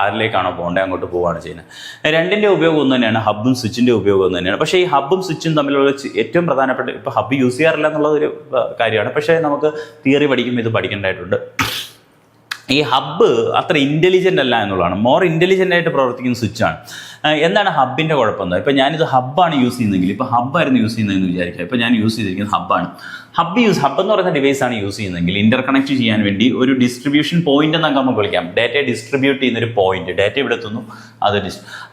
ആരിലേക്കാണോ പോകേണ്ടത് അങ്ങോട്ട് പോവുകയാണ് ചെയ്യുന്നത്. രണ്ടിൻ്റെ ഉപയോഗം ഒന്ന് തന്നെയാണ്, ഹബ്ബും സ്വിച്ചിൻ്റെ ഉപയോഗം ഒന്ന് തന്നെയാണ്. പക്ഷേ ഈ ഹബ്ബും സ്വിച്ചും തമ്മിലുള്ള ഏറ്റവും പ്രധാനപ്പെട്ട, ഇപ്പോൾ ഹബ്ബ് യൂസ് ചെയ്യാറില്ല എന്നുള്ളതൊരു കാര്യമാണ്. പക്ഷേ നമുക്ക് തിയറി പഠിക്കുമ്പോൾ ഇത് പഠിക്കേണ്ടതായിട്ടുണ്ട്. ഈ ഹബ്ബ് അത്ര ഇൻ്റലിജൻ്റ് അല്ല എന്നുള്ളതാണ്. മോർ ഇൻ്റലിജൻ്റ് ആയിട്ട് പ്രവർത്തിക്കുന്ന സ്വിച്ചാണ്. എന്താണ് ഹബ്ബിൻ്റെ കുഴപ്പമെന്ന്? ഇപ്പോൾ ഞാനിത് ഹബ്ബാണ് യൂസ് ചെയ്യുന്നതെങ്കിൽ, ഇപ്പോൾ ഹബ്ബായിരുന്നു യൂസ് ചെയ്യുന്നതെന്ന് വിചാരിക്കുക. ഇപ്പോൾ ഞാൻ യൂസ് ചെയ്തിരിക്കുന്നത് ഹബ്ബാണ്. ഹബ്ബ് എന്ന് പറയുന്ന ഡിവൈസാണ് യൂസ് ചെയ്യുന്നതെങ്കിൽ, ഇന്റർ കണക്ട് ചെയ്യാൻ വേണ്ടി ഒരു ഡിസ്ട്രിബ്യൂഷൻ പോയിന്റ് എന്നൊക്കെ നമുക്ക് വിളിക്കാം. ഡാറ്റയെ ഡിസ്ട്രിബ്യൂട്ട് ചെയ്യുന്നൊരു പോയിന്റ്, ഡാറ്റ ഇവിടെ എത്തുന്നു, അത്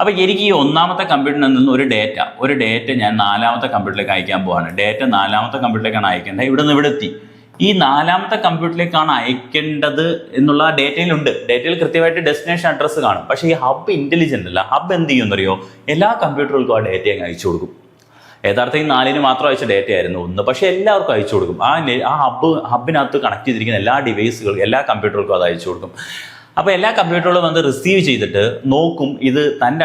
അപ്പോൾ എനിക്ക് ഈ ഒന്നാമത്തെ കമ്പ്യൂട്ടറിൽ നിന്ന് ഒരു ഡാറ്റ ഞാൻ 4ാമത്തെ കമ്പ്യൂട്ടറിലേക്ക് അയക്കാൻ പോവാണ്. ഡാറ്റ 4ാമത്തെ കമ്പ്യൂട്ടറിലേക്കാണ് അയക്കേണ്ടത്. ഇവിടെ നിന്ന് ഇവിടെ എത്തി. ഈ 4ാമത്തെ കമ്പ്യൂട്ടറിലേക്കാണ് അയക്കേണ്ടത് എന്നുള്ള ഡേറ്റയിലുണ്ട്. ഡേറ്റയിൽ കൃത്യമായിട്ട് ഡെസ്റ്റിനേഷൻ അഡ്രസ്സ് കാണും. പക്ഷേ ഈ ഹബ്ബ് ഇൻ്റലിജൻ്റ് അല്ല. ഹബ്ബ് എന്ത് ചെയ്യുമെന്നറിയോ, എല്ലാ കമ്പ്യൂട്ടറുകൾക്കും ആ ഡേറ്റ അങ്ങ് അയച്ചു കൊടുക്കും. യഥാർത്ഥത്തിൽ 4-ന് മാത്രം അയച്ച ഡേറ്റ ആയിരുന്നു 1, പക്ഷേ എല്ലാവർക്കും അയച്ചു കൊടുക്കും. ആ ഹബ്ബിനകത്ത് കണക്ട് ചെയ്തിരിക്കുന്ന എല്ലാ ഡിവൈസുകളും, എല്ലാ കമ്പ്യൂട്ടറുകൾക്കും അത് അയച്ചു കൊടുക്കും. അപ്പോൾ എല്ലാ കമ്പ്യൂട്ടറുകളും വന്ന് റിസീവ് ചെയ്തിട്ട് നോക്കും, ഇത് തൻ്റെ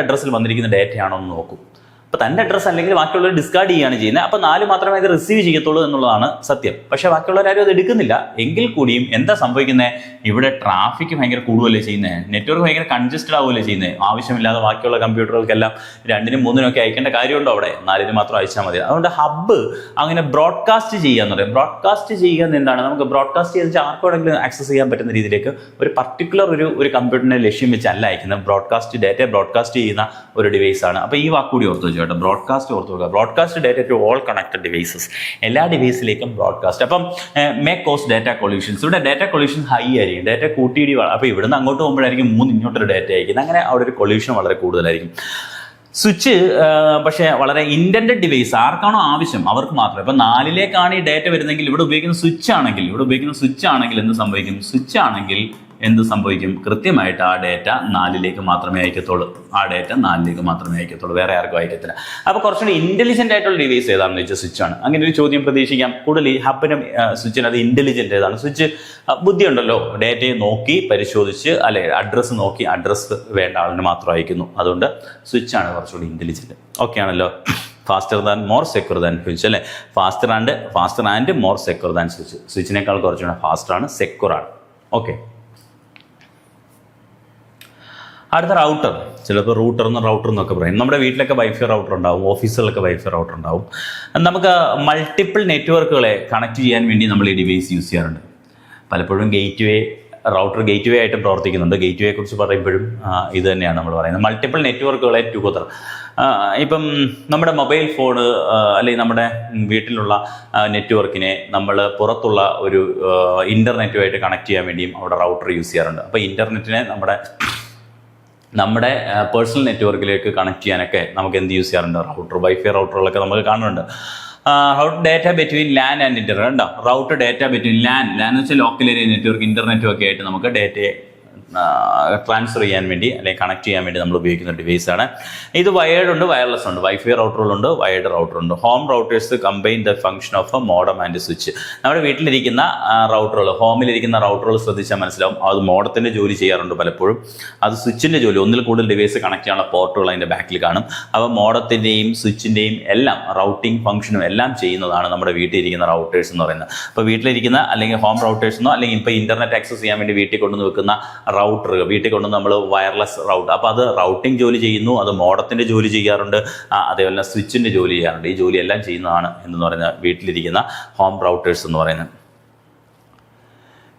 അഡ്രസ്സിൽ വന്നിരിക്കുന്ന ഡേറ്റയാണോ എന്ന് നോക്കും. അപ്പോൾ തൻ്റെ അഡ്രസ്സ് അല്ലെങ്കിൽ ബാക്കിയുള്ളവർ ഡിസ്കാർഡ് ചെയ്യുകയാണ് ചെയ്യുന്നത്. അപ്പോൾ 4 മാത്രമേ അത് റിസീവ് ചെയ്യത്തുള്ളൂ എന്നുള്ളതാണ് സത്യം. പക്ഷേ ബാക്കിയുള്ളവരാരും അത് എടുക്കുന്നില്ല. എങ്കിൽ കൂടിയും എന്താ സംഭവിക്കുന്നത്, ഇവിടെ ട്രാഫിക് ഭയങ്കര കൂടുകയല്ലേ ചെയ്യുന്നത്, നെറ്റ്വർക്ക് ഭയങ്കര കൺജസ്റ്റഡ് ആവുകയല്ലേ ചെയ്യുന്നത്. ആവശ്യമില്ലാതെ ബാക്കിയുള്ള കമ്പ്യൂട്ടറുകൾക്കെല്ലാം 2-നും 3-നും ഒക്കെ അയക്കേണ്ട കാര്യമുണ്ടോ? അവിടെ 4-ന് മാത്രം അയച്ചാൽ മതി. അതുകൊണ്ട് ഹബ്ബ് അങ്ങനെ ബ്രോഡ്കാസ്റ്റ് ചെയ്യുക എന്ന് പറയും. ബ്രോഡ്കാസ്റ്റ് ചെയ്യുക എന്ന് എന്താണ്, നമുക്ക് ബ്രോഡ്കാസ്റ്റ് ചെയ്ത് ആർക്കെങ്കിലും ആക്സസ് ചെയ്യാൻ പറ്റുന്ന രീതിയിലേക്ക് ഒരു പർട്ടിക്കുലർ ഒരു കമ്പ്യൂട്ടറിനെ ലക്ഷ്യം വെച്ചല്ല അയക്കുന്നത്. ഡാറ്റ ബ്രോഡ്കാസ്റ്റ് ചെയ്യുന്ന ഒരു ഡിവൈസാണ്. അപ്പോൾ ഈ വാക്കുകൂടി ഓർത്ത് ചോദ്യം കേട്ടോ. ബ്രോഡ്കാസ്റ്റ് ഓർത്ത് നോക്കുക. Broadcast data to all connected devices, എല്ലാ ഡിവൈസിലേക്കും ബ്രോഡ്കാസ്റ്റ്. അപ്പം മേ കോസ് ഡാറ്റ കൊളീഷൻസ്. ഇവിടെ ഡാറ്റ കൊളീഷൻ ഹൈ ആയിരിക്കും, ഡാറ്റ കൂട്ടിയിടി. അപ്പോൾ ഇവിടുന്ന് അങ്ങോട്ട് പോകുമ്പോഴായിരിക്കും 3 ഇങ്ങോട്ടൊരു ഡാറ്റ ആയിരിക്കും. അങ്ങനെ അവിടെ ഒരു കൊളീഷൻ വളരെ കൂടുതലായിരിക്കും. സ്വിച്ച് പക്ഷേ വളരെ ഇൻറ്റൻഡഡ് ഡിവൈസ്, ആർക്കാണോ ആവശ്യം അവർക്ക് മാത്രമേ. ഇപ്പം 4ലേക്കാണ് ഈ ഡാറ്റ വരുന്നെങ്കിൽ ഇവിടെ ഉപയോഗിക്കുന്ന സ്വിച്ച് ആണെങ്കിൽ എന്ത് സംഭവിക്കും? കൃത്യമായിട്ട് ആ ഡാറ്റ 4ലേക്ക് മാത്രമേ അയക്കത്തുള്ളൂ. വേറെ ആർക്കും അയക്കത്തില്ല. അപ്പോൾ കുറച്ചുകൂടി ഇൻ്റലിജൻ്റ് ആയിട്ടുള്ള ഡിവൈസ് ഏതാണെന്ന് വെച്ചാൽ സ്വിച്ചാണ്. അങ്ങനെ ഒരു ചോദ്യം പ്രതീക്ഷിക്കാം. കൂടുതൽ ഈ ഹബിനും സ്വിച്ചിന് അത് ഇൻ്റലിജൻ്റ് ഏതാണ്? സ്വിച്ച് ബുദ്ധിയുണ്ടല്ലോ, ഡാറ്റയെ നോക്കി പരിശോധിച്ച് അല്ലെ അഡ്രസ്സ് നോക്കി അഡ്രസ്സ് വേണ്ട ആളിന് മാത്രം അയക്കുന്നു. അതുകൊണ്ട് സ്വിച്ചാണ് കുറച്ചുകൂടി ഇൻ്റലിജൻ്റ്. ഓക്കെ ആണല്ലോ. Faster than more secure than switch അല്ലേ. Faster and more secure than switch. സ്വിച്ചിനേക്കാൾ കുറച്ചുകൂടെ ഫാസ്റ്ററാണ്, സെക്യൂറാണ്. ഓക്കെ. അടുത്ത റൗട്ടർ. ചിലപ്പോൾ റൂട്ടർ എന്നൊക്കെ പറയും. നമ്മുടെ വീട്ടിലൊക്കെ വൈഫൈ റൗട്ടർ ഉണ്ടാവും, ഓഫീസുകളിലൊക്കെ വൈഫൈ റൗട്ടർ ഉണ്ടാവും. നമുക്ക് മൾട്ടിപ്പിൾ നെറ്റ്വർക്കുകളെ കണക്ട് ചെയ്യാൻ വേണ്ടി നമ്മൾ ഈ ഡിവൈസ് യൂസ് ചെയ്യാറുണ്ട്. പലപ്പോഴും റൗട്ടർ ഗേറ്റ് വേ ആയിട്ട് പ്രവർത്തിക്കുന്നുണ്ട്. ഗേറ്റ് വേയെ കുറിച്ച് പറയുമ്പോഴും ഇത് തന്നെയാണ് നമ്മൾ പറയുന്നത്. മൾട്ടിപ്പിൾ നെറ്റ്വർക്കുകളെ ടുഗദർ. ഇപ്പം നമ്മുടെ മൊബൈൽ ഫോണ് അല്ലെങ്കിൽ നമ്മുടെ വീട്ടിലുള്ള നെറ്റ്വർക്കിനെ നമ്മൾ പുറത്തുള്ള ഒരു ഇൻ്റർനെറ്റുമായിട്ട് കണക്ട് ചെയ്യാൻ വേണ്ടിയും അവിടെ റൗട്ടർ യൂസ് ചെയ്യാറുണ്ട്. അപ്പോൾ ഇൻ്റർനെറ്റിനെ നമ്മുടെ പേഴ്സണൽ നെറ്റ്വർക്കിലേക്ക് കണക്ട് ചെയ്യാനൊക്കെ നമുക്ക് എന്ത് യൂസ് ചെയ്യാറുണ്ട്? റൗട്ടർ. വൈഫൈ റൗട്ടറുകളൊക്കെ നമുക്ക് കാണുന്നുണ്ട്. Route data between LAN and internet ഉണ്ടോ? റൗട്ട് ഡാറ്റ ബിറ്റ്വീൻ ലാൻ എന്ന് വെച്ചാൽ ലോക്കൽ ഏരിയ നെറ്റ്വർക്ക്, ഇൻ്റർനെറ്റും ഒക്കെ ആയിട്ട് നമുക്ക് ഡാറ്റയെ ട്രാൻസ്ഫർ ചെയ്യാൻ വേണ്ടി അല്ലെങ്കിൽ കണക്ട് ചെയ്യാൻ വേണ്ടി നമ്മൾ ഉപയോഗിക്കുന്ന ഡിവൈസാണ് ഇത്. വയേർഡ് ഉണ്ട്, വയർലെസ് ഉണ്ട്, വൈഫൈ റൗട്ടറുകളുണ്ട്, വയേർഡ് റൗട്ടറുണ്ട്. Home routers combine the function of a modem and switch. നമ്മുടെ വീട്ടിലിരിക്കുന്ന റൗട്ടറുകൾ, ഹോമിലിരിക്കുന്ന റൗട്ടറുകൾ ശ്രദ്ധിച്ചാൽ മനസ്സിലാവും അത് മോഡത്തിൻ്റെ ജോലി ചെയ്യാറുണ്ട് പലപ്പോഴും. അത് സ്വിച്ചിൻ്റെ ജോലി, ഒന്നിൽ കൂടുതൽ ഡിവൈസ് കണക്ട് ചെയ്യാനുള്ള പോർട്ടുകൾ അതിൻ്റെ ബാക്കിൽ കാണും. അപ്പോൾ മോഡത്തിൻ്റെയും സ്വിച്ചിൻ്റെയും എല്ലാം റൗട്ടിംഗ് ഫംഗ്ഷനും എല്ലാം ചെയ്യുന്നതാണ് നമ്മുടെ വീട്ടിലിരിക്കുന്ന റൗട്ടേഴ്സ് എന്ന് പറയുന്നത്. അപ്പോൾ വീട്ടിലിരിക്കുന്ന അല്ലെങ്കിൽ ഹോം റൗട്ടേഴ്സെന്നോ അല്ലെങ്കിൽ ഇപ്പോൾ ഇൻ്റർനെറ്റ് ആക്സസ് ചെയ്യാൻ വേണ്ടി വീട്ടിൽ കൊണ്ടുവന്ന് വെക്കുന്ന റൗട്ടർ, വീട്ടിൽ കൊണ്ട് നമ്മൾ വയർലെസ് റൗട്ടർ. അപ്പോൾ അത് റൗട്ടിംഗ് ജോലി ചെയ്യുന്നു, അത് മോഡത്തിൻ്റെ ജോലി ചെയ്യാറുണ്ട്, അതേപോലെ സ്വിച്ചിൻ്റെ ജോലി ചെയ്യാറുണ്ട്. ഈ ജോലിയെല്ലാം ചെയ്യുന്നതാണ് എന്ന് പറയുന്നത് വീട്ടിലിരിക്കുന്ന ഹോം റൗട്ടേഴ്സ് എന്ന് പറയുന്നത്.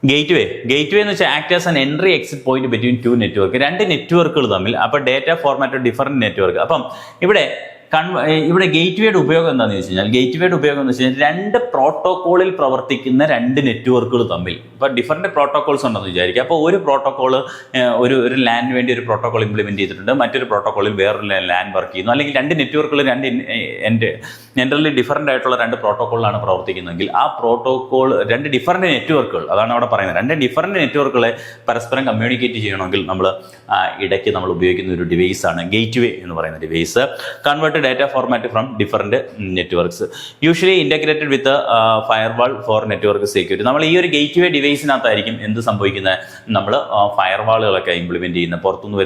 ഗേറ്റ് വേ എന്ന് വെച്ചാൽ act as an entry exit point between 2 network, 2 നെറ്റ്വർക്കുകൾ തമ്മിൽ. അപ്പോൾ ഡാറ്റ ഫോർമാറ്റ് ഡിഫറൻറ്റ് നെറ്റ്വർക്ക്. അപ്പം ഇവിടെ ഗേറ്റ് വേയുടെ ഉപയോഗം എന്താണെന്ന് വെച്ച് കഴിഞ്ഞാൽ, ഗേറ്റ് വേയുടെ ഉപയോഗം എന്ന് വെച്ച് കഴിഞ്ഞാൽ 2 പ്രോട്ടോക്കോളിൽ പ്രവർത്തിക്കുന്ന 2 നെറ്റ്വർക്കുകൾ തമ്മിൽ. ഇപ്പോൾ ഡിഫറൻറ്റ് പ്രോട്ടോക്കോൾസ് ഉണ്ടെന്ന് വിചാരിക്കുക. അപ്പോൾ ഒരു പ്രോട്ടോക്കോൾ ഒരു ലാനിന് വേണ്ടി ഒരു പ്രോട്ടോക്കോൾ ഇംപ്ലിമെൻറ്റ് ചെയ്തിട്ടുണ്ട്, മറ്റൊരു പ്രോട്ടോക്കോളിൽ വേറൊരു ലാൻ വർക്ക് ചെയ്യുന്നു. അല്ലെങ്കിൽ 2 നെറ്റ്വർക്കുകൾ എൻ്റർലി ഡിഫറൻ്റ് ആയിട്ടുള്ള 2 പ്രോട്ടോക്കോളിലാണ് പ്രവർത്തിക്കുന്നതെങ്കിൽ ആ പ്രോട്ടോക്കോൾ 2 ഡിഫറൻറ്റ് നെറ്റ്വർക്കുകൾ, അതാണ് അവിടെ പറയുന്നത്. 2 ഡിഫറൻറ്റ് നെറ്റ്വർക്കുകളെ പരസ്പരം കമ്മ്യൂണിക്കേറ്റ് ചെയ്യണമെങ്കിൽ ഇടയ്ക്ക് നമ്മൾ ഉപയോഗിക്കുന്ന ഒരു ഡിവൈസാണ് ഗേറ്റ് വേ എന്ന് പറയുന്ന device. Convert data format from different networks, usually integrated with a firewall for network security. നമ്മൾ ഈ ഒരു ഗേറ്റ് വേ ഡിവൈസിനകത്തായിരിക്കും എന്ത് സംഭവിക്കുന്നത്, നമ്മൾ ഫയർവാളുകളൊക്കെ ഇംപ്ലിമെൻറ്റ് ചെയ്യുന്നത്. പുറത്തുനിന്ന്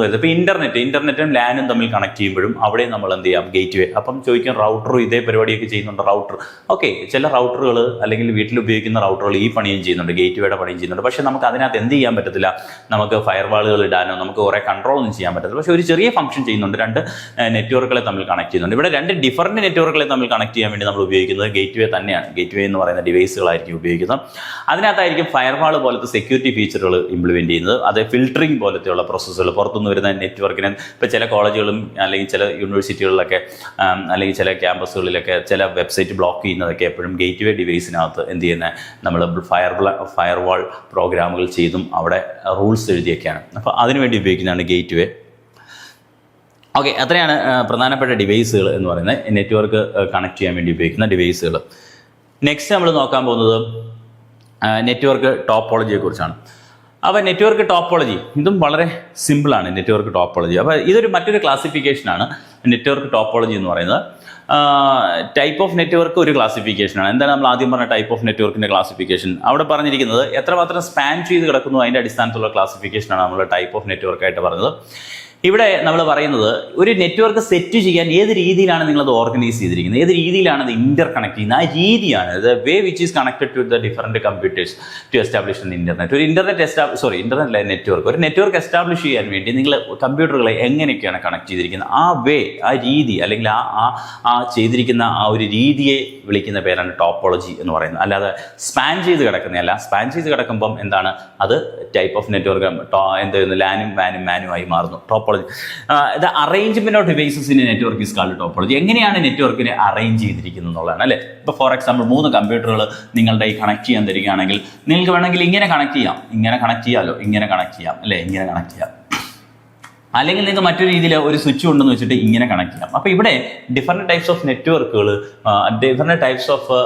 വരുന്ന ഇപ്പോൾ ഇൻ്റർനെറ്റും ലാനും തമ്മിൽ കണക്ട് ചെയ്യുമ്പോഴും അവിടെ നമ്മൾ എന്ത് ചെയ്യാം, ഗേറ്റ് വേ. അപ്പം ചോദിക്കും റൗട്ടറും ഇതേ പരിപാടിയൊക്കെ ചെയ്യുന്നുണ്ട്. റൗട്ടർ ഓക്കെ, ചില റൗട്ടറുകൾ അല്ലെങ്കിൽ വീട്ടിൽ ഉപയോഗിക്കുന്ന റൗട്ടറുകൾ ഈ പണിയും ചെയ്യുന്നുണ്ട്, ഗേറ്റ് വേയുടെ പണിയും ചെയ്യുന്നുണ്ട്. പക്ഷേ നമുക്ക് അതിനകത്ത് എന്ത് ചെയ്യാൻ പറ്റത്തില്ല, നമുക്ക് ഫയർവാളുകൾ ഇടാനോ നമുക്ക് കുറേ കൺട്രോൾ ഒന്നും ചെയ്യാൻ പറ്റത്തില്ല. പക്ഷേ ഒരു ചെറിയ ഫംഗ്ഷൻ ചെയ്യുന്നുണ്ട്, 2 നെറ്റ്വർക്കുകളെ തമ്മിൽ കണക്ട് ചെയ്യുന്നുണ്ട്. ഇവിടെ 2 ഡിഫറൻറ്റ് നെറ്റ്വർക്കുകളെ തമ്മിൽ കണക്ട് ചെയ്യാൻ വേണ്ടി നമ്മൾ ഉപയോഗിക്കുന്നത് ഗേറ്റ് വേ തന്നെയാണ്. ഗേറ്റ് വേ എന്ന് പറയുന്ന ഡിവൈസുകളായിരിക്കും ഉപയോഗിക്കുന്നത്. അതിനകത്തായിരിക്കും ഫയർവാൾ പോലത്തെ സെക്യൂരിറ്റി ഫീച്ചറുകൾ ഇംപ്ലിമെൻറ്റ് ചെയ്യുന്നത്. അത് ഫിൽറ്ററിംഗ് പോലത്തെയുള്ള പ്രോസസ്സുകൾ, പുറത്തുനിന്ന് വരുന്ന നെറ്റ്വർക്കിനെ. ഇപ്പോൾ ചില കോളേജുകളും അല്ലെങ്കിൽ ചില യൂണിവേഴ്സിറ്റികളിലൊക്കെ അല്ലെങ്കിൽ ചില ക്യാമ്പസുകളിലൊക്കെ ചില വെബ്സൈറ്റ് ബ്ലോക്ക് ചെയ്യുന്നതൊക്കെ എപ്പോഴും ഗേറ്റ് വേ ഡിവൈസിനകത്ത് എന്ത് ചെയ്യുന്നത്, നമ്മൾ ഫയർവാൾ പ്രോഗ്രാമുകൾ ചെയ്തും അവിടെ റൂൾസ് എഴുതിയൊക്കെയാണ്. അപ്പോൾ അതിനുവേണ്ടി ഉപയോഗിക്കുന്നതാണ് ഗേറ്റ് വേ. ഓക്കെ, അത്രയാണ് പ്രധാനപ്പെട്ട ഡിവൈസുകൾ എന്ന് പറയുന്നത്, നെറ്റ്വർക്ക് കണക്ട് ചെയ്യാൻ വേണ്ടി ഉപയോഗിക്കുന്ന ഡിവൈസുകൾ. നെക്സ്റ്റ് നമ്മൾ നോക്കാൻ പോകുന്നത് നെറ്റ്വർക്ക് ടോപ്പോളജിയെക്കുറിച്ചാണ്. അപ്പോൾ നെറ്റ്വർക്ക് ടോപ്പോളജി ഇതും വളരെ സിമ്പിളാണ്. നെറ്റ്വർക്ക് ടോപ്പോളജി അപ്പോൾ മറ്റൊരു ക്ലാസിഫിക്കേഷനാണ് നെറ്റ്വർക്ക് ടോപ്പോളജി എന്ന് പറയുന്നത്. ടൈപ്പ് ഓഫ് നെറ്റ്വർക്ക് ഒരു ക്ലാസിഫിക്കേഷനാണ്. എന്താണ് നമ്മൾ ആദ്യം പറഞ്ഞ ടൈപ്പ് ഓഫ് നെറ്റ്വർക്കിൻ്റെ ക്ലാസിഫിക്കേഷൻ? അവിടെ പറഞ്ഞിരിക്കുന്നത് എത്രമാത്രം സ്പാൻ ചെയ്ത് കിടക്കുന്നു അതിൻ്റെ അടിസ്ഥാനത്തിലുള്ള ക്ലാസിഫിക്കേഷനാണ് നമ്മൾ ടൈപ്പ് ഓഫ് നെറ്റ്വർക്കായിട്ട് പറഞ്ഞത്. ഇവിടെ നമ്മൾ പറയുന്നത് ഒരു നെറ്റ്വർക്ക് സെറ്റ് ചെയ്യാൻ ഏത് രീതിയിലാണ് നിങ്ങളത് ഓർഗനൈസ് ചെയ്തിരിക്കുന്നത്, ഏത് രീതിയിലാണ് അത് ഇൻ്റർ കണക്ട് ചെയ്യുന്നത്, ആ രീതിയാണ് the way which is connected to the different computers to establish an internet. ഒരു ഇൻ്റർനെറ്റ് നെറ്റ്വർക്ക്, ഒരു നെറ്റ്വർക്ക് എസ്റ്റാബ്ലിഷ് ചെയ്യാൻ വേണ്ടി നിങ്ങൾ കമ്പ്യൂട്ടറുകളെ എങ്ങനെയൊക്കെയാണ് കണക്ട് ചെയ്തിരിക്കുന്നത്, ആ വേ, ആ രീതി അല്ലെങ്കിൽ ആ ചെയ്തിരിക്കുന്ന ആ ഒരു രീതിയെ വിളിക്കുന്ന പേരാണ് ടോപ്പോളജി എന്ന് പറയുന്നത്. അല്ലാതെ സ്പാൻ ചെയ്ത് കിടക്കുന്നതല്ല. സ്പാൻ ചെയ്ത് കിടക്കുമ്പം എന്താണ്, അത് ടൈപ്പ് ഓഫ് നെറ്റ്വർക്ക് ലാനും വാനും മാനുമായി മാറുന്നു. ടോപ്പോളജി. ഇത് arrangement of devices in network is called topology. എങ്ങനെയാണ് നെറ്റ്വർക്കിനെ അറേഞ്ച് ചെയ്തിരിക്കുന്നത് എന്നുള്ളതാണ് അല്ലേ. ഇപ്പോൾ ഫോർ എക്സാമ്പിൾ 3 കമ്പ്യൂട്ടറുകൾ നിങ്ങളുടെ ഈ കണക്ട് ചെയ്യാൻ തരികയാണെങ്കിൽ നിങ്ങൾക്ക് വേണമെങ്കിൽ ഇങ്ങനെ കണക്ട് ചെയ്യാം, ഇങ്ങനെ കണക്ട് ചെയ്യാമല്ലോ, ഇങ്ങനെ കണക്ട് ചെയ്യാം അല്ലേ, ഇങ്ങനെ കണക്ട് ചെയ്യാം. അല്ലെങ്കിൽ നിങ്ങൾക്ക് മറ്റൊരു രീതിയിൽ ഒരു സ്വിച്ച് ഉണ്ടെന്ന് വെച്ചിട്ട് ഇങ്ങനെ കണക്ട് ചെയ്യാം. അപ്പോൾ ഇവിടെ ഡിഫറെൻറ്റ് ടൈപ്സ് ഓഫ് നെറ്റ്വർക്കുകൾ, ഡിഫറെൻറ്റ് ടൈപ്സ് ഓഫ്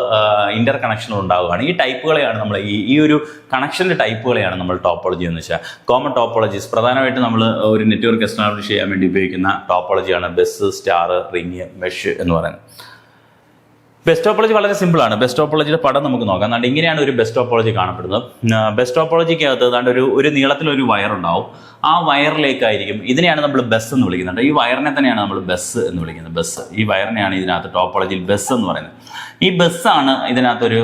ഇന്റർ കണക്ഷനുകൾ ഉണ്ടാവുകയാണ്. ഈ ടൈപ്പുകളെയാണ് നമ്മൾ ഈ ഒരു കണക്ഷൻ്റെ ടൈപ്പുകളെയാണ് നമ്മൾ ടോപ്പോളജി എന്ന് വെച്ചാൽ. കോമൺ ടോപ്പോളജീസ് പ്രധാനമായിട്ട് നമ്മൾ ഒരു നെറ്റ്വർക്ക് എസ്റ്റാബ്ലിഷ് ചെയ്യാൻ വേണ്ടി ഉപയോഗിക്കുന്ന ടോപ്പോളജിയാണ് ബസ്, സ്റ്റാർ, റിങ്, മെഷ് എന്ന് പറയുന്നത്. ബെസ്റ്റ് ടോപ്പോളജി വളരെ സിമ്പിളാണ്. ബെസ്റ്റ് ടോപ്പോളജിയുടെ പടം നമുക്ക് നോക്കാം. അതുകൊണ്ട് ഇങ്ങനെയാണ് ഒരു ബെസ്റ്റ് ടോപ്പോളജി കാണപ്പെടുന്നത്. ബെസ്റ്റ് ടോപ്പോളജിക്കകത്ത് ഏതാണ്ട് ഒരു നീളത്തിലൊരു വയർ ഉണ്ടാവും. ആ വയറിലേക്കായിരിക്കും, ഇതിനെയാണ് നമ്മൾ ബസ് എന്ന് വിളിക്കുന്നത്. ഈ വയറിനെ തന്നെയാണ് നമ്മൾ ബസ് എന്ന് വിളിക്കുന്നത്. ബസ്, ഈ വയറിനെയാണ് ഇതിനകത്ത് ടോപ്പോളജിയിൽ ബസ് എന്ന് പറയുന്നത്. ഈ ബസ്സാണ് ഇതിനകത്തൊരു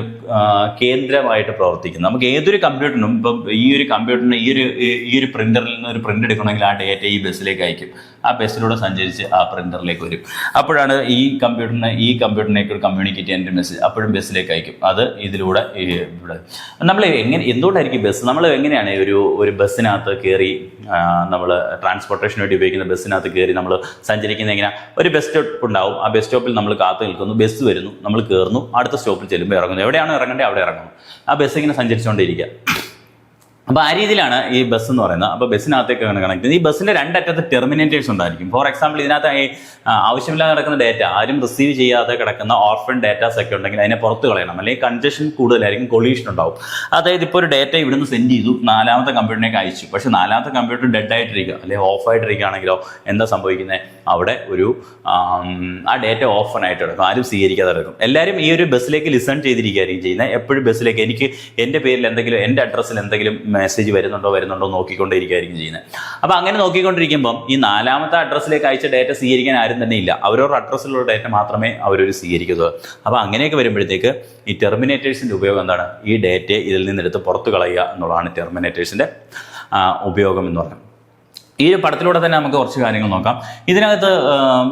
കേന്ദ്രമായിട്ട് പ്രവർത്തിക്കുന്നത്. നമുക്ക് ഏതൊരു കമ്പ്യൂട്ടറിനും, ഇപ്പം ഈ ഒരു കമ്പ്യൂട്ടറിന് ഈ ഒരു പ്രിന്ററിൽ നിന്ന് ഒരു പ്രിന്റ് എടുക്കണമെങ്കിൽ ആ ഡേറ്റ ഈ ബസ്സിലേക്ക് അയക്കും. ആ ബസ്സിലൂടെ സഞ്ചരിച്ച് ആ പ്രിന്ററിലേക്ക് വരും. അപ്പോഴാണ് ഈ കമ്പ്യൂട്ടറിനേക്ക് ഒരു കമ്മ്യൂണിക്കേറ്റ് ചെയ്യാൻ മെസ്സേജ് അപ്പോഴും ബസ്സിലേക്ക് അയക്കും. അത് ഇതിലൂടെ ഇവിടെ നമ്മൾ എന്തുകൊണ്ടായിരിക്കും ബസ്, നമ്മൾ എങ്ങനെയാണ് ഒരു ബസ്സിനകത്ത് കയറി, നമ്മൾ ട്രാൻസ്പോർട്ടേഷന് വേണ്ടി ഉപയോഗിക്കുന്ന ബസ്സിനകത്ത് കയറി നമ്മൾ സഞ്ചരിക്കുന്നത് എങ്ങനെ? ഒരു ബസ് സ്റ്റോപ്പ് ഉണ്ടാവും. ആ ബസ് സ്റ്റോപ്പിൽ നമ്മൾ കാത്തു നിൽക്കുന്നു, ബസ് വരുന്നു, നമ്മൾ കയറുന്നു, അടുത്ത സ്റ്റോപ്പിൽ ചെല്ലുമ്പോൾ ഇറങ്ങുന്നു. എവിടെയാണോ ഇറങ്ങേണ്ടത് അവിടെ ഇറങ്ങുന്നു. ആ ബസ് ഇങ്ങനെ സഞ്ചരിച്ചുകൊണ്ടിരിക്കുക. അപ്പോൾ ആ രീതിയിലാണ് ഈ ബസ് എന്ന് പറയുന്നത്. അപ്പോൾ ബസ്സിനകത്തേക്കാണ് കണക്ട് ചെയ്യുന്നത്. ഈ ബസ്സിൻ്റെ രണ്ടറ്റത്ത് ടെർമിനേറ്റേഴ്സ് ഉണ്ടായിരിക്കും. ഫോർ എക്സാമ്പിൾ ഇതിനകത്ത് ആവശ്യമില്ലാതെ കിടക്കുന്ന ഡേറ്റ, ആരും റിസീവ് ചെയ്യാതെ കിടക്കുന്ന ഓർഫൺ ഡേറ്റാസ് ഒക്കെ ഉണ്ടെങ്കിൽ അതിനെ പുറത്ത് കളയണം, അല്ലെങ്കിൽ കൺജഷൻ കൂടുതലായിരിക്കും, കൊളീഷൻ ഉണ്ടാവും. അതായത് ഇപ്പോൾ ഒരു ഡേറ്റ ഇവിടുന്ന് സെൻഡ് ചെയ്തു, 4ാമത്തെ കമ്പ്യൂട്ടറിലേക്ക് അയച്ചു. പക്ഷേ 4ാമത്തെ കമ്പ്യൂട്ടർ ഡെഡ് ആയിട്ടിരിക്കുക അല്ലെങ്കിൽ ഓഫ് ആയിട്ടിരിക്കുകയാണെങ്കിലോ എന്താ സംഭവിക്കുന്നത്? അവിടെ ആ ഡേറ്റ ഓഫൺ ആയിട്ട് കിടക്കും, ആരും സ്വീകരിക്കാതെ കിടക്കും. എല്ലാവരും ഈ ഒരു ബസ്സിലേക്ക് ലിസൺ ചെയ്തിരിക്കുകയായിരിക്കും ചെയ്യുന്നത്. എപ്പോഴും ബസ്സിലേക്ക് എനിക്ക് എൻ്റെ പേരിൽ എന്തെങ്കിലും, എൻ്റെ അഡ്രസ്സിൽ എന്തെങ്കിലും മെസ്സേജ് വരുന്നുണ്ടോ നോക്കിക്കൊണ്ടിരിക്കുകയായിരിക്കും ചെയ്യുന്നത്. അപ്പോൾ അങ്ങനെ നോക്കിക്കൊണ്ടിരിക്കുമ്പം ഈ 4ാമത്തെ അഡ്രസ്സിലേക്ക് അയച്ച ഡേറ്റ സ്വീകരിക്കാൻ ആരും തന്നെ ഇല്ല. അവരവരുടെ അഡ്രസ്സിലുള്ള ഡേറ്റ മാത്രമേ അവരൊരു സ്വീകരിക്കുന്നത്. അപ്പോൾ അങ്ങനെയൊക്കെ വരുമ്പോഴത്തേക്ക് ഈ ടെർമിനേറ്റേഴ്സിൻ്റെ ഉപയോഗം എന്താണ്? ഈ ഡേറ്റയെ ഇതിൽ നിന്നെടുത്ത് പുറത്ത് കളയുക എന്നുള്ളതാണ് ടെർമിനേറ്റേഴ്സിൻ്റെ ഉപയോഗം എന്ന് പറയുന്നത്. ഈ ഒരു പടത്തിലൂടെ തന്നെ നമുക്ക് കുറച്ച് കാര്യങ്ങൾ നോക്കാം. ഇതിനകത്ത്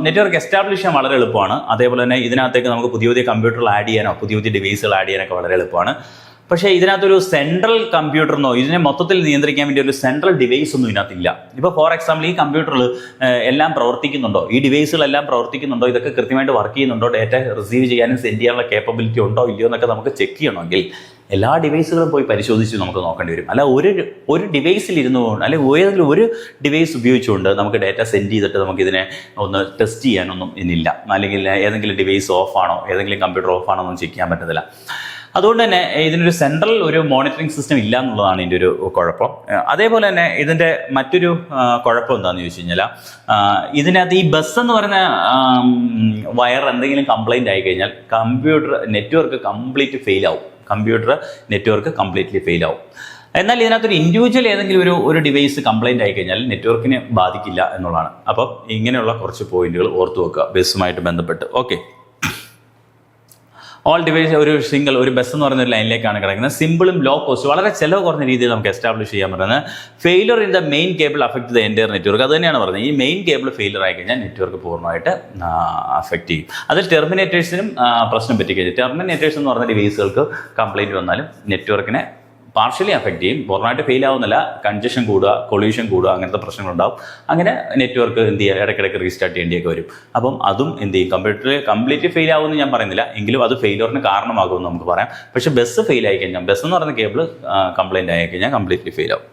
നെറ്റ്വർക്ക് എസ്റ്റാബ്ലിഷ് ചെയ്യാൻ വളരെ എളുപ്പമാണ്. അതേപോലെ തന്നെ ഇതിനകത്തേക്ക് നമുക്ക് പുതിയ കമ്പ്യൂട്ടറുകൾ ആഡ് ചെയ്യാനോ പുതിയ ഡിവൈസുകൾ ആഡ് ചെയ്യാനൊക്കെ വളരെ എളുപ്പമാണ്. പക്ഷേ ഇതിനകത്തൊരു സെൻട്രൽ കമ്പ്യൂട്ടറിനോ ഇതിനെ മൊത്തത്തിൽ നിയന്ത്രിക്കാൻ വേണ്ടി ഒരു സെൻട്രൽ ഡിവൈസ് ഒന്നും ഇതിനകത്തില്ല. ഇപ്പോൾ ഫോർ എക്സാമ്പിൾ ഈ കമ്പ്യൂട്ടറിൽ എല്ലാം പ്രവർത്തിക്കുന്നുണ്ടോ, ഈ ഡിവൈസുകളെല്ലാം പ്രവർത്തിക്കുന്നുണ്ടോ, ഇതൊക്കെ കൃത്യമായിട്ട് വർക്ക് ചെയ്യുന്നുണ്ടോ, ഡേറ്റ റിസീവ് ചെയ്യാനും സെൻഡ് ചെയ്യാനുള്ള കേപ്പബിലിറ്റി ഉണ്ടോ ഇല്ലയോ എന്നൊക്കെ നമുക്ക് ചെക്ക് ചെയ്യണമെങ്കിൽ എല്ലാ ഡിവൈസുകളും പോയി പരിശോധിച്ച് നമുക്ക് നോക്കേണ്ടി വരും. അല്ല ഒരു ഡിവൈസിൽ ഇരുന്നുകൊണ്ട് അല്ലെങ്കിൽ ഏതെങ്കിലും ഒരു ഡിവൈസ് ഉപയോഗിച്ചുകൊണ്ട് നമുക്ക് ഡേറ്റ സെൻഡ് ചെയ്തിട്ട് നമുക്കിതിനെ ഒന്ന് ടെസ്റ്റ് ചെയ്യാനൊന്നും ഇന്നില്ല. അല്ലെങ്കിൽ ഏതെങ്കിലും ഡിവൈസ് ഓഫാണോ, ഏതെങ്കിലും കമ്പ്യൂട്ടർ ഓഫാണോ ഒന്നും ചെക്ക് ചെയ്യാൻ പറ്റത്തില്ല. അതുകൊണ്ട് തന്നെ ഇതിനൊരു സെൻട്രൽ ഒരു മോണിറ്ററിംഗ് സിസ്റ്റം ഇല്ല എന്നുള്ളതാണ് ഇതിൻ്റെ ഒരു കുഴപ്പം. അതേപോലെ തന്നെ ഇതിൻ്റെ മറ്റൊരു കുഴപ്പം എന്താണെന്ന് ചോദിച്ചു കഴിഞ്ഞാൽ, ഇതിനകത്ത് ഈ ബസ് എന്ന് പറയുന്ന വയർ എന്തെങ്കിലും കംപ്ലൈൻറ്റ് ആയി കഴിഞ്ഞാൽ നെറ്റ്വർക്ക് കംപ്ലീറ്റ്ലി ഫെയിൽ ആവും. എന്നാൽ ഇതിനകത്തൊരു ഇൻഡിവിജ്വൽ ഏതെങ്കിലും ഒരു ഡിവൈസ് കംപ്ലൈൻറ്റ് ആയി കഴിഞ്ഞാൽ നെറ്റ്വർക്കിനെ ബാധിക്കില്ല എന്നുള്ളതാണ്. അപ്പം ഇങ്ങനെയുള്ള കുറച്ച് പോയിന്റുകൾ ഓർത്തു വെക്കുക ബസ്സുമായിട്ട് ബന്ധപ്പെട്ട്. ഓക്കെ, ഓൾ ഡിവൈസ് ഒരു ബസ് എന്ന് പറയുന്ന ഒരു ലൈനിലേക്കാണ് കിടക്കുന്നത്. സിമ്പിളും ലോ കോസ്റ്റ്, വളരെ ചിലവ് കുറഞ്ഞ രീതിയിൽ നമുക്ക് എസ്റ്റാബ്ലിഷ് ചെയ്യാൻ പറ്റുന്നത്. Failure in the main cable affect the entire network. അത് തന്നെയാണ് പറയുന്നത്. ഈ മെയിൻ കേബിൾ ഫെയിലർ ആയി കഴിഞ്ഞാൽ നെറ്റ്വർക്ക് പൂർണ്ണമായിട്ട് അഫക്റ്റ് ചെയ്യും. അതിൽ ടെർമിനേറ്റേഴ്സിനും പ്രശ്നം പറ്റിക്കഴിഞ്ഞു. ടെർമിനേറ്റേഴ്സ് എന്ന് പറഞ്ഞ ഡിവൈസുകൾക്ക് കംപ്ലൈൻറ്റ് വന്നാലും നെറ്റ്വർക്കിനെ പാർഷ്യലി അഫക്റ്റ് ചെയ്യും. പൂർണ്ണമായിട്ട് ഫെയിൽ ആവുന്നില്ല, കൺജഷൻ കൂടുക, കൊളീഷൻ കൂടുക, അങ്ങനത്തെ പ്രശ്നങ്ങളുണ്ടാവും. അങ്ങനെ നെറ്റ്വർക്ക് എന്ത് ചെയ്യുക, ഇടയ്ക്കിടയ്ക്ക് റീസ്റ്റാർട്ട് ചെയ്യേണ്ടിയൊക്കെ വരും. അപ്പം അതും എന്ത് ചെയ്യും, കമ്പ്യൂട്ടറിൽ കംപ്ലീറ്റ് ഫെയിൽ ആവുമെന്ന് ഞാൻ പറയുന്നില്ല, എങ്കിലും അത് ഫെയിലറിന് കാരണമാകുമെന്ന് നമുക്ക് പറയാം. പക്ഷേ ബസ് ഫെയിൽ ആയി കഴിഞ്ഞാൽ, ബസ് എന്ന് പറയുന്ന കേബിൾ കംപ്ലൈൻറ്റ് ആയി കഴിഞ്ഞാൽ കംപ്ലീറ്റ്ലി ഫെയിൽ ആവും.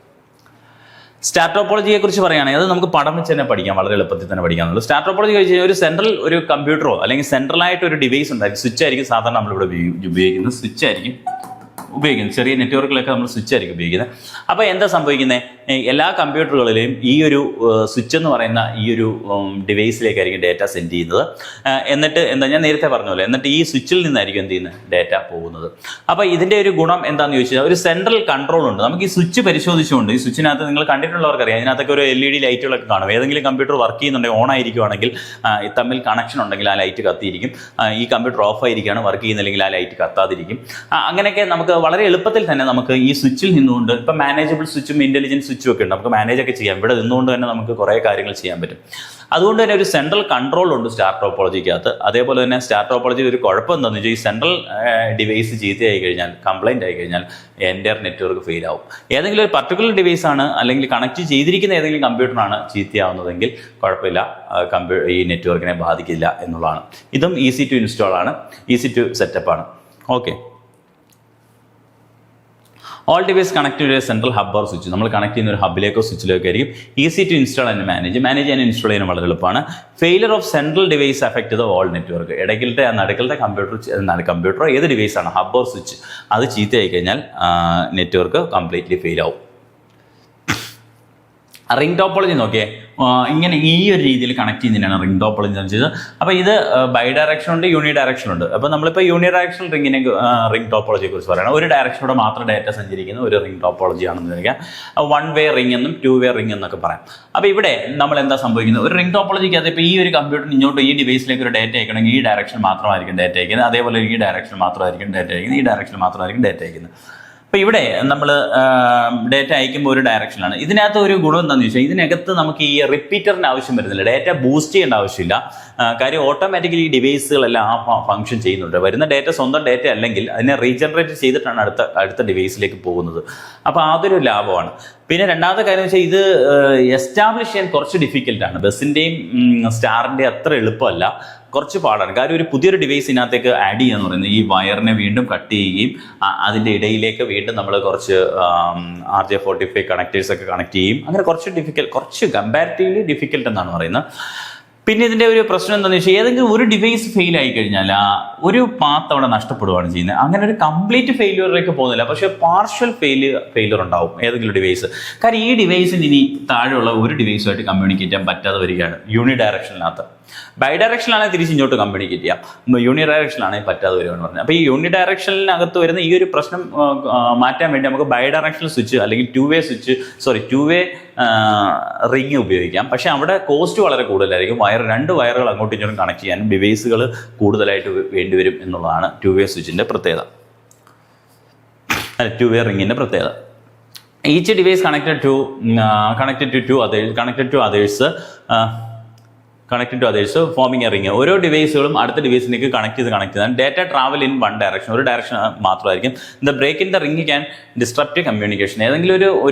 സ്റ്റാർ ടോപ്പോളജിയെ കുറിച്ച് പറയുകയാണെങ്കിൽ അത് നമുക്ക് പടം വെച്ച് തന്നെ പഠിക്കാം, വളരെ എളുപ്പത്തിൽ തന്നെ പഠിക്കാമെന്നുള്ളൂ. സ്റ്റാർ ടോപ്പോളജി കഴിച്ച് കഴിഞ്ഞാൽ ഒരു സെൻട്രൽ ഒരു കമ്പ്യൂട്ടറോ അല്ലെങ്കിൽ സെൻട്രലായിട്ട് ഒരു ഡിവൈസ് ഉണ്ടായിരിക്കും. സ്വിച്ച് ആയിരിക്കും സാധാരണ നമ്മളിവിടെ ഉപയോഗിക്കുന്നത്. സ്വിച്ച് ആയിരിക്കും ഉപയോഗിക്കുന്നത്. ചെറിയ നെറ്റ്വർക്കിലൊക്കെ നമ്മൾ സ്വിച്ച് ആയിരിക്കും ഉപയോഗിക്കുന്നത്. അപ്പോൾ എന്താ സംഭവിക്കുന്നത്, എല്ലാ കമ്പ്യൂട്ടറുകളിലെയും ഈ ഒരു സ്വിച്ച് എന്ന് പറയുന്ന ഈ ഒരു ഡിവൈസിലേക്കായിരിക്കും ഡേറ്റ സെൻഡ് ചെയ്യുന്നത്. എന്നിട്ട് ഞാൻ നേരത്തെ പറഞ്ഞ പോലെ എന്നിട്ട് ഈ സ്വിച്ചിൽ നിന്നായിരിക്കും എന്ത് ചെയ്യുന്നത്, ഡേറ്റ പോകുന്നത്. അപ്പോൾ ഇതിൻ്റെ ഒരു ഗുണം എന്താണെന്ന് ചോദിച്ചാൽ ഒരു സെൻട്രൽ കൺട്രോൾ ഉണ്ട്. നമുക്ക് ഈ സ്വിച്ച് പരിശോധിച്ചുകൊണ്ട്, ഈ സ്വിച്ചിനകത്ത് നിങ്ങൾ കണ്ടിട്ടുള്ളവർക്കറിയാം, ഇതിനകത്തൊക്കെ ഒരു LED ലൈറ്റുകളൊക്കെ കാണും. ഏതെങ്കിലും കമ്പ്യൂട്ടർ വർക്ക് ചെയ്യുന്നുണ്ടെങ്കിൽ, ഓൺ ആയിരിക്കുവാണെങ്കിൽ, തമ്മിൽ കണക്ഷൻ ഉണ്ടെങ്കിൽ ആ ലൈറ്റ് കത്തിയിരിക്കും. ഈ കമ്പ്യൂട്ടർ ഓഫ് ആയിരിക്കുകയാണ്, വർക്ക് ചെയ്യുന്നില്ലെങ്കിൽ ആ ലൈറ്റ് കത്താതിരിക്കും. അങ്ങനെയൊക്കെ നമുക്ക് വളരെ എളുപ്പത്തിൽ തന്നെ നമുക്ക് ഈ സ്വിച്ചിൽ നിന്നുകൊണ്ട് ഇപ്പം മാനേജബിൾ സ്വിച്ചും ഇൻ്റലിജൻറ്റ് സ്വിച്ചും ഒക്കെ ഉണ്ട്, നമുക്ക് മാനേജൊക്കെ ചെയ്യാം. ഇവിടെ നിന്നുകൊണ്ട് തന്നെ നമുക്ക് കുറേ കാര്യങ്ങൾ ചെയ്യാൻ പറ്റും. അതുകൊണ്ട് തന്നെ ഒരു സെൻട്രൽ കൺട്രോൾ ഉണ്ട് സ്റ്റാർ ടോപ്പോളജിക്കകത്ത്. അതേപോലെ തന്നെ സ്റ്റാർ ടോപ്പോളജി ഒരു കുഴപ്പം എന്താണെന്ന് വെച്ചാൽ ഈ സെൻട്രൽ ഡിവൈസ് ചീത്തയായി കഴിഞ്ഞാൽ, കംപ്ലൈൻറ്റ് ആയി കഴിഞ്ഞാൽ എൻ്റയർ നെറ്റ്വർക്ക് ഫെയിൽ ആവും. ഏതെങ്കിലും ഒരു പർട്ടിക്കുലർ ഡിവൈസ് ആണ് അല്ലെങ്കിൽ കണക്ട് ചെയ്തിരിക്കുന്ന ഏതെങ്കിലും കമ്പ്യൂട്ടറാണ് ചീത്തയാവുന്നതെങ്കിൽ കുഴപ്പമില്ല, ഈ നെറ്റ്വർക്കിനെ ബാധിക്കില്ല എന്നുള്ളതാണ്. ഇതും ഈസി ടു ഇൻസ്റ്റാൾ ആണ്, ഈസി ടു സെറ്റപ്പ് ആണ്. Okay, all device connect to central hub or switch. നമ്മൾ കണക്ട് ചെയ്യുന്ന ഒരു ഹബിലേക്കോ സ്വിച്ചിലേക്കോ ആയിരിക്കും. Easy to install and manage ചെയ്യാൻ ഇൻസ്റ്റാൾ ചെയ്യാൻ വളരെ എളുപ്പമാണ്. Failure of central device affect the all network. നടുക്കലത്തെ കമ്പ്യൂട്ടറോ ഏത് ഡിവൈസാണ്, ഹബ് ഓർ സ്വിച്ച്, അത് ചീത്തയായി കഴിഞ്ഞാൽ നെറ്റ്വർക്ക് കംപ്ലീറ്റ്ലി ഫെയിൽ ആവും. റിംഗ് ടോപ്പോളജി നോക്കിയേ, ഇങ്ങനെ ഈ ഒരു രീതിയിൽ കണക്ട് ചെയ്യുന്നതിനാണ് റിംഗ് ടോപ്പോളജി എന്ന് വെച്ചത്. അപ്പോൾ ഇത് ബൈ ഡയറക്ഷൻ ഉണ്ട്, യൂണി ഡയറക്ഷൻ ഉണ്ട്. അപ്പോൾ നമ്മളിപ്പോൾ യൂണി ഡയറക്ഷണൽ റിംഗ് ടോപ്പോളജിയെ കുറിച്ച് പറയണം. ഒരു ഡയറക്ഷനോടെ മാത്രം ഡാറ്റ സഞ്ചരിക്കുന്ന ഒരു റിംഗ് ടോപ്പോളജി ആണെന്ന് വിചാരിക്കാം. 1 വേ റിംഗ് എന്നും 2 വേ റിംഗ് എന്നൊക്കെ പറയാം. അപ്പോൾ ഇവിടെ നമ്മൾ എന്താ സംഭവിക്കുന്നത്, ഒരു റിംഗ് ടോപ്പോളജിക്ക് അത് ഇപ്പോൾ ഈ ഒരു കമ്പ്യൂട്ടറിന് ഇങ്ങോട്ട് ഈ ഡിവൈസിലേക്ക് ഒരു ഡാറ്റ അയക്കണമെങ്കിൽ ഈ ഡയറക്ഷൻ മാത്രമായിരിക്കും ഡാറ്റ അയക്കുന്നത്, അതേപോലെ ഈ ഡയറക്ഷൻ മാത്രമായിരിക്കും ഡാറ്റ അയക്കുന്നത്, ഈ ഡയറക്ഷൻ മാത്രമായിരിക്കും ഡാറ്റ അയക്കുന്നത്. അപ്പോൾ ഇവിടെ നമ്മൾ ഡാറ്റ അയക്കുമ്പോൾ ഒരു ഡയറക്ഷനാണ്. ഇതിനകത്ത് ഒരു ഗുണം എന്താണെന്ന് ചോദിച്ചാൽ ഇതിനകത്ത് നമുക്ക് ഈ റിപ്പീറ്ററിന് ആവശ്യം വരുന്നില്ല, ഡാറ്റ ബൂസ്റ്റ് ചെയ്യേണ്ട ആവശ്യമില്ല. കാര്യം ഓട്ടോമാറ്റിക്കലി ഈ ഡിവൈസുകളെല്ലാം ആ ഫംഗ്ഷൻ ചെയ്യുന്നുണ്ട്. വരുന്ന ഡാറ്റ സ്വന്തം ഡാറ്റ അല്ലെങ്കിൽ അതിനെ റീജനറേറ്റ് ചെയ്തിട്ടാണ് അടുത്ത ഡിവൈസിലേക്ക് പോകുന്നത്. അപ്പോൾ അതൊരു ലാഭമാണ്. പിന്നെ രണ്ടാമത്തെ കാര്യം വെച്ചാൽ ഇത് എസ്റ്റാബ്ലിഷ് ചെയ്യാൻ കുറച്ച് ഡിഫിക്കൽട്ടാണ്. ബസ്സിൻ്റെയും സ്റ്റാറിൻ്റെയും അത്ര എളുപ്പമല്ല, കുറച്ച് പാടാണ്. കാര്യം ഒരു പുതിയൊരു ഡിവൈസ് ഇതിനകത്തേക്ക് ആഡ് ചെയ്യുക എന്ന് പറയുന്നത് ഈ വയറിനെ വീണ്ടും കട്ട് ചെയ്യുകയും അതിൻ്റെ ഇടയിലേക്ക് വീണ്ടും നമ്മൾ കുറച്ച് RJ45 കണക്റ്റേഴ്സ് ഒക്കെ കണക്ട് ചെയ്യും. അങ്ങനെ കുറച്ച് കമ്പാരിറ്റീവ്ലി ഡിഫിക്കൽട്ട് എന്നാണ് പറയുന്നത്. പിന്നെ ഇതിൻ്റെ ഒരു പ്രശ്നം എന്താണെന്ന് വെച്ചാൽ ഏതെങ്കിലും ഒരു ഡിവൈസ് ഫെയിൽ ആയി കഴിഞ്ഞാൽ ഒരു പാത്ത് അവിടെ നഷ്ടപ്പെടുകയാണ് ചെയ്യുന്നത്. അങ്ങനെ ഒരു കംപ്ലീറ്റ് ഫെയിലിയറിലേക്ക് പോകുന്നില്ല, പക്ഷേ പാർഷ്യൽ ഫെയിലിയർ ഉണ്ടാവും ഏതെങ്കിലും ഡിവൈസ്. കാരണം ഈ ഡിവൈസിന് ഇനി താഴെയുള്ള ഒരു ഡിവൈസുമായിട്ട് കമ്മ്യൂണിക്കേറ്റ് ചെയ്യാൻ പറ്റാതെ വരികയാണ് യൂണി ഡയറക്ഷനിനകത്ത്. ബൈ ഡയറക്ഷനിലാണെങ്കിൽ തിരിച്ച് ഇങ്ങോട്ട് കമ്മ്യൂണിക്കേറ്റ് ചെയ്യാം, യൂണി ഡയറക്ഷനിലാണെങ്കിൽ പറ്റാതെ വരുമെന്ന് പറഞ്ഞത്. അപ്പോൾ ഈ യൂണി ഡയറക്ഷനിനകത്ത് വരുന്ന ഈ ഒരു പ്രശ്നം മാറ്റാൻ വേണ്ടി നമുക്ക് ബൈ ഡയറക്ഷണൽ സ്വിച്ച് അല്ലെങ്കിൽ 2 വേ റിങ് ഉപയോഗിക്കാം. പക്ഷേ അവിടെ കോസ്റ്റ് വളരെ കൂടുതലായിരിക്കും. രണ്ട് വയറുകൾ അങ്ങോട്ടും ഇങ്ങോട്ടും കണക്ട് ചെയ്യാനും ഡിവൈസുകൾ കൂടുതലായിട്ട് വേണ്ടിവരും എന്നുള്ളതാണ് 2 വേ സ്വിച്ചിൻ്റെ പ്രത്യേകത, 2 വേ റിങ്ങിൻ്റെ പ്രത്യേകത. Each device connected to others forming a ring. ഓരോ ഡിവൈസുകളും അടുത്ത ഡിവൈസിലേക്ക് കണക്ട് ചെയ്താണ്. ഡാറ്റ ട്രാവൽ ഇൻ 1 ഡയറക്ഷൻ, ഒരു ഡയറക്ഷൻ മാത്രമായിരിക്കും. The break in the ring can disrupt communication. ഏതെങ്കിലും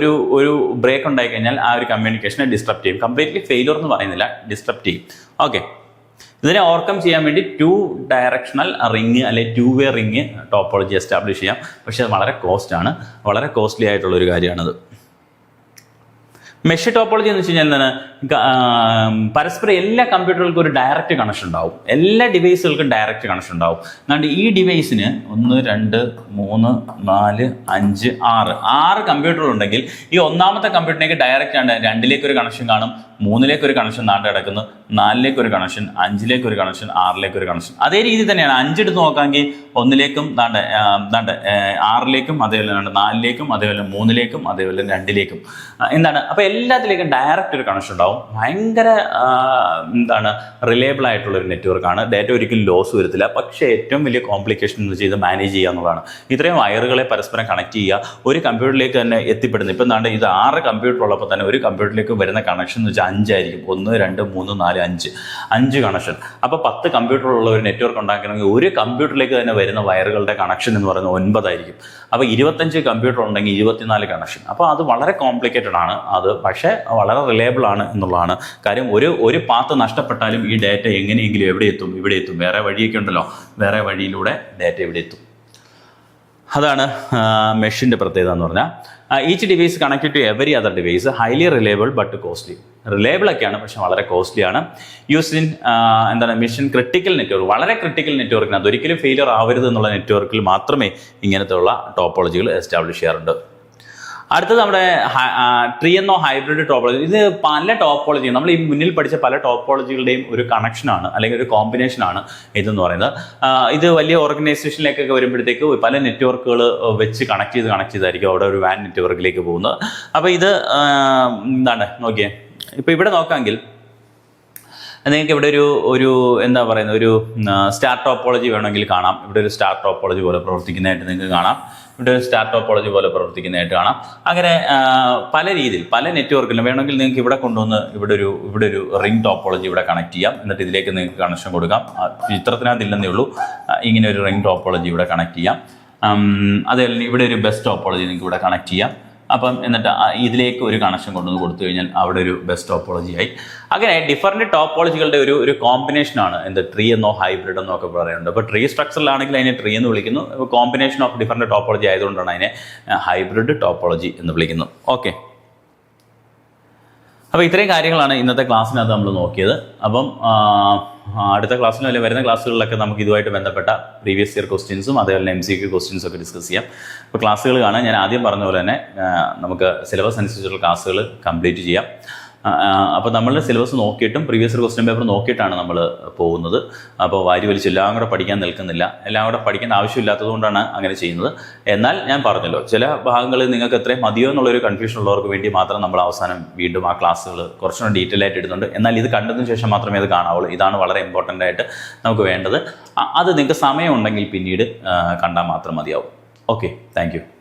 ഒരു ബ്രേക്ക് ഉണ്ടായി കഴിഞ്ഞാൽ ആ ഒരു കമ്മ്യൂണിക്കേഷനെ ഡിസ്ട്രപ്റ്റ് ചെയ്യും. കംപ്ലീറ്റ്ലി ഫെയിലിയർ എന്ന് പറയുന്നില്ല, ഡിസ്ട്രപ്റ്റ് ചെയ്യും. ഓക്കെ, ഇതിനെ ഓവർകം ചെയ്യാൻ വേണ്ടി 2 ഡയറക്ഷണൽ റിങ് അല്ലെങ്കിൽ 2 വേ റിങ് ടോപ്പോളജി എസ്റ്റാബ്ലിഷ് ചെയ്യാം. പക്ഷേ അത് വളരെ കോസ്റ്റ്ലി ആയിട്ടുള്ളൊരു കാര്യമാണത്. മെഷ് ടോപ്പോളജി എന്ന് വെച്ച് കഴിഞ്ഞാൽ എന്താണ്, പരസ്പരം എല്ലാ കമ്പ്യൂട്ടറുകൾക്കും ഒരു ഡയറക്റ്റ് കണക്ഷൻ ഉണ്ടാവും, എല്ലാ ഡിവൈസുകൾക്കും ഡയറക്റ്റ് കണക്ഷൻ ഉണ്ടാവും. അതുകൊണ്ട് ഈ ഡിവൈസിന് 1 2 3 4 5 6 കമ്പ്യൂട്ടറുകളുണ്ടെങ്കിൽ ഈ ഒന്നാമത്തെ കമ്പ്യൂട്ടറിലേക്ക് ഡയറക്റ്റ് ആണ് 2ലേക്ക് ഒരു കണക്ഷൻ കാണും, 3ലേക്ക് ഒരു കണക്ഷൻ നാട്ടെ കിടക്കുന്നു, 4ലേക്ക് ഒരു കണക്ഷൻ, 5ലേക്ക് ഒരു കണക്ഷൻ, 6ലേക്ക് ഒരു കണക്ഷൻ. അതേ രീതി തന്നെയാണ് 5 എടുത്ത് നോക്കാമെങ്കിൽ 1ലേക്കും 6ലേക്കും, അതേപോലെ 4ലേക്കും, അതേപോലെ 3ലേക്കും, അതേപോലെ 2ലേക്കും എന്താണ്. അപ്പോൾ എല്ലാത്തിലേക്കും ഡയറക്റ്റ് ഒരു കണക്ഷൻ ഉണ്ടാവും. ഭയങ്കര റിലയബിൾ ആയിട്ടുള്ളൊരു നെറ്റ്വർക്കാണ്. ഡാറ്റ ഒരിക്കലും ലോസ് വരത്തില്ല. പക്ഷേ ഏറ്റവും വലിയ കോംപ്ലിക്കേഷൻ എന്ന് വെച്ചാൽ ഇത് മാനേജ് ചെയ്യുക എന്നുള്ളതാണ്. ഇത്രയും വയറുകളെ പരസ്പരം കണക്ട് ചെയ്യുക, ഒരു കമ്പ്യൂട്ടറിലേക്ക് തന്നെ എത്തിപ്പെടുന്നത്. ഇപ്പം ഇത് 6 കമ്പ്യൂട്ടർ ഉള്ളപ്പോൾ തന്നെ ഒരു കമ്പ്യൂട്ടറിലേക്ക് വരുന്ന കണക്ഷൻ എന്ന് വെച്ചാൽ 5 ആയിരിക്കും. 1 2 3 4 5 കണക്ഷൻ. അപ്പോൾ 10 കമ്പ്യൂട്ടറുള്ള ഒരു നെറ്റ്വർക്ക് ഉണ്ടാക്കണമെങ്കിൽ ഒരു കമ്പ്യൂട്ടറിലേക്ക് തന്നെ വരുന്ന വയറുകളുടെ കണക്ഷൻ എന്ന് പറയുന്നത് 9 ആയിരിക്കും. അപ്പോൾ 25 കമ്പ്യൂട്ടർ ഉണ്ടെങ്കിൽ 24 കണക്ഷൻ. അപ്പോൾ അത് വളരെ കോംപ്ലിക്കേറ്റഡ് ആണ് അത്, പക്ഷേ വളരെ റിലയബിൾ ആണ് എന്നുള്ളതാണ് കാര്യം. ഒരു പാത്ത് നഷ്ടപ്പെട്ടാലും ഈ ഡാറ്റ എങ്ങനെയെങ്കിലും ഇവിടെ എത്തും. വേറെ വഴിയൊക്കെ ഉണ്ടല്ലോ, വേറെ വഴിയിലൂടെ ഡാറ്റ ഇവിടെ എത്തും. അതാണ് മെഷിൻ്റെ പ്രത്യേകത എന്ന് പറഞ്ഞാൽ. Each device connected to every other device, highly reliable but costly. Reliable ഒക്കെയാണ്, പക്ഷെ വളരെ കോസ്റ്റ്ലിയാണ്. Use in mission critical network, വളരെ ക്രിട്ടിക്കൽ നെറ്റ്വർക്കിന് അതൊരിക്കലും ഫെയിലിയർ ആവരുത് എന്നുള്ള നെറ്റ്വർക്കിൽ മാത്രമേ ഇങ്ങനത്തെ ഉള്ള ടോപ്പോളജികൾ എസ്റ്റാബ്ലിഷ് ചെയ്യാറുണ്ട്. അടുത്തത് നമ്മുടെ ട്രീയെന്നോ ഹൈബ്രിഡ് ടോപ്പോളജി. ഇത് പല ടോപ്പോളജി, നമ്മൾ ഈ മുന്നിൽ പഠിച്ച പല ടോപ്പോളജികളുടെയും ഒരു കണക്ഷനാണ് അല്ലെങ്കിൽ ഒരു കോമ്പിനേഷനാണ് ഇതെന്ന് പറയുന്നത്. ഇത് വലിയ ഓർഗനൈസേഷനിലേക്കൊക്കെ വരുമ്പോഴത്തേക്ക് പല നെറ്റ്വർക്കുകൾ വെച്ച് കണക്ട് ചെയ്തായിരിക്കും അവിടെ ഒരു വാൻ നെറ്റ്വർക്കിലേക്ക് പോകുന്നത്. അപ്പോൾ ഇത് നോക്കിയേ, ഇപ്പോൾ ഇവിടെ നോക്കാമെങ്കിൽ നിങ്ങൾക്ക് ഇവിടെ ഒരു എന്താ പറയുന്നത്, ഒരു സ്റ്റാർ ടോപ്പോളജി വേണമെങ്കിൽ കാണാം. ഇവിടെ ഒരു സ്റ്റാർ ടോപ്പോളജി പോലെ പ്രവർത്തിക്കുന്നതായിട്ട് നിങ്ങൾക്ക് കാണാം. ഇവിടെ ഒരു സ്റ്റാർ ടോപ്പോളജി പോലെ പ്രവർത്തിക്കുന്നതായിട്ട് കാണാം. അങ്ങനെ പല രീതിയിൽ പല നെറ്റ്വർക്കിലും വേണമെങ്കിൽ നിങ്ങൾക്ക് ഇവിടെ കൊണ്ടുവന്ന് ഇവിടെ ഒരു റിംഗ് ടോപ്പോളജി ഇവിടെ കണക്ട് ചെയ്യാം. എന്നിട്ട് ഇതിലേക്ക് നിങ്ങൾക്ക് കണക്ഷൻ കൊടുക്കാം. ചിത്രത്തിനകത്ത് ഇല്ലെന്നേ ഉള്ളൂ. ഇങ്ങനെ ഒരു റിംഗ് ടോപ്പോളജി ഇവിടെ കണക്ട് ചെയ്യാം. അതല്ല ഇവിടെ ഒരു ബസ് ടോപ്പോളജി നിങ്ങൾക്ക് ഇവിടെ കണക്ട് ചെയ്യാം. അപ്പം എന്നിട്ട് ഇതിലേക്ക് ഒരു കണക്ഷൻ കൊണ്ടുവന്ന് കൊടുത്തു കഴിഞ്ഞാൽ അവിടെ ഒരു ബെസ്റ്റ് ടോപ്പോളജി ആയി. അങ്ങനെ ഡിഫറൻറ്റ് ടോപ്പോളജികളുടെ ഒരു കോമ്പിനേഷനാണ് ട്രീ എന്നോ ഹൈബ്രിഡ് എന്നോ ഒക്കെ പറയുന്നുണ്ട്. അപ്പോൾ ട്രീ സ്ട്രക്ചറിലാണെങ്കിൽ അതിനെ ട്രീ എന്ന് വിളിക്കുന്നു. കോമ്പിനേഷൻ ഓഫ് ഡിഫറൻറ്റ് ടോപ്പോളജി ആയതുകൊണ്ടാണ് അതിനെ ഹൈബ്രിഡ് ടോപ്പോളജി എന്ന് വിളിക്കുന്നത്. ഓക്കെ, അപ്പോൾ ഇത്രയും കാര്യങ്ങളാണ് ഇന്നത്തെ ക്ലാസ്സിനകത്ത് നമ്മൾ നോക്കിയത്. അപ്പം അടുത്ത ക്ലാസ്സിലും അല്ലെങ്കിൽ വരുന്ന ക്ലാസ്സുകളിലൊക്കെ നമുക്ക് ഇതുമായിട്ട് ബന്ധപ്പെട്ട പ്രീവിയസ് ഇയർ ക്വസ്റ്റ്യൻസും അതേപോലെ MCQ ക്വസ്റ്റ്യൻസും ഒക്കെ ഡിസ്കസ് ചെയ്യാം. അപ്പോൾ ക്ലാസ്സുകൾ കാണാൻ ഞാൻ ആദ്യം പറഞ്ഞ പോലെ തന്നെ നമുക്ക് സിലബസ് അനുസരിച്ചുള്ള ക്ലാസ്സുകൾ കംപ്ലീറ്റ് ചെയ്യാം. അപ്പോൾ നമ്മളുടെ സിലബസ് നോക്കിയിട്ടും പ്രീവിയസ് ഇയർ ക്വസ്റ്റ്യൻ പേപ്പർ നോക്കിയിട്ടാണ് നമ്മൾ പോകുന്നത്. അപ്പോൾ വാരി വലിച്ച് എല്ലാം കൂടെ പഠിക്കാൻ നിൽക്കുന്നില്ല. എല്ലാം കൂടെ പഠിക്കേണ്ട ആവശ്യമില്ലാത്തതുകൊണ്ടാണ് അങ്ങനെ ചെയ്യുന്നത്. എന്നാൽ ഞാൻ പറഞ്ഞല്ലോ, ചില ഭാഗങ്ങളിൽ നിങ്ങൾക്ക് എത്രയും മതിയോ എന്നുള്ളൊരു കൺഫ്യൂഷൻ ഉള്ളവർക്ക് വേണ്ടി മാത്രം നമ്മൾ അവസാനം വീണ്ടും ആ ക്ലാസ്സുകൾ കുറച്ചുകൂടി ഡീറ്റെയിൽ ആയിട്ട് ഇടുന്നുണ്ട്. എന്നാൽ ഇത് കണ്ടതിന് ശേഷം മാത്രമേ അത് കാണാവുള്ളൂ. ഇതാണ് വളരെ ഇമ്പോർട്ടൻ്റ് ആയിട്ട് നമുക്ക് വേണ്ടത്. അത് നിങ്ങൾക്ക് സമയമുണ്ടെങ്കിൽ പിന്നീട് കണ്ടാൽ മാത്രം മതിയാവും. Okay, thank you.